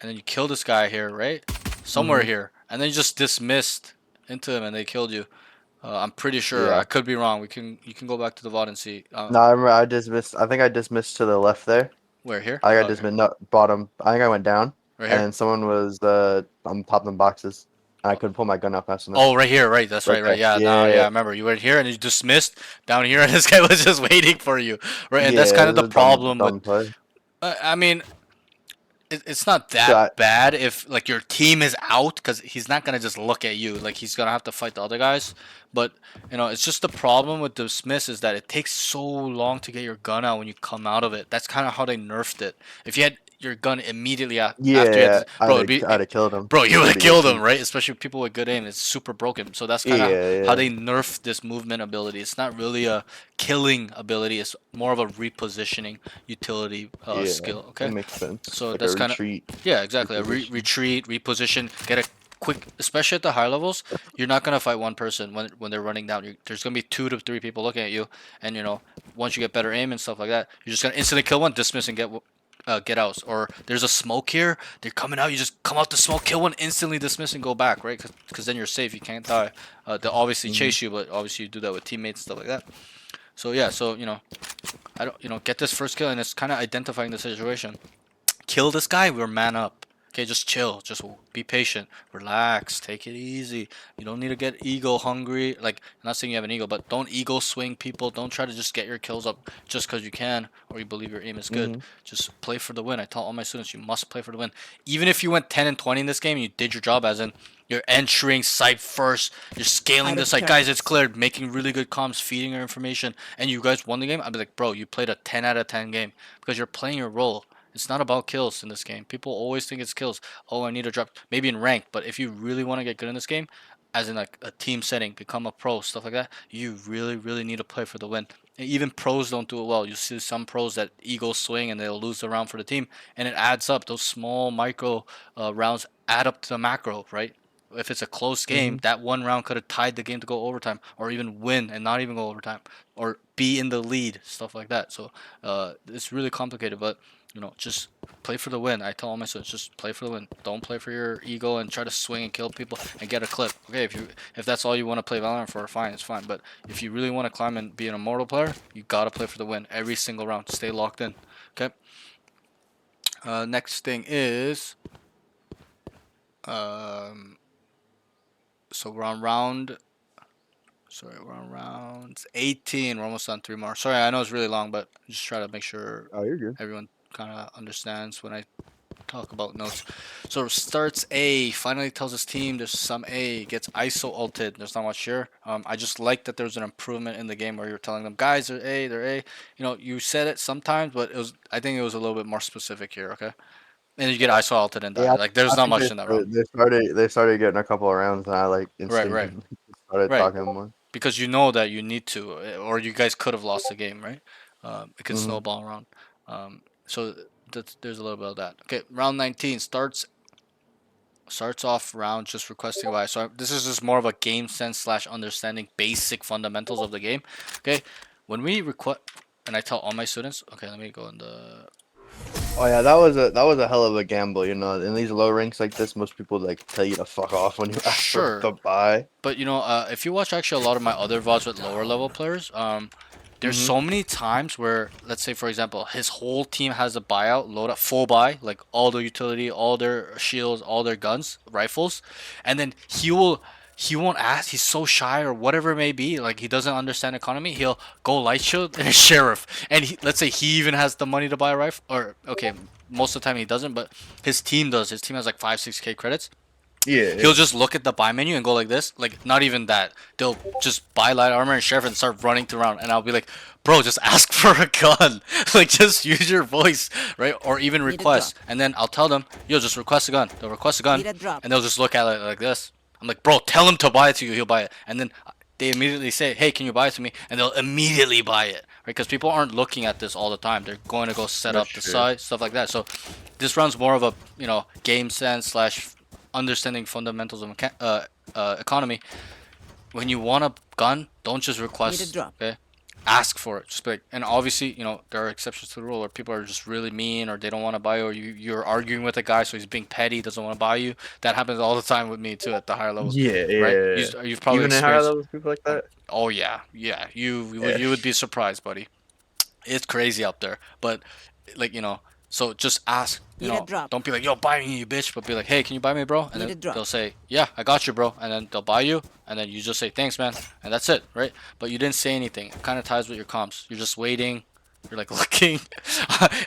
and then you killed this guy here, right? Somewhere Mhm. here, and then you just dismissed into him, and they killed you. I'm pretty sure. I Yeah. could be wrong. You can go back to the VOD and see. No, I remember I dismissed. I think I dismissed to the left there. Where here? I think I Oh, here. dismissed no, bottom. I think I went down, Right here. and someone was on top of the boxes, and I couldn't pull my gun out fast enough. Oh, right here, right. That's Right right, right. there. Yeah, no, yeah. Yeah. I remember you were here and you dismissed down here, and this guy was just waiting for you, right? And that's Yeah. kind It of the was a dumb, problem with. dumb play. I mean, it's not So that bad if like your team is out because he's not gonna just look at you. Like he's gonna have to fight the other guys. But it's just the problem with dismiss is that it takes so long to get your gun out when you come out of it. That's kind of how they nerfed it. If you had your gun immediately after you had yeah, bro, it'd be I'd have killed him. bro, you would have Pretty killed him, easy. right? Especially people with good aim. It's super broken. So that's kind of Yeah, how yeah, they nerf this movement ability. It's not really a killing ability. It's more of a repositioning utility yeah. skill. That Okay, makes sense. so Like a that's kind of retreat, yeah, exactly. A reposition. retreat, reposition, get a quick, especially at the high levels. You're not gonna fight one person when they're running down. There's gonna be 2 to 3 people looking at you, and once you get better aim and stuff like that, you're just gonna instantly kill one, dismiss, and get out. Or there's a smoke here. They're coming out. You just come out the smoke, kill one, instantly dismiss, and go back, right? Because then you're safe. You can't die. They'll obviously Mhm. chase you, but obviously you do that with teammates and stuff like that. So yeah, so I don't get this first kill, and it's kind of identifying the situation. Kill this guy, we're man up. Okay, just chill. Just be patient. Relax. Take it easy. You don't need to get ego hungry. Like, I'm not saying you have an ego, but don't ego swing people. Don't try to just get your kills up just because you can or you believe your aim is good. Mhm. Just play for the win. I tell all my students, you must play for the win. Even if you went 10 and 20 in this game, and you did your job as in you're entering site first, you're scaling Out the of site. Guys, it's characters. cleared, making really good comms, feeding your information, and you guys won the game. I'd be like, bro, you played a 10 out of 10 game because you're playing your role. It's not about kills in this game. People always think it's kills. Oh, I need to drop maybe in rank, but if you really want to get good in this game, as in like a team setting, become a pro, stuff like that, you really need to play for the win. And even pros don't do it well. You see some pros that ego swing and they'll lose the round for the team, and it adds up. Those small micro rounds add up to the macro, right? If it's a close game, Mhm. that one round could have tied the game to go overtime, or even win and not even go overtime, or be in the lead, stuff like that. So it's really complicated, but just play for the win. I tell all my students, just play for the win. Don't play for your ego and try to swing and kill people and get a clip. Okay, if that's all you want to play Valorant for, fine, it's fine. But if you really want to climb and be an Immortal player, you gotta play for the win every single round. Stay locked in. Okay. Next thing is, um, so we're on round. Sorry, we're on round 18. We're almost on 3 more. Sorry, I know it's really long, but just try to make sure Oh, you're good. everyone kind of understands when I talk about notes. So starts A, finally tells his team there's some A, gets ISO ulted. There's not much here. I just like that there's an improvement in the game where you're telling them, guys, they're A. You said it sometimes, but I think it was a little bit more specific here, okay? And you get ISO ulted and die. Yeah, Like, there's I not think much in that round. they started getting a couple of rounds, and I like Right, right, instinctively started right. talking more. Because you know that you need to, or you guys could have lost the game, right? It can Mhm. snowball around. So there's a little bit of that. Okay, round 19 starts off round just requesting why. So this is just more of a game sense slash understanding basic fundamentals of the game. Okay, when we request, and I tell all my students, okay, let me go in the. Oh yeah, that was a hell of a gamble, you know. In these low ranks like this, most people like tell you to fuck off when you ask for Sure, to buy. but if you watch actually a lot of my other VODs with lower level players, there's Mhm. so many times where, let's say for example, his whole team has a buyout, load up, full buy, like all the utility, all their shields, all their guns, rifles, and then he will he won't ask. He's so shy or whatever it may be. Like he doesn't understand economy. He'll go light shield and a sheriff. And let's say he even has the money to buy a rifle. Or okay, most of the time he doesn't, but his team does. His team has like 5-6K credits. Yeah. He'll just look at the buy menu and go like this. Like not even that. They'll just buy light armor and sheriff and start running through around. And I'll be like, bro, just ask for a gun. Like just use your voice, right? Or even Need a request. drop. And then I'll tell them, yo, just request a gun. They'll request a gun, Need a drop. and they'll just look at it like this. I'm like, bro, tell him to buy it to you. He'll buy it. And then they immediately say, hey, can you buy it to me? And they'll immediately buy it, right? Because people aren't looking at this all the time. They're going to go set That's up the true. site, stuff like that. So this runs more of a game sense slash understanding fundamentals of economy. When you want a gun, don't just request. Need a drop. Okay, ask for it. Just be like, and obviously, there are exceptions to the rule, or people are just really mean, or they don't want to buy you, or you're arguing with a guy, so he's being petty, doesn't want to buy you. That happens all the time with me too at the higher levels. Yeah, yeah. Right? Yeah. You've probably Even in higher experienced. levels, people like that. Oh yeah, yeah. Yeah. You would be surprised, buddy. It's crazy up there, but like so just ask. Need a drop. Don't be like, yo, buy me, you bitch, but be like, hey, can you buy me, bro? And Need a then drop. they'll say, yeah, I got you, bro. And then they'll buy you, and then you just say, thanks, man, and that's it, right? But you didn't say anything. It kind of ties with your comps. You're just waiting. You're like looking.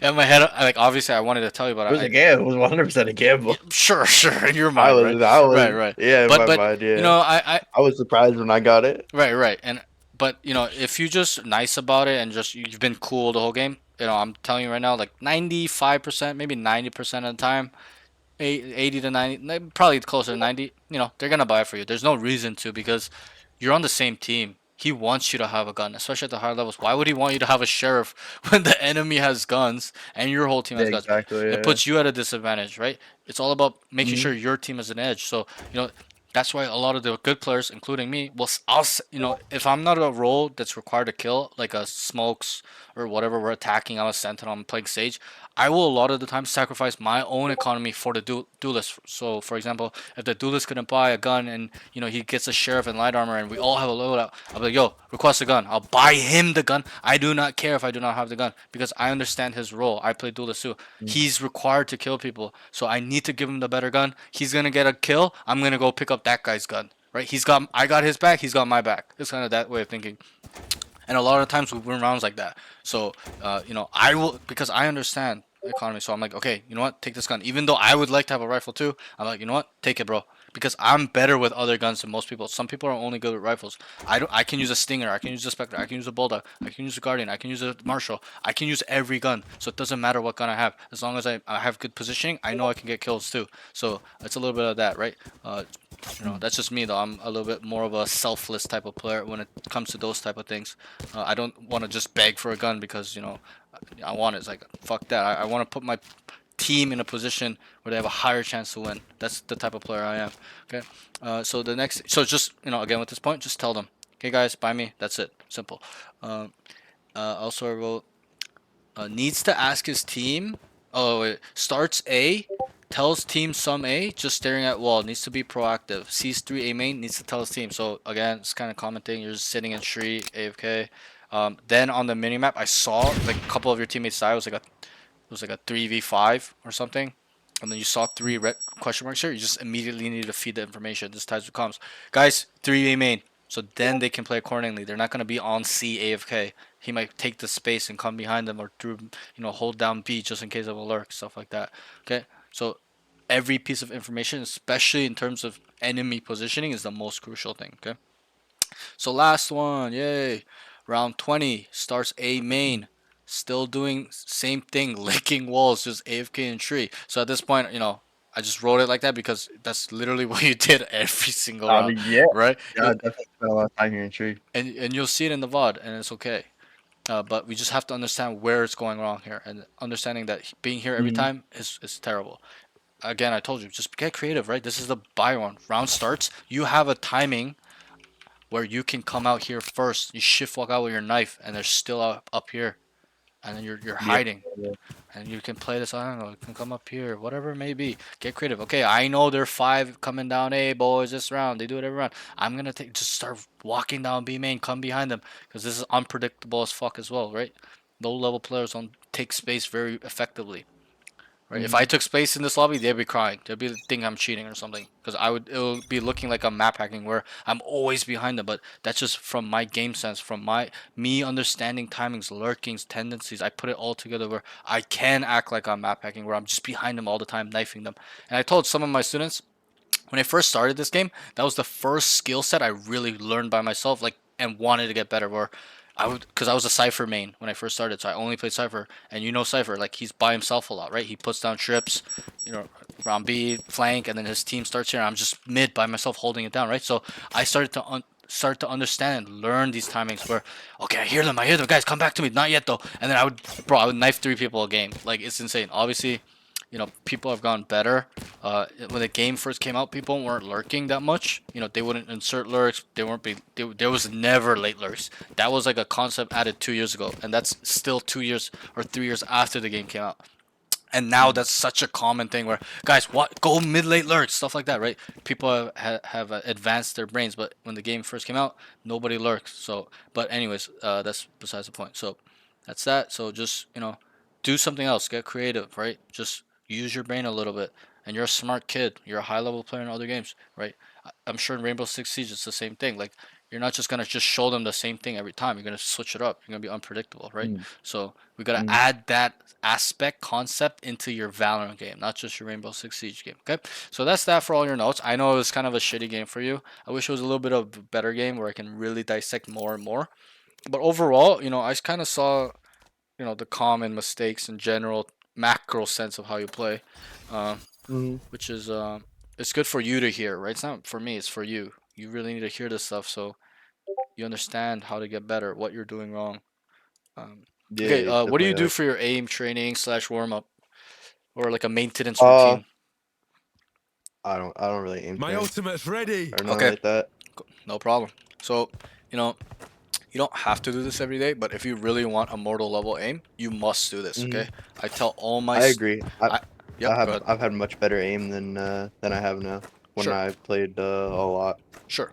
In my head, like obviously, I wanted to tell you, but It was a gamble. It was 100% a gamble. sure, in your I mind, was, right? I was, Right. Yeah, in But my mind, yeah. I I was surprised when I got it. right, and but if you just nice about it and just you've been cool the whole game, I'm telling you right now, like 95%, maybe 90% of the time, 80 to 90, probably closer to 90, they're gonna buy it for you. There's no reason to, because you're on the same team. He wants you to have a gun, especially at the higher levels. Why would he want you to have a sheriff when the enemy has guns and your whole team has Yeah, guns? exactly. It Yeah. puts you at a disadvantage, right? It's all about making sure your team has an edge. So, that's why a lot of the good players, including me, if I'm not a role that's required to kill, like a smokes or whatever, we're attacking, I'm a sentinel, I'm playing sage, I will a lot of the time sacrifice my own economy for the duelist. So, for example, if the duelist couldn't buy a gun and he gets a sheriff and light armor and we all have a loadout, I'll be like, yo, request a gun. I'll buy him the gun. I do not care if I do not have the gun because I understand his role. I play duelist too. He's required to kill people, so I need to give him the better gun. He's gonna get a kill. I'm gonna go pick up that guy's gun. Right? I got his back. He's got my back. It's kind of that way of thinking. And a lot of times we win rounds like that. So, I will, because I understand economy. So I'm like, okay, you know what? Take this gun. Even though I would like to have a rifle too, I'm like, you know what? Take it, bro. Because I'm better with other guns than most people. Some people are only good with rifles. I can use a Stinger. I can use a Spectre. I can use a Bulldog. I can use a Guardian. I can use a Marshall. I can use every gun. So it doesn't matter what gun I have. As long as I have good positioning, I know I can get kills too. So it's a little bit of that, right? That's just me though. I'm a little bit more of a selfless type of player when it comes to those type of things. I don't want to just beg for a gun because I want it. It's like fuck that. I want to put my team in a position where they have a higher chance to win. That's the type of player I am. Okay. So just again with this point, just tell them, okay guys, buy me. That's it. Simple. Also I wrote needs to ask his team. Oh wait, starts A. Tells team some A, just staring at wall, needs to be proactive. Sees 3 A main, needs to tell his team. So again, it's kind of commenting, you're just sitting in tree, AFK. Then on the minimap, I saw like a couple of your teammates die. It was like a 3v5 or something. And then you saw 3 red question marks here. You just immediately need to feed the information. This ties with comms. Guys, 3 A main. So then they can play accordingly. They're not going to be on C AFK. He might take the space and come behind them or through, hold down B just in case of a lurk, stuff like that. Okay? So every piece of information, especially in terms of enemy positioning, is the most crucial thing. Okay. So last one, yay! Round 20 starts A main, still doing same thing, licking walls, just AFK in tree. So at this point, I just wrote it like that because that's literally what you did every single I round, mean, yeah. right? Yeah, I definitely spent a lot of time here in tree. And you'll see it in the VOD, and it's okay. But we just have to understand where it's going wrong here, and understanding that being here every time is terrible. Again, I told you, just get creative, right? This is the buy one. Round starts. You have a timing where you can come out here first. You shift walk out with your knife, and they're still up here, and then you're hiding, Yeah. and you can play this. I don't know. You can come up here, whatever it may be. Get creative. Okay, I know there are 5 coming down A, boys. This round, they do it every round. I'm gonna just start walking down B main, come behind them, because this is unpredictable as fuck as well, right? Low level players don't take space very effectively. right? If I took space in this lobby, they'd be crying. They'd be think I'm cheating or something, because it'll be looking like I'm map hacking where I'm always behind them. But that's just from my game sense, from me understanding timings, lurkings, tendencies. I put it all together where I can act like I'm map hacking, where I'm just behind them all the time, knifing them. And I told some of my students when I first started this game, that was the first skill set I really learned by myself, like, and wanted to get better. Where because I was a Cypher main when I first started, so I only played Cypher. And Cypher, like, he's by himself a lot, right? He puts down trips, round B, flank, and then his team starts here. And I'm just mid by myself holding it down, right? So I started to start to understand and learn these timings where, okay, I hear them, guys, come back to me, not yet though. And then I would knife 3 people a game. Like, it's insane. Obviously, people have gone better. When the game first came out, people weren't lurking that much. They wouldn't insert lurks. There was never late lurks. That was like a concept added 2 years ago, and that's still 2 years or 3 years after the game came out. And now that's such a common thing where, guys, what, go mid late lurks, stuff like that, right? People have advanced their brains, but when the game first came out, nobody lurks. So, but anyways, that's besides the point. So that's that. So just do something else, get creative, right? Just use your brain a little bit. And you're a smart kid. You're a high level player in other games, right? I'm sure in Rainbow Six Siege it's the same thing. Like, you're not just gonna just show them the same thing every time. You're gonna switch it up. You're gonna be unpredictable, right? So we gotta add that aspect concept into your Valorant game, not just your Rainbow Six Siege game. Okay, so that's that for all your notes. I know it was kind of a shitty game for you. I wish it was a little bit of a better game where I can really dissect more and more. But overall, I kind of saw, the common mistakes in general, macro sense of how you play, which is it's good for you to hear, right? It's not for me, it's for you. You really need to hear this stuff so you understand how to get better, what you're doing wrong. Yeah, Okay, what do you definitely. do for your aim training / warm up, or like a maintenance Uh, routine? I don't really aim My train ultimate's ready. or nothing Okay, like that. no problem. So, you know, you don't have to do this every day, but if you really want a mortal level aim, you must do this. Okay, I tell all my. I agree. I, yep. Go ahead. I've had much better aim than I have now when Sure. I played a lot. Sure.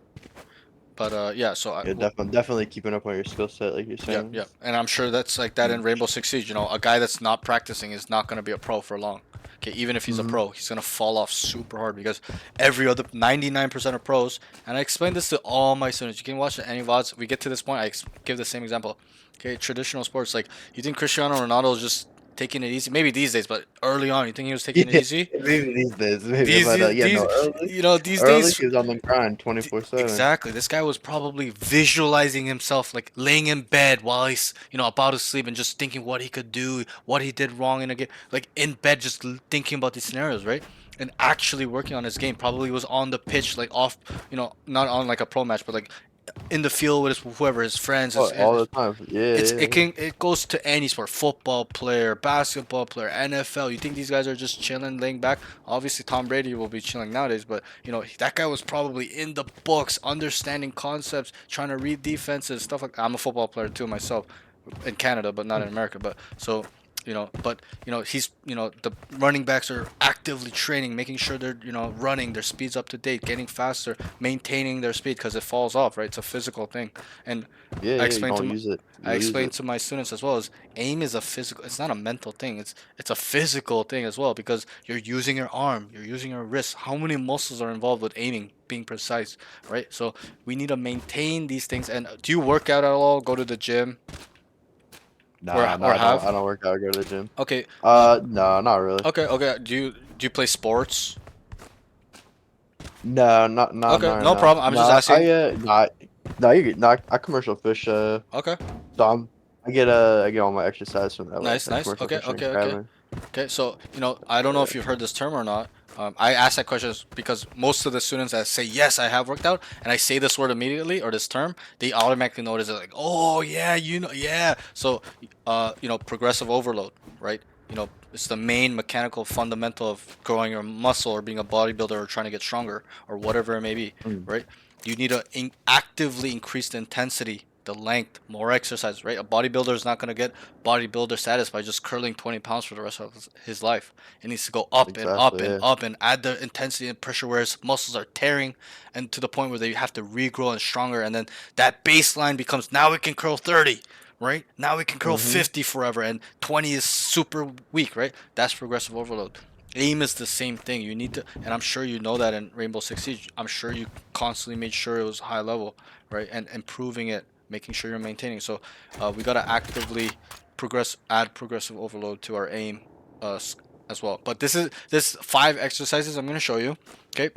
But yeah, so Yeah, definitely keeping up on your skill set, like you're yeah, saying. yeah, and I'm sure that's like that in Rainbow Six Siege. A guy that's not practicing is not gonna be a pro for long. Okay, even if he's a pro, he's gonna fall off super hard because every other 99% of pros, and I explain this to all my students. You can watch any VODs. We get to this point, give the same example. Okay, traditional sports, like, you think Cristiano Ronaldo is just taking it easy? Maybe these days, but early on, you think he was taking it Yeah, easy? maybe these days, maybe, These but yeah, these no, these early days. he was on the grind 24/7. Exactly. This guy was probably visualizing himself, like laying in bed while he's, about to sleep, and just thinking what he could do, what he did wrong in a game, like in bed, just thinking about these scenarios, right? And actually working on his game. Probably was on the pitch, like off, not on like a pro match, but like in the field with whoever, his friends, All the time. Yeah, it goes to any sport, football player, basketball player, NFL. You think these guys are just chilling, laying back? Obviously, Tom Brady will be chilling nowadays, but that guy was probably in the books, understanding concepts, trying to read defenses, stuff like that. I'm a football player too myself, in Canada, but not in America. But so. He's, the running backs are actively training, making sure they're, running, their speed's up to date, getting faster, maintaining their speed because it falls off, right? It's a physical thing. And yeah. I You explained to don't my, use it. I You lose explained it. to my students as well as aim is a physical. It's not a mental thing. It's a physical thing as well because you're using your arm, you're using your wrist. How many muscles are involved with aiming, being precise, right? So we need to maintain these things. And do you work out at all? Go to the gym? Nah, or I have? don't work out. I go to the gym. Okay. No, not really. Okay. Do you play sports? No, Okay, not no now. problem. I'm just asking. No, you get no. I commercial fish. Okay. So I get all my exercise from that. Like, Nice. commercial Okay. fishing, Okay. crabbing. Okay. So I don't know if you've heard this term or not. I ask that question because most of the students that say yes, I have worked out, and I say this word immediately or this term, they automatically notice it, like, oh yeah, yeah. So, progressive overload, right? It's the main mechanical fundamental of growing your muscle or being a bodybuilder or trying to get stronger or whatever it may be, right? You need to actively increase the intensity, the length, more exercise, right? A bodybuilder is not going to get bodybuilder status by just curling 20 pounds for the rest of his life. It needs to go up and up Exactly, and yeah. up and add the intensity and pressure where his muscles are tearing and to the point where they have to regrow and stronger. And then that baseline becomes, now we can curl 30, right? Now we can curl 50 forever, and 20 is super weak, right? That's progressive overload. Aim is the same thing. You need to, and I'm sure you know that in Rainbow Six Siege. I'm sure you constantly made sure it was high level, right? And improving it, making sure you're maintaining. So we gotta actively add progressive overload to our aim as well. But this 5 exercises I'm gonna show you. Okay,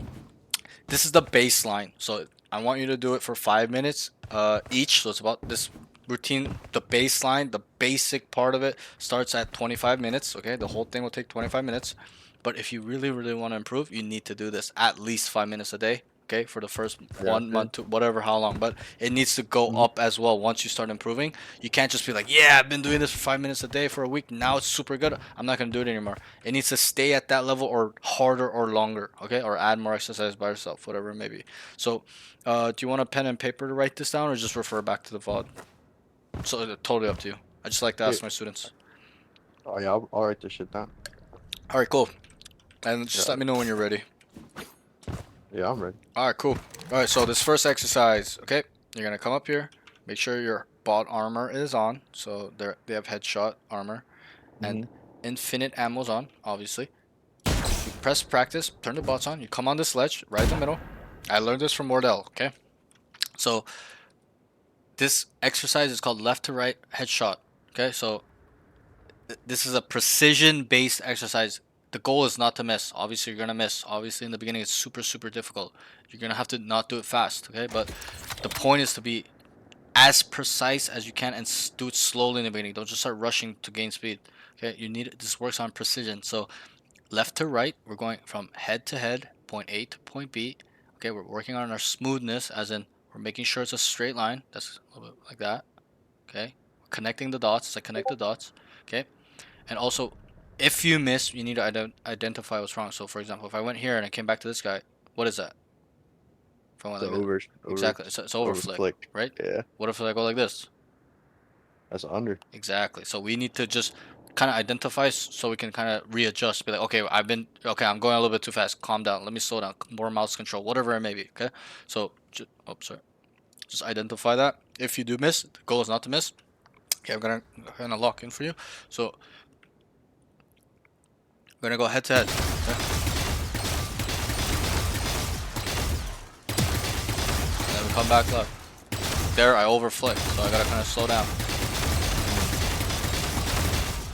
this is the baseline. So I want you to do it for 5 minutes each. So it's about this routine. The baseline, the basic part of it starts at 25 minutes. Okay, the whole thing will take 25 minutes. But if you really, really want to improve, you need to do this at least 5 minutes a day. Okay, for the first Yeah, 1 month to whatever, how long. But it needs to go up as well once you start improving. You can't just be like, yeah, I've been doing this for 5 minutes a day for a week. Now it's super good. I'm not gonna do it anymore. It needs to stay at that level or harder or longer. Okay, or add more exercise by yourself, whatever it may be. So, do you want a pen and paper to write this down, or just refer back to the VOD? So totally up to you. I just like to ask my students. Oh yeah, I'll write this shit down. All right, cool. And just Yeah. let me know when you're ready. Yeah, I'm ready. All right, cool. All right, so this first exercise, okay? You're gonna come up here, make sure your bot armor is on. So they have headshot armor, and infinite ammo's on, obviously. You press practice, turn the bots on. You come on this ledge, right in the middle. I learned this from Immortal, okay? So this exercise is called left to right headshot. Okay, so this is a precision-based exercise. The goal is not to miss. Obviously, you're gonna miss. Obviously, in the beginning, it's super, super difficult. You're gonna have to not do it fast, okay? But the point is to be as precise as you can and do it slowly in the beginning. Don't just start rushing to gain speed. Okay, you need this works on precision. So left to right, we're going from head to head, point A to point B. Okay, we're working on our smoothness, as in we're making sure it's a straight line. That's a little bit like that. Okay, connecting the dots as I connect the dots. Okay, and also if you miss, you need to identify what's wrong. So for example, if I went here and I came back to this guy, what is that? If I went The like that. Exactly, it's over flick, right? Yeah, What if I go like this? that's under. Exactly. So we need to just kind of identify so we can kind of readjust. Be like, okay, I'm going a little bit too fast. Calm down. Let me slow down. More mouse control, whatever it may be. Okay. So, sorry. Just identify that. If you do miss, the goal is not to miss. Okay, I'm gonna lock in for you. So, we're gonna go head to head. Okay? And then we come back left. There, I overflick, so I gotta kind of slow down.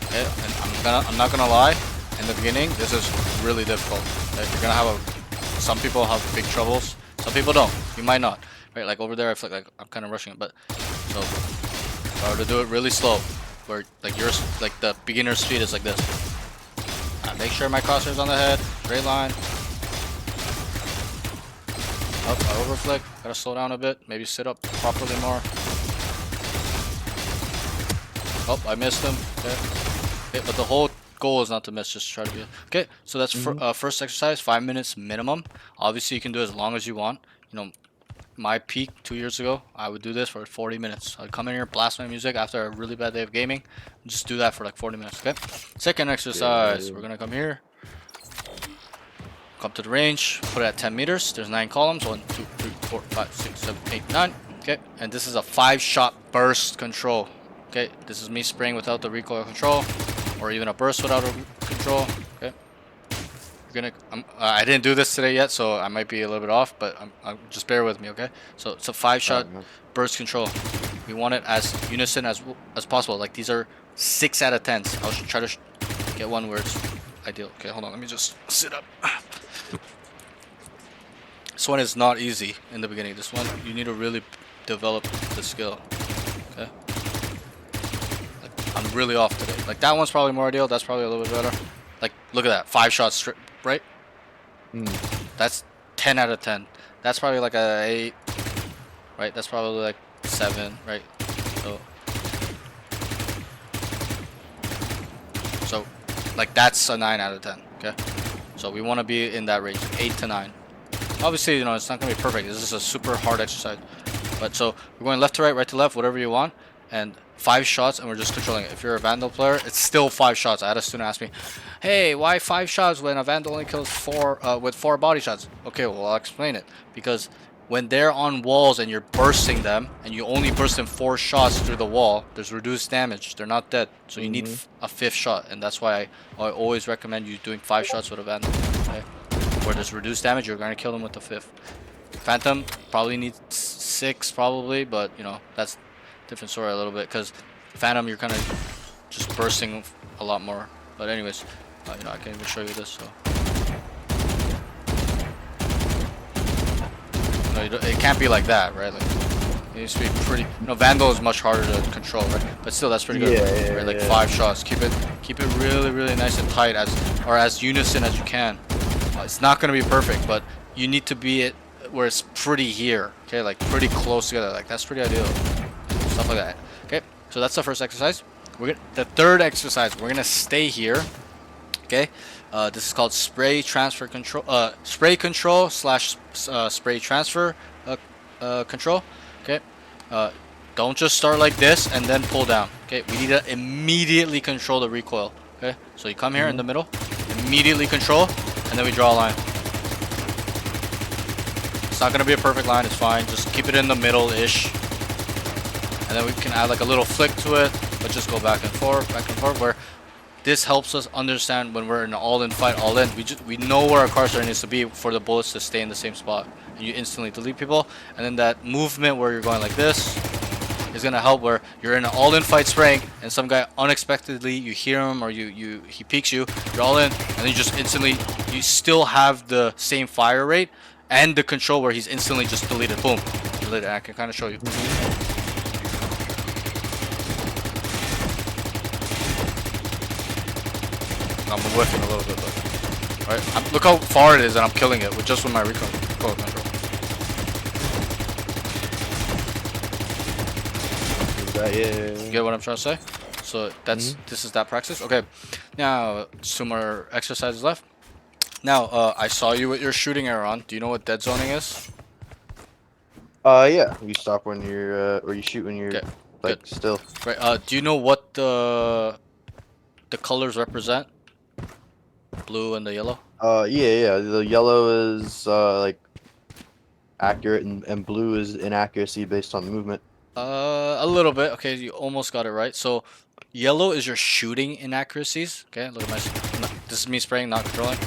Okay, and I'm not gonna lie. In the beginning, this is really difficult. Okay? You're gonna have some people have big troubles. Some people don't. You might not. Right, like over there, I feel like I'm kind of rushing it. But so, if I were to do it really slow, where like yours, like the beginner speed is like this. Make sure my crosshair's on the head. Straight line. Up, I overflick. Gotta slow down a bit. Maybe sit up properly more. Oh, I missed him. Okay, but the whole goal is not to miss. Just try to be okay. So that's first exercise. 5 minutes minimum. Obviously, you can do as long as you want. You know, my peak 2 years ago, I would do this for 40 minutes. I'd come in here, blast my music after a really bad day of gaming, and just do that for like 40 minutes. Okay. Second exercise. We're gonna come here. Come to the range, put it at 10 meters. There's 9 columns. 1, 2, 3, 4, 5, 6, 7, 8, 9. Okay, and this is a 5-shot burst control. Okay, this is me spraying without the recoil control, or even a burst without a control. Okay, I didn't do this today yet, so I might be a little bit off, but just bear with me. Okay, so it's a 5-shot burst control. We want it as unison as possible. Like these are 6 out of 10s. I'll try to get one where it's ideal. Okay, hold on. Let me just sit up. This one is not easy in the beginning. This one, you need to really develop the skill. Okay. Like, I'm really off today. Like that one's probably more ideal. That's probably a little bit better. Like, look at that. 5 shots straight, right? That's 10 out of 10. That's probably like a 8, right? That's probably like 7, right? So like that's a 9 out of 10. Okay. So we want to be in that range, 8 to 9. Obviously, you know, it's not going to be perfect. This is a super hard exercise. But so we're going left to right to left, whatever you want. And 5 shots, and we're just controlling it. If you're a Vandal player, it's still 5 shots. I had a student ask me, hey, why 5 shots when a Vandal only kills 4 with 4 body shots? Okay, well, I'll explain it. Because when they're on walls and you're bursting them, and you only burst them 4 shots through the wall, there's reduced damage. They're not dead, so you need a 5th shot, and that's why I always recommend you doing 5 shots with a Vandal. Okay? Where there's reduced damage, you're gonna kill them with the 5th. Phantom probably needs 6, probably, but you know that's different story a little bit because Phantom you're kind of just bursting a lot more. But anyways, you know I can't even show you this. So no, it can't be like that, right? Like it needs to be pretty. You know, Vandal is much harder to control, right? But still, that's pretty good. Right? Like 5 shots. Keep it really nice and tight as unison as you can. It's not gonna be perfect, but you need to be it where it's pretty here, okay, like pretty close together. Like that's pretty ideal. Stuff like that. Okay, so that's the first exercise. The third exercise, we're gonna stay here. Okay, this is called spray transfer control. Spray control slash spray transfer control. Okay, don't just start like this and then pull down. Okay, we need to immediately control the recoil. Okay, so you come here in the middle, immediately control, and then we draw a line. It's not gonna be a perfect line, it's fine. Just keep it in the middle-ish. And then we can add like a little flick to it, but just go back and forth, where this helps us understand when we're in an all-in fight, all-in. We know where our crosshair needs to be for the bullets to stay in the same spot. And you instantly delete people. And then that movement where you're going like this is gonna help where you're in an all-in fight spraying and some guy unexpectedly you hear him or he peeks you, you're all in, and then you just instantly you still have the same fire rate and the control where he's instantly just deleted. Boom. Deleted. I can kind of show you. I'm whiffing a little bit, but alright. Look how far it is, and I'm killing it with my recoil control. Yeah. You get what I'm trying to say? So this is that practice. Okay. Now 2 more exercises left. Now, I saw you with your shooting arrow on. Do you know what dead zoning is? Yeah. You stop when you're, or you shoot when you're like good. still. Right. Do you know what the colors represent? Blue and the yellow. Yeah. The yellow is like accurate, and blue is inaccuracy based on movement. A little bit. Okay, you almost got it right. So, yellow is your shooting inaccuracies. Okay, look at my. This is me spraying, not controlling.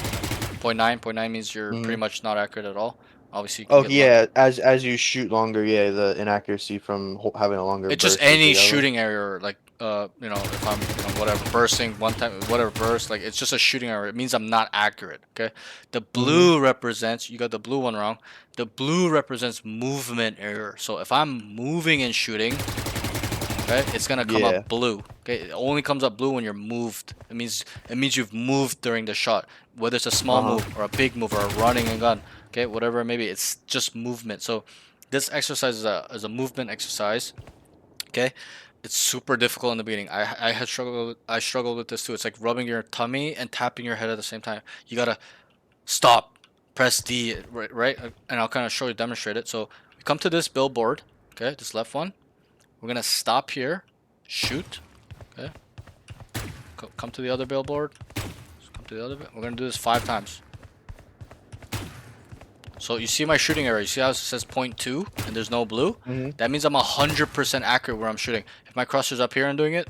0.9. 0.9 means you're pretty much not accurate at all. Obviously. You can get Yeah. As you shoot longer, yeah, the inaccuracy from having a longer. It's just burst is any the yellow. shooting area, like you know, if I'm whatever bursting one time, whatever burst, like it's just a shooting area. It means I'm not accurate. Okay, the blue represents, you got the blue one wrong. The blue represents movement error. So if I'm moving and shooting, okay, it's gonna come up blue. Okay, it only comes up blue when you're moved. It means you've moved during the shot, whether it's a small move or a big move or a running and gun. Okay, whatever it may be, it's just movement. So this exercise is a movement exercise. Okay, it's super difficult in the beginning. I struggled with this too. It's like rubbing your tummy and tapping your head at the same time. You gotta stop, press D, right? And I'll kind of demonstrate it. So we come to this billboard. Okay, this left one. We're gonna stop here, shoot. Okay, come to the other billboard. Come to the other. We're gonna do this 5 times. So you see my shooting area. You see how it says 0.2 and there's no blue? That means I'm 100% accurate where I'm shooting. If my crosshair's up here and doing it,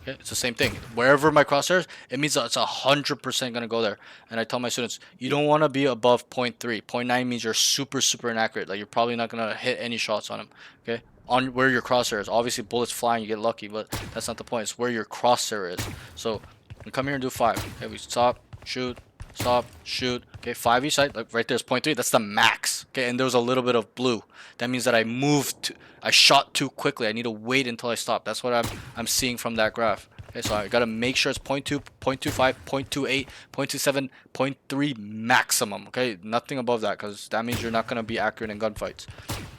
okay, it's the same thing. Wherever my crosshair is, it means it's 100% gonna go there. And I tell my students, you don't want to be above 0.3. 0.9 means you're super inaccurate. Like you're probably not gonna hit any shots on him. Okay, on where your crosshair is. Obviously, bullets flying, you get lucky, but that's not the point. It's where your crosshair is. So we come here and do 5. Okay, we stop, shoot. Stop, shoot. Okay, 5 each side. Like right there's 0.3. That's the max. Okay, and there was a little bit of blue. That means that I shot too quickly. I need to wait until I stop. That's what I'm seeing from that graph. Okay, so I gotta make sure it's 0.2, 0.25, 0.28, 0.27, 0.3 maximum. Okay, nothing above that because that means you're not gonna be accurate in gunfights.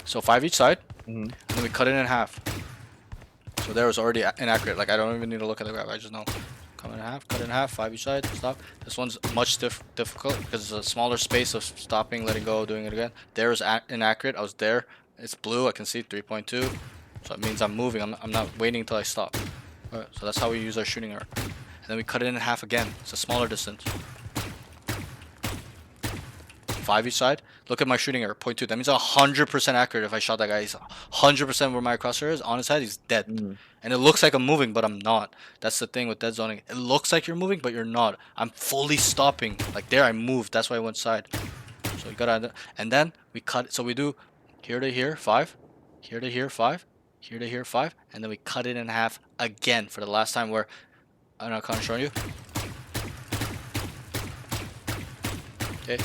So 5 each side, and then we cut it in half. So there was already inaccurate. Like I don't even need to look at the graph. I just know. Cut it in half, 5 each side, stop. This one's much difficult because it's a smaller space of stopping, letting go, doing it again. There is inaccurate. I was there. It's blue. I can see 3.2. So it means I'm moving. I'm not waiting until I stop. Alright, so that's how we use our shooting arc. And then we cut it in half again. It's a smaller distance. 5 each side. Look at my shooting error, 0.2. That means 100% accurate if I shot that guy. He's 100% where my crosshair is. On his head, he's dead. And it looks like I'm moving, but I'm not. That's the thing with dead zoning. It looks like you're moving, but you're not. I'm fully stopping. Like there, I moved. That's why I went side. So you gotta, and then we cut. So we do here to here, 5. Here to here, 5. Here to here, 5. And then we cut it in half again for the last time where, I'm not kind of showing you. Okay.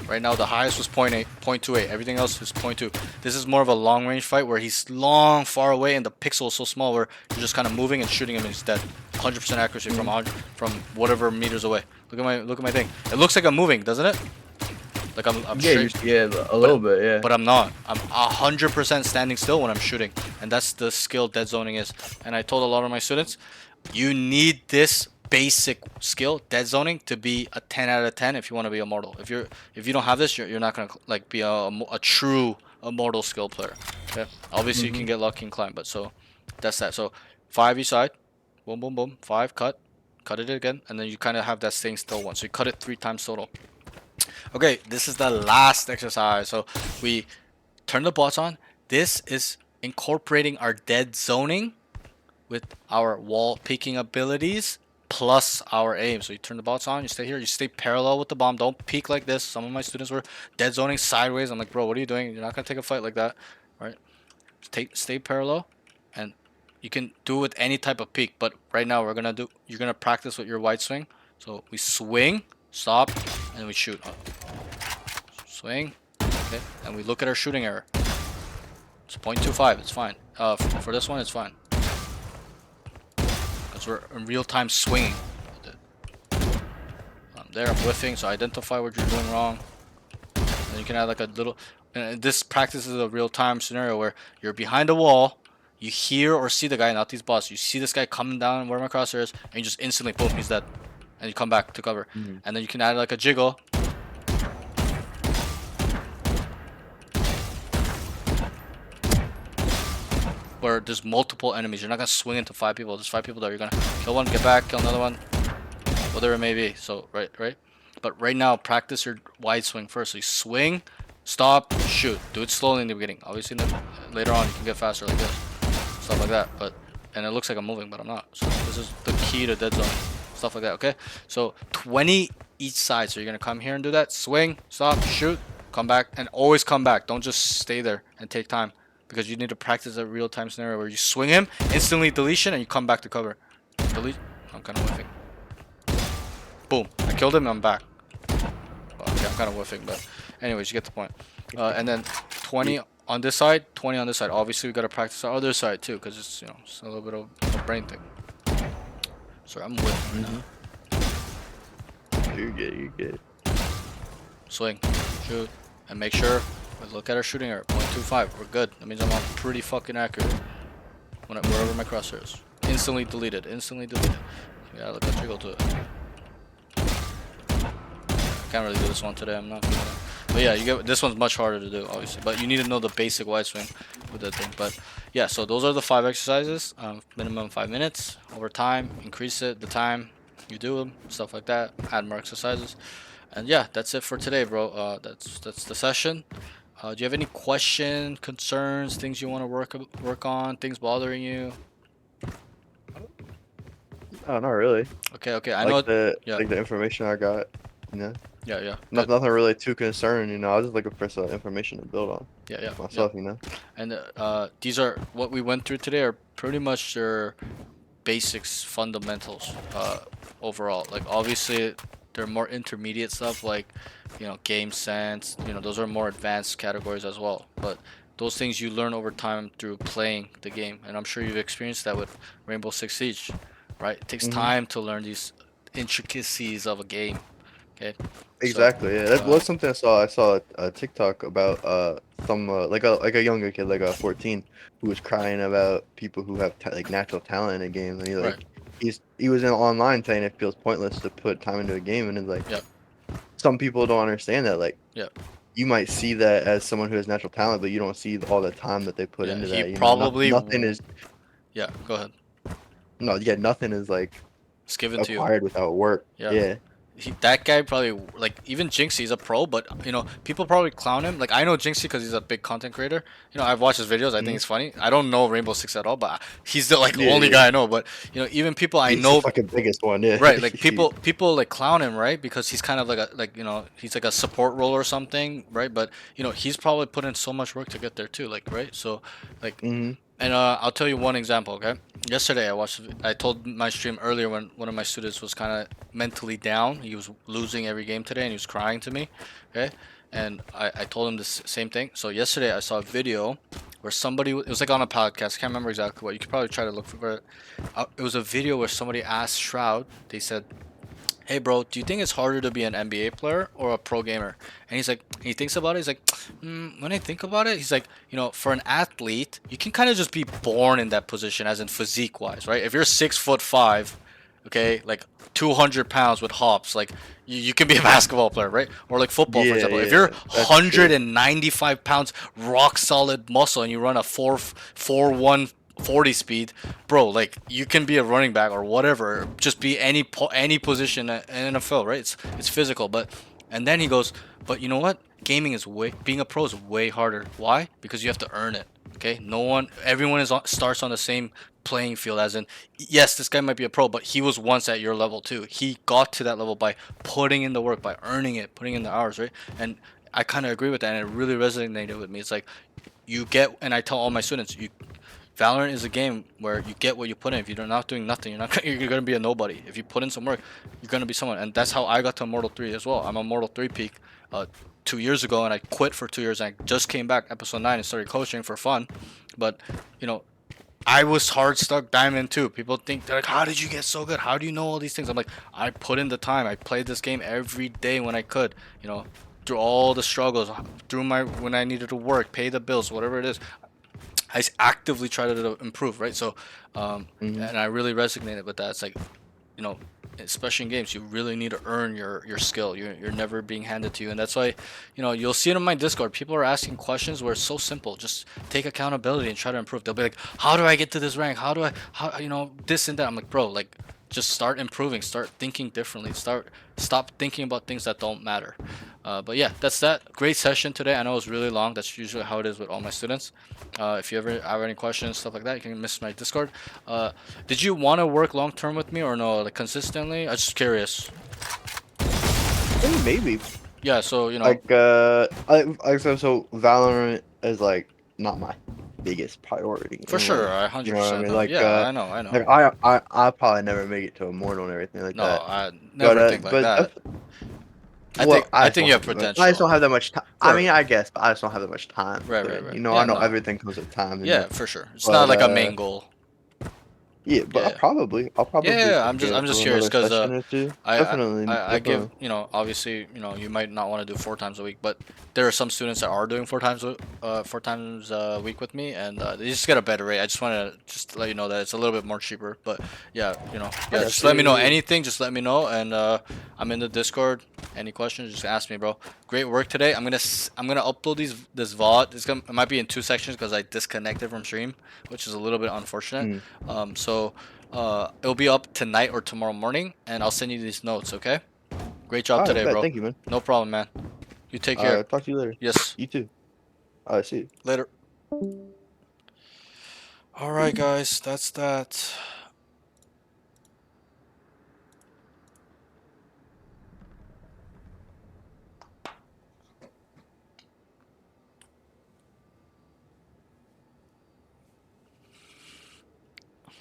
Right now the highest was 0.8, 0.28. Everything else is 0.2. This is more of a long range fight where he's long, far away, and the pixel is so small where you're just kind of moving and shooting him and he's dead. 100% accuracy from whatever meters away. Look at my thing. It looks like I'm moving, doesn't it? Like I'm Yeah, straight, yeah, a little bit, yeah. but I'm not. I'm 100% standing still when I'm shooting, and that's the skill dead zoning is. And I told a lot of my students, you need this basic skill dead zoning to be a 10 out of 10 if you want to be immortal. If you don't have this, you're not gonna like be a true immortal skill player. Okay, obviously you can get lucky and climb, but so that's that. So 5 each side, boom boom boom, 5 cut it again, and then you kind of have that staying still one, so you cut it 3 times total. Okay, this is the last exercise. So we turn the bots on. This is incorporating our dead zoning with our wall peeking abilities plus our aim. So you turn the bots on, you stay here, you stay parallel with the bomb. Don't peek like this. Some of my students were dead zoning sideways. I'm like, bro, what are you doing? You're not gonna take a fight like that, right? Stay parallel, and you can do it with any type of peek. But right now you're gonna practice with your wide swing. So we swing, stop, and we shoot. Swing, okay, and we look at our shooting error. It's 0.25. It's fine. For this one, it's fine. We're in real time swinging. There, I'm whiffing, so identify what you're doing wrong. And you can add like a little. And this practice is a real time scenario where you're behind a wall, you hear or see the guy, not these bots. You see this guy coming down where my crosshair is, and you just instantly boom, he's dead, and you come back to cover. And then you can add like a jiggle. Where there's multiple enemies. You're not gonna swing into 5 people. There's 5 people there. You're gonna kill one, get back, kill another one, whatever it may be. So right. But right now, practice your wide swing first. So you swing, stop, shoot. Do it slowly in the beginning. Obviously, later on you can get faster like this, stuff like that. And it looks like I'm moving, but I'm not. So this is the key to dead zone, stuff like that. Okay. So 20 each side. So you're gonna come here and do that. Swing, stop, shoot, come back, and always come back. Don't just stay there and take time. Because you need to practice a real-time scenario where you swing him, instantly deletion, and you come back to cover. Delete. I'm kind of whiffing. Boom. I killed him and I'm back. Well, okay, I'm kind of whiffing, but anyways, you get the point. And then 20 on this side, 20 on this side. Obviously, we got to practice our other side too, because it's, it's a little bit of a brain thing. Sorry, I'm whiffing right now. You're good. Swing, shoot, and make sure we look at our shooting error, 0.25. We're good. That means I'm on pretty fucking accurate. Wherever my crosshair is. Instantly deleted. Yeah, look at jiggle to it. I can't really do this one today. I'm not doing it. But yeah, you get this one's much harder to do, obviously. But you need to know the basic wide swing with that thing. But yeah, so those are the 5 exercises. Minimum 5 minutes. Over time, increase it. The time you do them, stuff like that. Add more exercises. And yeah, that's it for today, bro. That's the session. Do you have any questions, concerns, things you want to work on, things bothering you? Oh, not really. Okay. I like know. like the information I got. Yeah. Nothing really too concerned. I was just looking for some information to build on. Yeah. Myself, And these are what we went through today are pretty much their basics, fundamentals. Overall, like obviously they're more intermediate stuff like game sense. Those are more advanced categories as well. But those things you learn over time through playing the game, and I'm sure you've experienced that with Rainbow Six Siege, right? It takes time to learn these intricacies of a game. Okay. Exactly. So, yeah, that's something I saw. I saw a TikTok about some like a younger kid, like a 14, who was crying about people who have like natural talent in a game, and he was online saying it feels pointless to put time into a game, and it's like some people don't understand that. Like you might see that as someone who has natural talent, but you don't see all the time that they put into that. Probably nothing is. Yeah. Go ahead. No. Yeah. Nothing is like it's given to you. acquired without work. Yeah. that guy probably like even Jinxie, he's a pro, but you know people probably clown him. Like I know Jinxie because he's a big content creator. You know I've watched his videos. I think Mhm. it's funny. I don't know Rainbow Six at all, but he's the like Yeah, only yeah. guy I know. But you know even people I He's the know, fucking biggest one. Yeah. right? Like people like clown him, right? Because he's kind of like a like you know he's like a support role or something, right? But you know he's probably put in so much work to get there too, like right? So like Mhm. and I'll tell you one example, okay? Yesterday I told my stream earlier when one of my students was kind of mentally down. He was losing every game today and he was crying to me, okay? And I told him this same thing. So yesterday I saw a video where somebody, it was like on a podcast, I can't remember exactly what. You could probably try to look for it. It was a video where somebody asked Shroud, they said, hey bro, do you think it's harder to be an NBA player or a pro gamer? And he's like, he thinks about it. He's like, when I think about it, he's like, you know, for an athlete, you can kind of just be born in that position, as in physique wise, right? If you're 6'5", okay, like 200 pounds with hops, like you can be a basketball player, right? Or like football, for Yeah, example. If you're yeah. That's true. 195 pounds, rock solid muscle, and you run a 4.41 40 speed, bro, like you can be a running back or whatever, just be any position in NFL, right? It's physical, but and then he goes, but you know what? Gaming is being a pro is way harder. Why? Because you have to earn it. Okay, everyone starts on the same playing field. As in, yes, this guy might be a pro, but he was once at your level too. He got to that level by putting in the work, by earning it, putting in the hours, right? And I kind of agree with that, and it really resonated with me. It's like you get, and I tell all my students, Valorant is a game where you get what you put in. If you're not doing nothing, you're gonna be a nobody. If you put in some work, you're gonna be someone, and that's how I got to Immortal 3 as well. I'm a Immortal 3 peak 2 years ago, and I quit for 2 years, and I just came back episode 9 and started coaching for fun. But you know, I was hard stuck diamond too. People think they're like, how did you get so good? How do you know all these things? I'm like, I put in the time. I played this game every day when I could. You know, through all the struggles, through my when I needed to work, pay the bills, whatever it is. I actively try to improve, right? So, Mhm. and I really resonated with that. It's like, you know, especially in games, you really need to earn your skill. You're never being handed to you, and that's why, you know, you'll see it on my Discord. People are asking questions where it's so simple. Just take accountability and try to improve. They'll be like, how do I get to this rank? How you know this and that? I'm like, bro, like just start improving. Start thinking differently. Stop thinking about things that don't matter. But yeah, that's that. Great session today. I know it was really long. That's usually how it is with all my students. If you ever have any questions, stuff like that, you can message my Discord. Did you want to work long term with me or no? Like consistently? I'm just curious. Maybe. Yeah. So you know. Like so Valorant is like not my biggest priority For in sure, life. I You know what I 100% mean? know. Yeah, I know, I know. Like I probably never make it to Immortal and everything like No, that. I But never think like that. well, I just think don't you have I just potential. don't have that much time. I Right, mean, I guess, but I just don't have that much time to right, put right, in. right. You know, I Yeah, know no. everything comes with time, you Yeah, know. for sure. It's not But like a main goal. yeah, but Yeah. I'll Yeah, probably yeah, kick in I'm just for curious another because session or two. I, Definitely, I give definitely. you know obviously you know you might not want to do 4 times a week, but there are some students that are doing 4 times a week with me, and they just get a better rate. I just want to just let you know that it's a little bit more cheaper, but yeah, you know, I yeah, got just let me know you. anything. Just let me know, and I'm in the Discord. Any questions? Just ask me, bro. Great work today. I'm gonna upload this VOD. It might be in 2 sections because I disconnected from stream, which is a little bit unfortunate. Mm. So. It'll be up tonight or tomorrow morning, and I'll send you these notes, okay? Great job All right, today, bet. bro. Thank you, man. No problem, man. You take care. Talk to you later. Yes. You too. See you. Later. Alright, guys. That's that.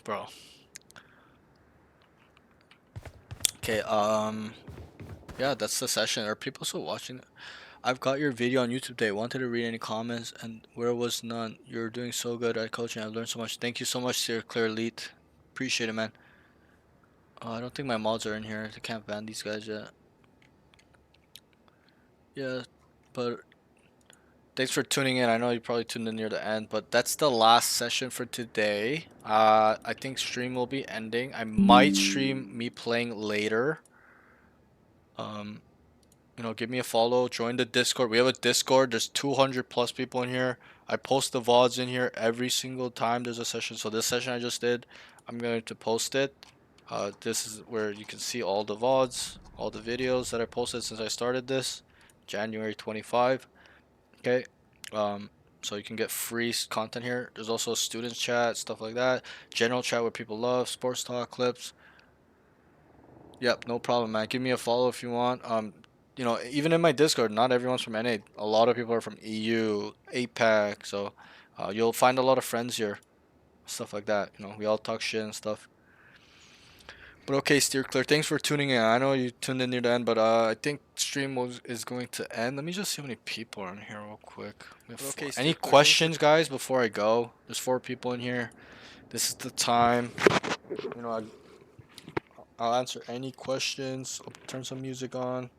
Bro. Okay, yeah, that's the session. Are people still watching it? I've got your video on YouTube today. Wanted to read any comments, and where was none. You're doing so good at coaching. I've learned so much. Thank you so much, Sir Clear Elite. Appreciate it, man. I don't think my mods are in here. I can't ban these guys yet. Yeah, but thanks for tuning in. I know you probably tuned in near the end, but that's the last session for today. I think stream will be ending. I might stream me playing later. Um, you know, give me a follow, join the Discord. We have a Discord. There's 200 plus people in here. I post the VODs in here every single time there's a session. So this session I just did, I'm going to post it. This is where you can see all the VODs. all the videos that I posted since I started this, January 25. Okay, so you can get free content here. There's also students chat, stuff like that, general chat where people love sports talk clips. Yep, no problem, man. Give me a follow if you want. You know, even in my Discord, not everyone's from NA. A lot of people are from EU, APAC, so you'll find a lot of friends here, stuff like that. You know, we all talk shit and stuff. But okay, Steer Clear, thanks for tuning in. I know you tuned in near the end, but I think stream is going to end. Let me just see how many people are in here real quick. We have Okay, four. Steer Any Clear, thanks for questions, guys, before I go? There's 4 people in here. This is the time. You know, I'll answer any questions. I'll turn some music on.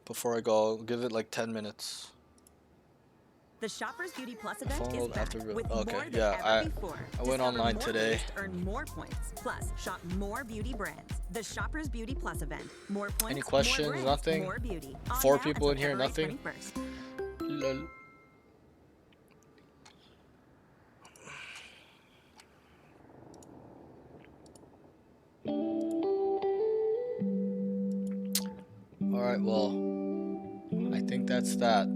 Before I go, I'll give it like 10 minutes. The Shoppers Beauty Plus My phone event is will have back to with okay, more than yeah, ever before. I went Discover online more today. ways to earn more points. Plus, shop more beauty brands. The Shoppers Beauty Plus event. More points, Any questions? more brands, Nothing? more beauty. On 4 now people in until here, February nothing? 21st. Lol. Alright, well, I think that's that.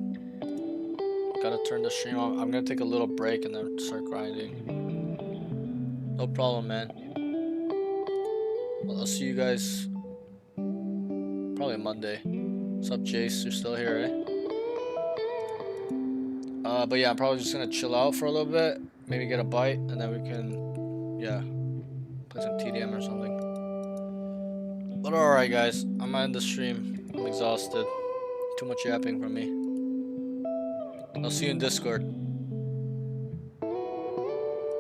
Gotta turn the stream off. I'm gonna take a little break and then start grinding. No problem, man. Well, I'll see you guys probably Monday. What's up, Jace? You're still here, eh? But yeah, I'm probably just gonna chill out for a little bit. Maybe get a bite, and then we can, yeah, play some TDM or something. But alright, guys. I'm gonna end the stream. I'm exhausted. Too much yapping from me. I'll see you in Discord.